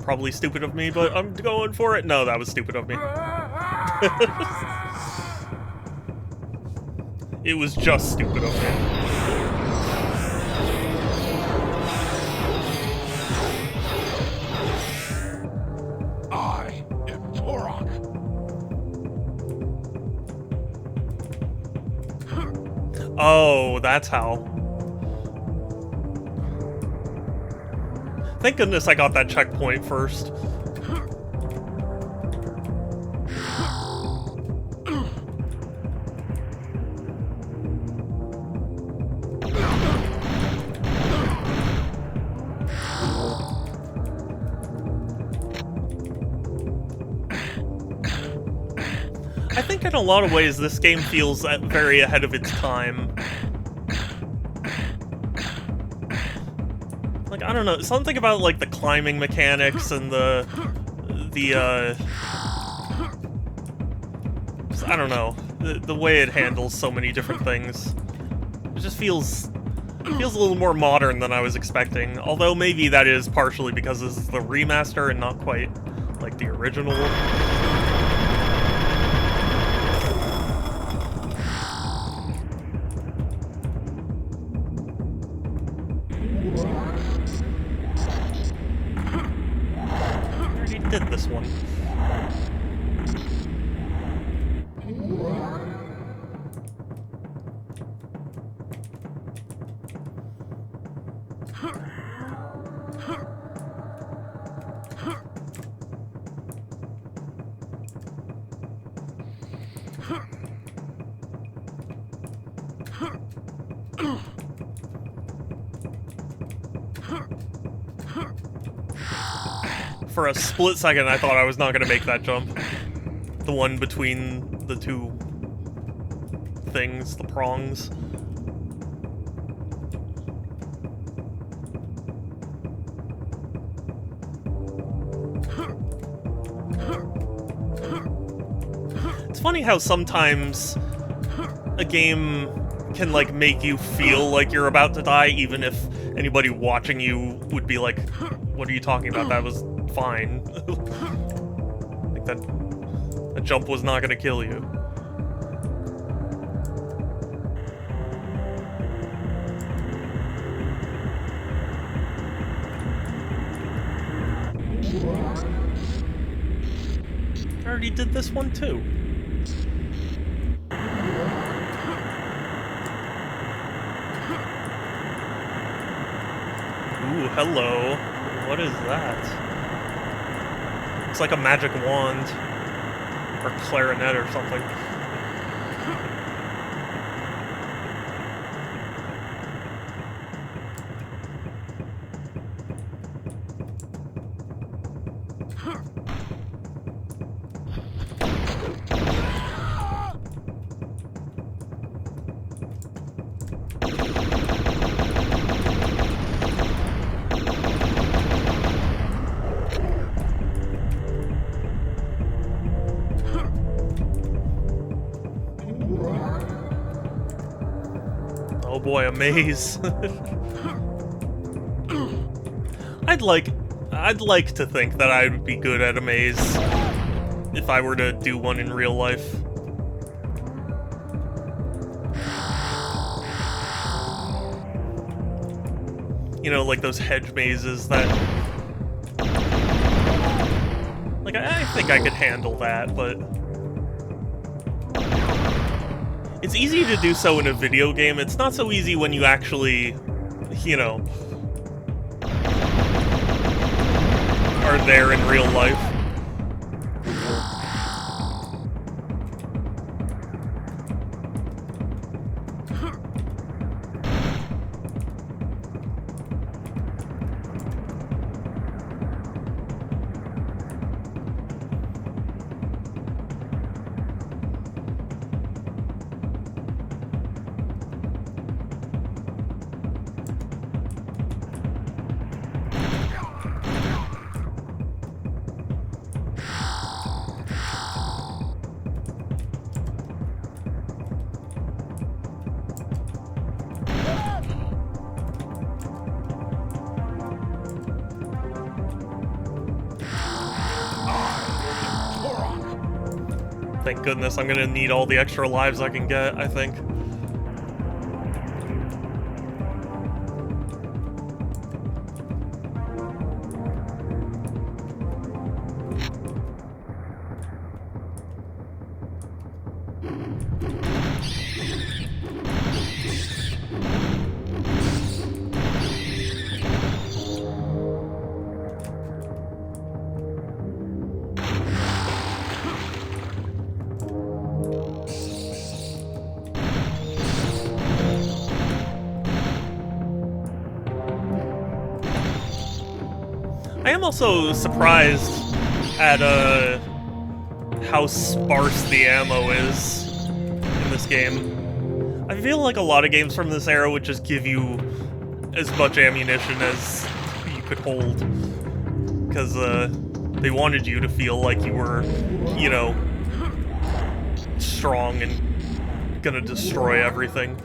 Probably stupid of me, but I'm going for it. No, that was stupid of me. It was just stupid of me. I am Turok. Oh, that's how. Thank goodness I got that checkpoint first. I think in a lot of ways this game feels very ahead of its time. Like, I don't know, something about, like, the climbing mechanics and I don't know, the way it handles so many different things. It just feels a little more modern than I was expecting, although maybe that is partially because this is the remaster and not quite, like, the original. For a split second, I thought I was not going to make that jump. The one between the two things, the prongs. It's funny how sometimes a game can, like, make you feel like you're about to die, even if anybody watching you would be like, what are you talking about? That was fine. Like, that jump was not gonna kill you. I already did this one too. Ooh, hello. What is that? It's like a magic wand. Or clarinet or something. Oh boy, a maze. I'd like to think that I'd be good at a maze if I were to do one in real life. You know, like those hedge mazes that... Like, I think I could handle that, but... It's easy to do so in a video game. It's not so easy when you actually, you know, are there in real life. Thank goodness, I'm gonna need all the extra lives I can get, I think. I am also surprised at how sparse the ammo is in this game. I feel like a lot of games from this era would just give you as much ammunition as you could hold, because they wanted you to feel like you were, you know, strong and gonna destroy everything.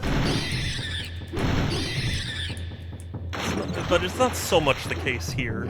But it's not so much the case here.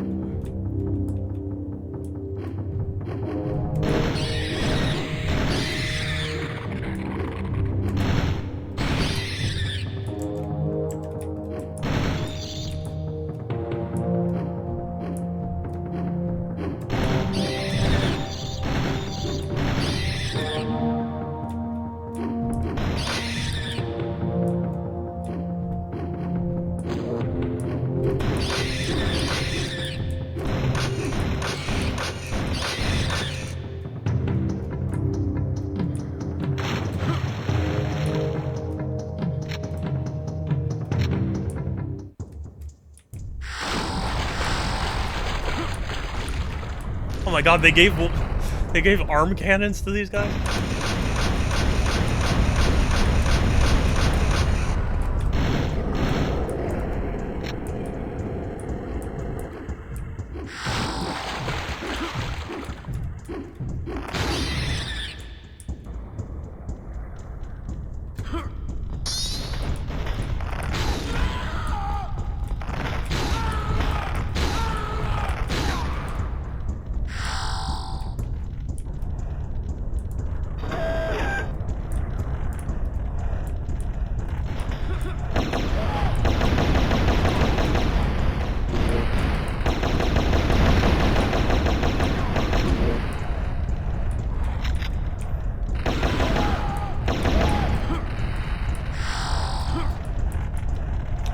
Oh my god, they gave arm cannons to these guys?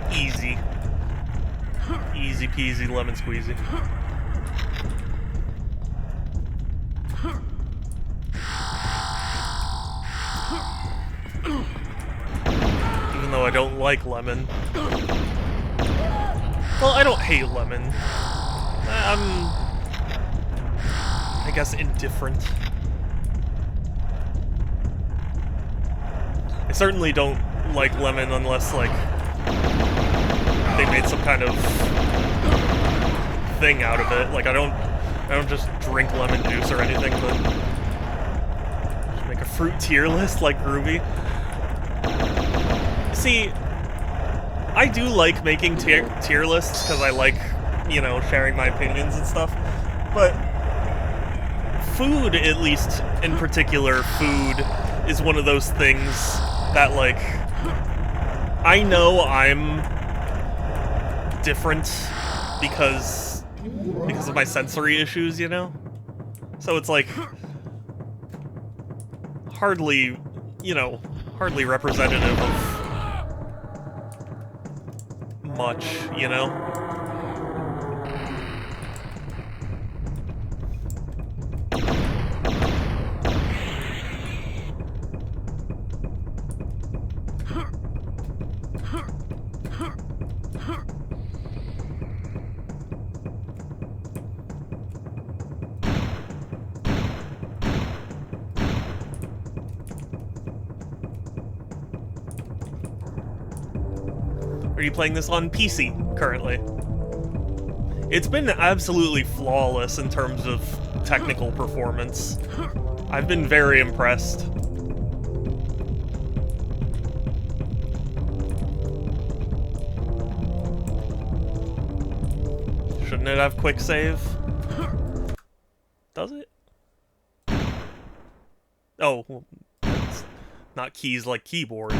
Easy. Easy peasy lemon squeezy. Even though I don't like lemon. Well, I don't hate lemon. I'm, I guess, indifferent. I certainly don't like lemon unless, like, they made some kind of thing out of it. Like, I don't just drink lemon juice or anything, but just make a fruit tier list like Groovy. See, I do like making tier lists because I like, you know, sharing my opinions and stuff, but food, at least in particular, food is one of those things that, like, I know I'm different because of my sensory issues, you know? So it's like hardly, you know, hardly representative of much, you know? Are you playing this on PC currently? It's been absolutely flawless in terms of technical performance. I've been very impressed. Shouldn't it have quick save? Does it? Oh, well, it's not keys like keyboard.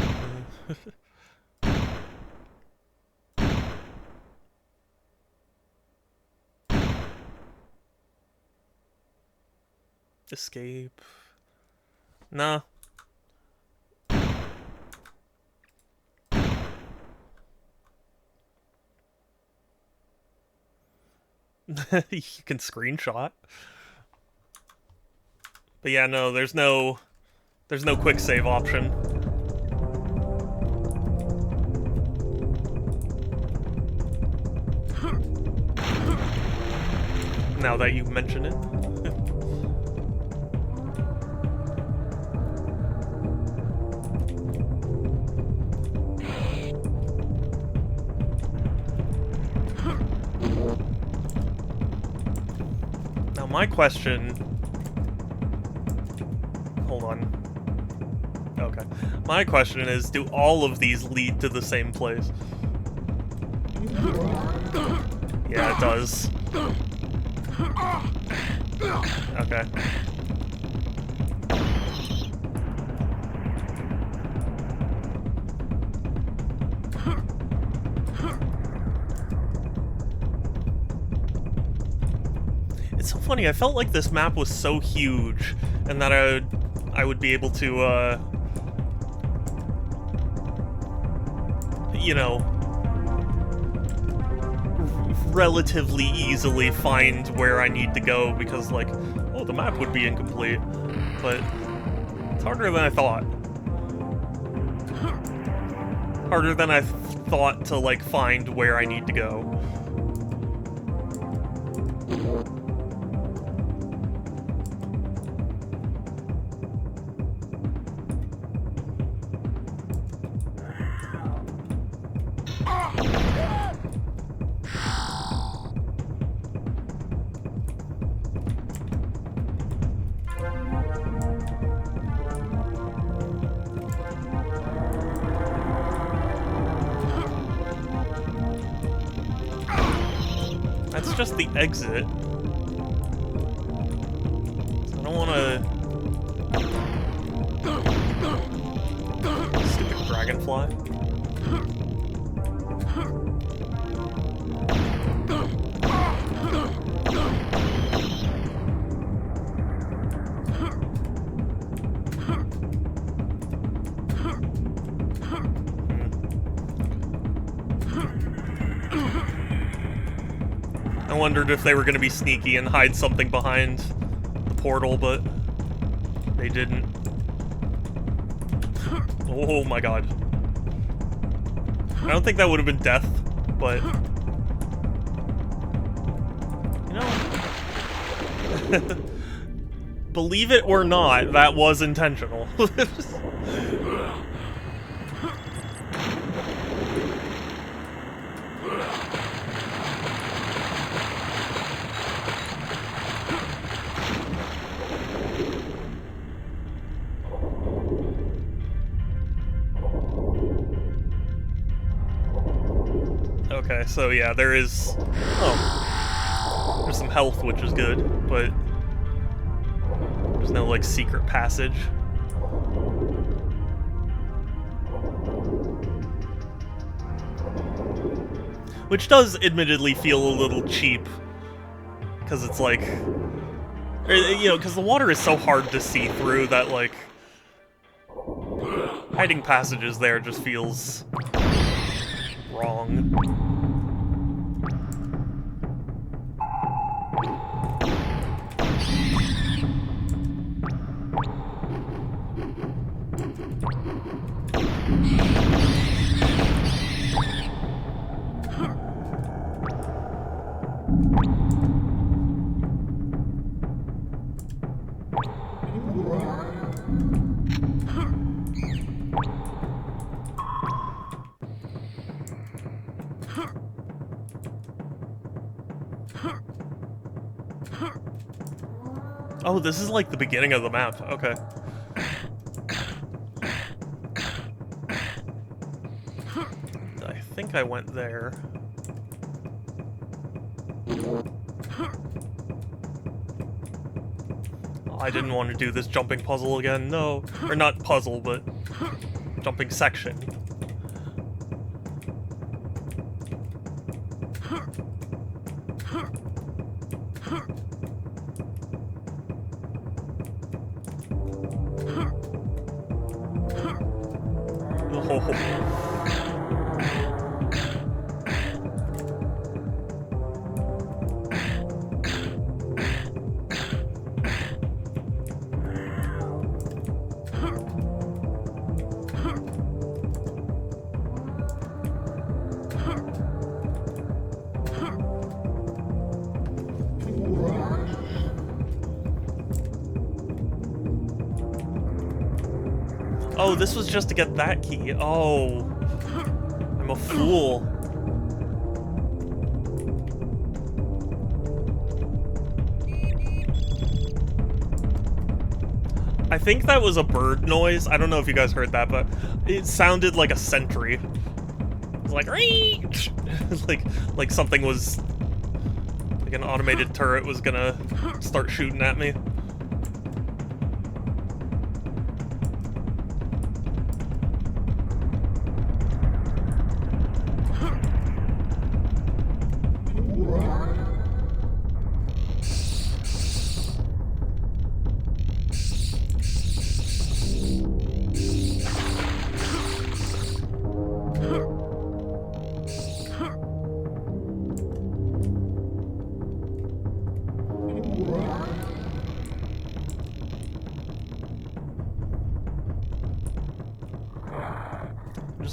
Escape. Nah. You can screenshot. But yeah, no, there's no quick save option. Now that you mention it. My question... Hold on. Okay. My question is, do all of these lead to the same place? Yeah, it does. Okay. It's so funny, I felt like this map was so huge, and that I would be able to, you know, relatively easily find where I need to go, because, like, oh, the map would be incomplete, but it's harder than I thought. Harder than I thought to, like, find where I need to go. just the exit. I don't want to... Stupid dragonfly. I wondered if they were going to be sneaky and hide something behind the portal, but they didn't. Oh my god. I don't think that would have been death, but... You know... Believe it or not, that was intentional. Okay, so yeah, there is... Oh. There's some health, which is good, but... There's no, like, secret passage. Which does, admittedly, feel a little cheap. Because it's like... You know, because the water is so hard to see through that, like... Hiding passages there just feels... wrong. Oh, this is like the beginning of the map. Okay. I think I went there. Oh, I didn't want to do this jumping puzzle again. No. Or not puzzle, but jumping section. Oh, this was just to get that key. Oh. I'm a fool. I think that was a bird noise. I don't know if you guys heard that, but it sounded like a sentry. It was like, like something was, like an automated turret was gonna start shooting at me.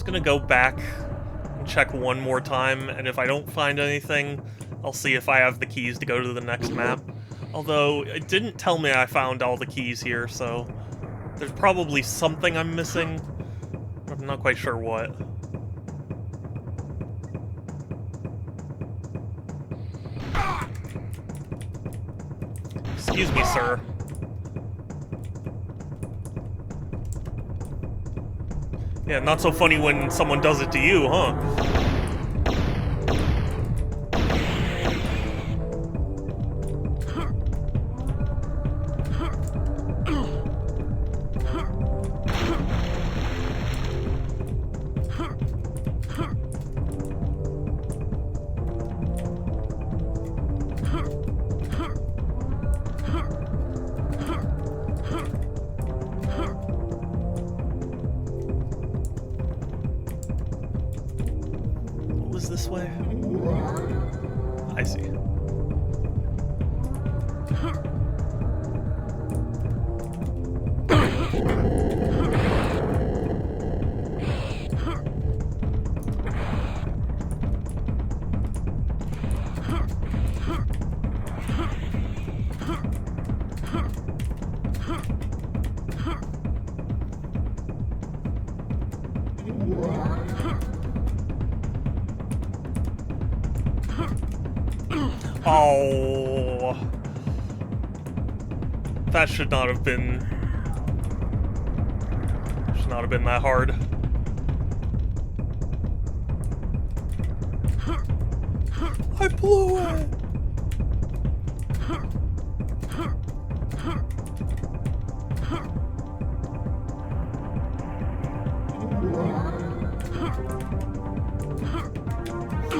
Gonna go back and check one more time, and if I don't find anything, I'll see if I have the keys to go to the next map. Although, it didn't tell me I found all the keys here, so there's probably something I'm missing, but I'm not quite sure what. Excuse me, sir. Yeah, not so funny when someone does it to you, huh? goes this way? I see. Oh, that should not have been that hard. I blew it.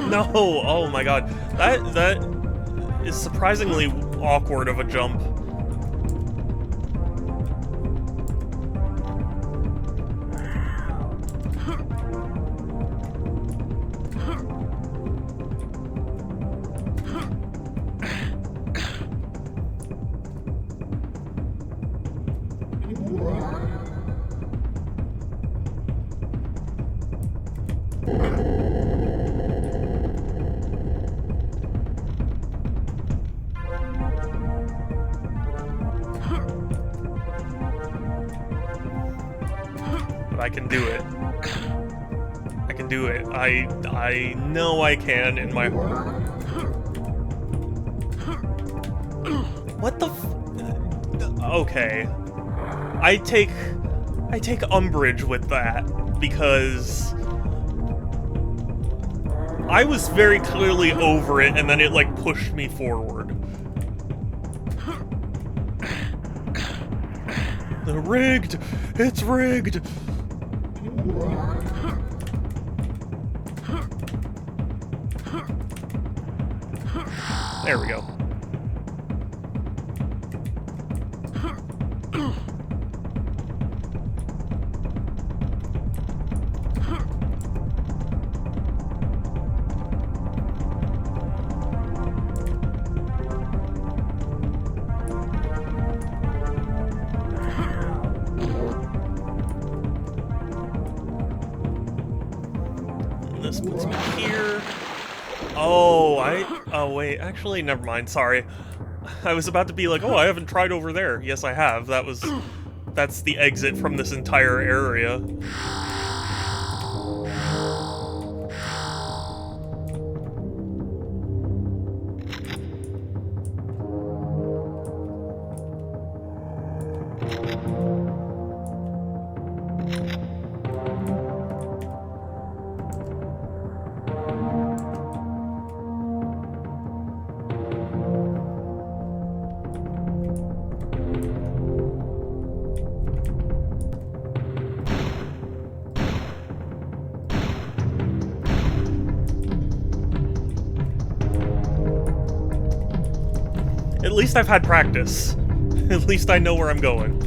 No, oh my god. That is surprisingly awkward of a jump. But I can do it. I can do it. I know I can in my heart. What the okay. I take umbrage with that because I was very clearly over it and then it like pushed me forward. Rigged! It's rigged! There we go. This puts me here. Oh, wait, actually, never mind, sorry. I was about to be like, oh, I haven't tried over there. Yes, I have. That's the exit from this entire area. At least I've had practice. At least I know where I'm going.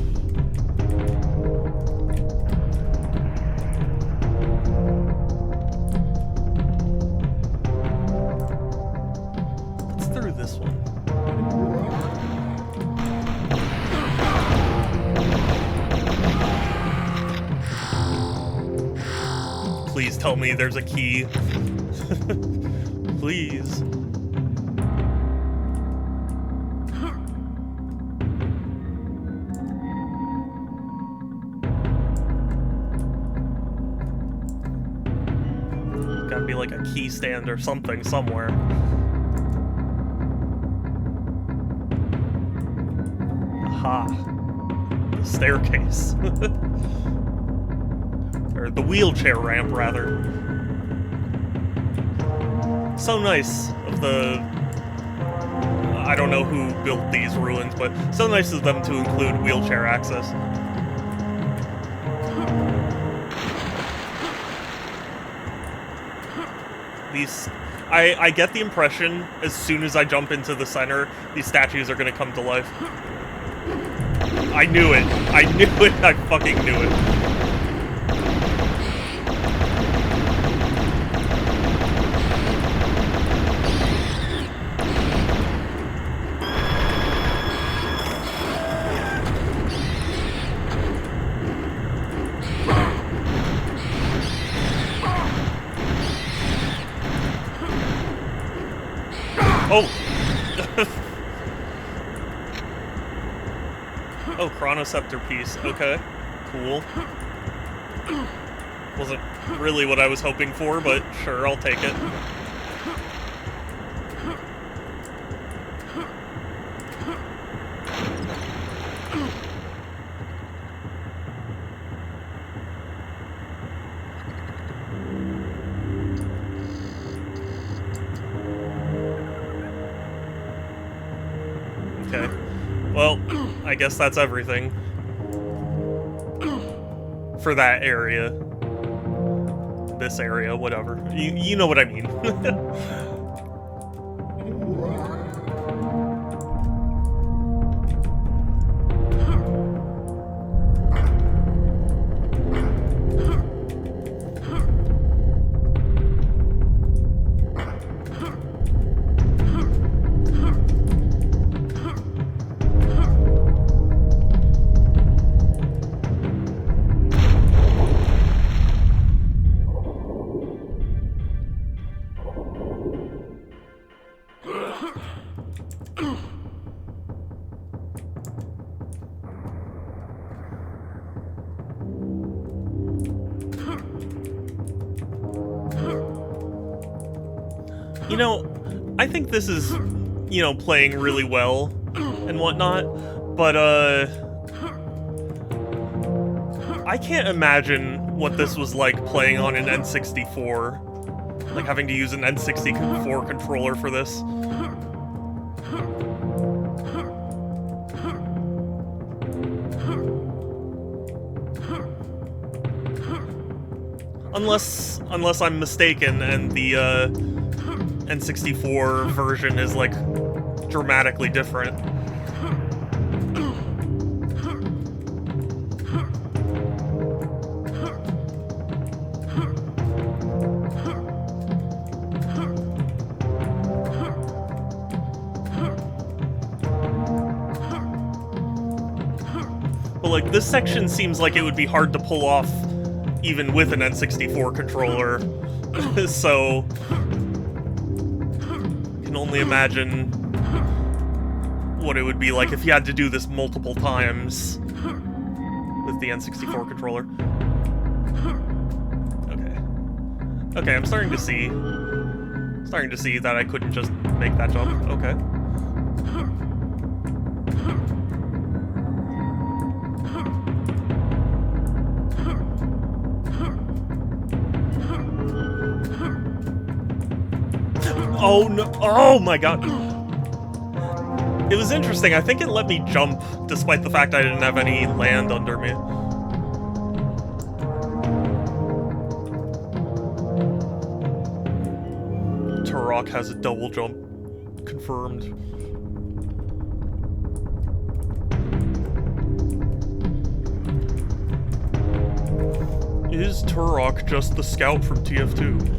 What's through this one? Please tell me there's a key. Please. Gotta be like a key stand or something somewhere. Aha. The staircase. Or the wheelchair ramp, rather. So nice of the... I don't know who built these ruins, but so nice of them to include wheelchair access. These... I get the impression, as soon as I jump into the center, these statues are gonna come to life. I knew it! I knew it! I fucking knew it! Oh! Oh, Chronoceptor piece. Okay. Cool. Wasn't really what I was hoping for, but sure, I'll take it. Okay. Well, I guess that's everything. For that area. This area, whatever. You know what I mean. You know, I think this is, you know, playing really well and whatnot, but, I can't imagine what this was like playing on an N64. Like, having to use an N64 controller for this. Unless I'm mistaken and the, N64 version is, like, dramatically different. But, like, this section seems like it would be hard to pull off even with an N64 controller, so I can only imagine what it would be like if you had to do this multiple times with the N64 controller. Okay. Okay, I'm starting to see that I couldn't just make that jump. Okay. Oh no! Oh my god! It was interesting. I think it let me jump, despite the fact I didn't have any land under me. Turok has a double jump. Confirmed. Is Turok just the scout from TF2?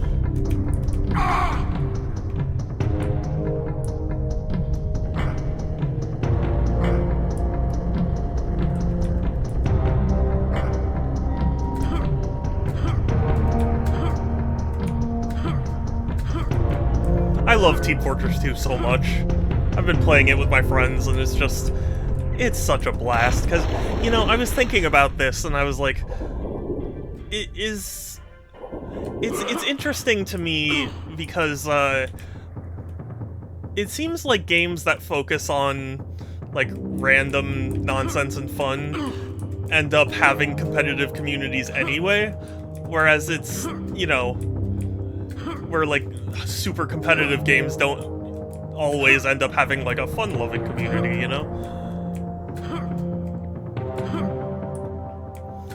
I love Team Fortress 2 so much. I've been playing it with my friends, and it's such a blast. Because, you know, I was thinking about this, and I was like, it's interesting to me because, it seems like games that focus on, like, random nonsense and fun end up having competitive communities anyway, whereas it's, you know, where, like, super competitive games don't always end up having, like, a fun-loving community, you know?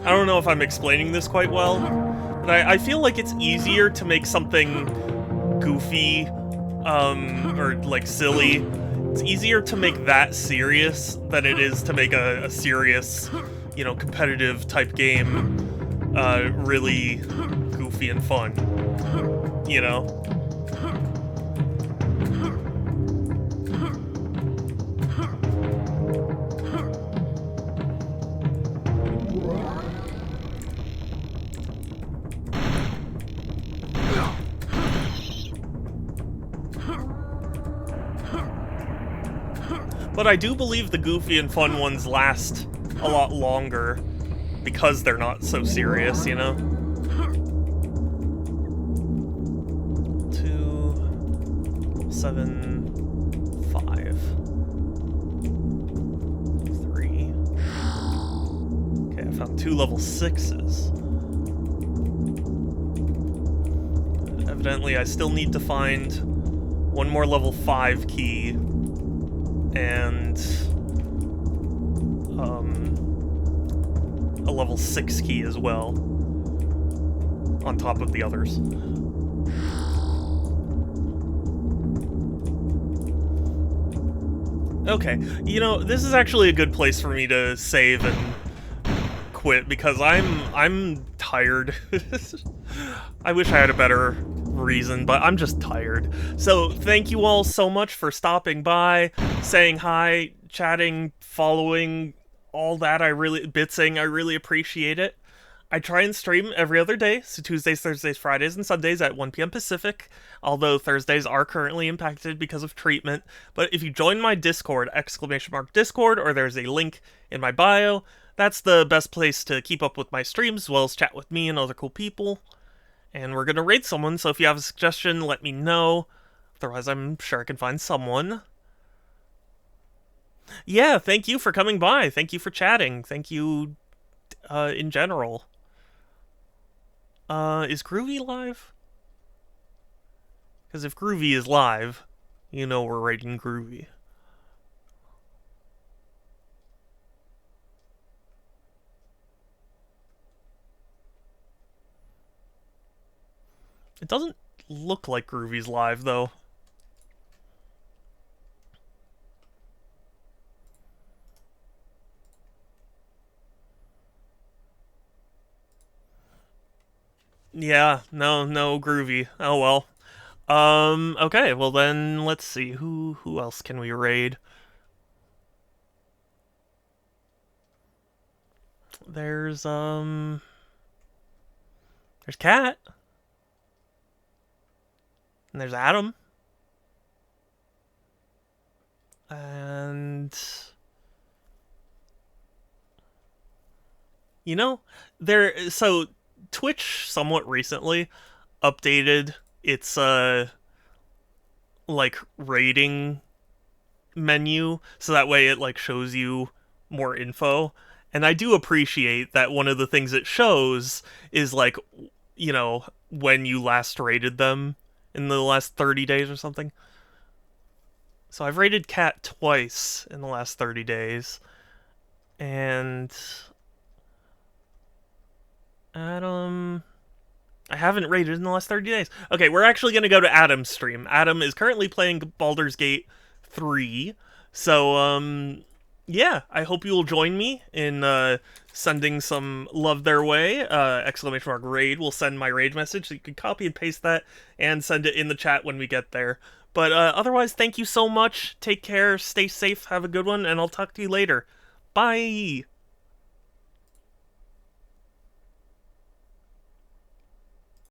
I don't know if I'm explaining this quite well, but I feel like it's easier to make something goofy, or, like, silly. It's easier to make that serious than it is to make a serious, you know, competitive type game, really goofy and fun. You know? But I do believe the goofy and fun ones last a lot longer because they're not so serious, you know? 2, 7, 5, 3. Okay, I found 2 level 6s. Evidently, I still need to find 1 more level 5 key and a level 6 key as well, on top of the others. Okay, you know, this is actually a good place for me to save and quit, because I'm tired. I wish I had a better reason, but I'm just tired. So thank you all so much for stopping by, saying hi, chatting, following, all that. Bitsing, I really appreciate it. I try and stream every other day, so Tuesdays, Thursdays, Fridays, and Sundays at 1 p.m. Pacific, although Thursdays are currently impacted because of treatment. But if you join my Discord, !Discord, or there's a link in my bio, that's the best place to keep up with my streams, as well as chat with me and other cool people. And we're gonna raid someone, so if you have a suggestion, let me know. Otherwise, I'm sure I can find someone. Yeah, thank you for coming by. Thank you for chatting. Thank you, in general. Is Groovy live? Because if Groovy is live, you know we're raiding Groovy. It doesn't look like Groovy's live, though. Yeah, no Groovy. Oh well. Okay, well then, let's see. Who else can we raid? There's Cat. And there's Adam. And you know, so Twitch somewhat recently updated its like rating menu, so that way it like shows you more info. And I do appreciate that one of the things it shows is like, you know, when you last rated them in the last 30 days or something. So I've rated Cat twice in the last 30 days. And Adam, I haven't rated in the last 30 days. Okay, we're actually going to go to Adam's stream. Adam is currently playing Baldur's Gate 3. So, yeah, I hope you will join me in sending some love their way. !raid will send my raid message, so you can copy and paste that and send it in the chat when we get there. But otherwise, thank you so much. Take care, stay safe, have a good one, and I'll talk to you later. Bye!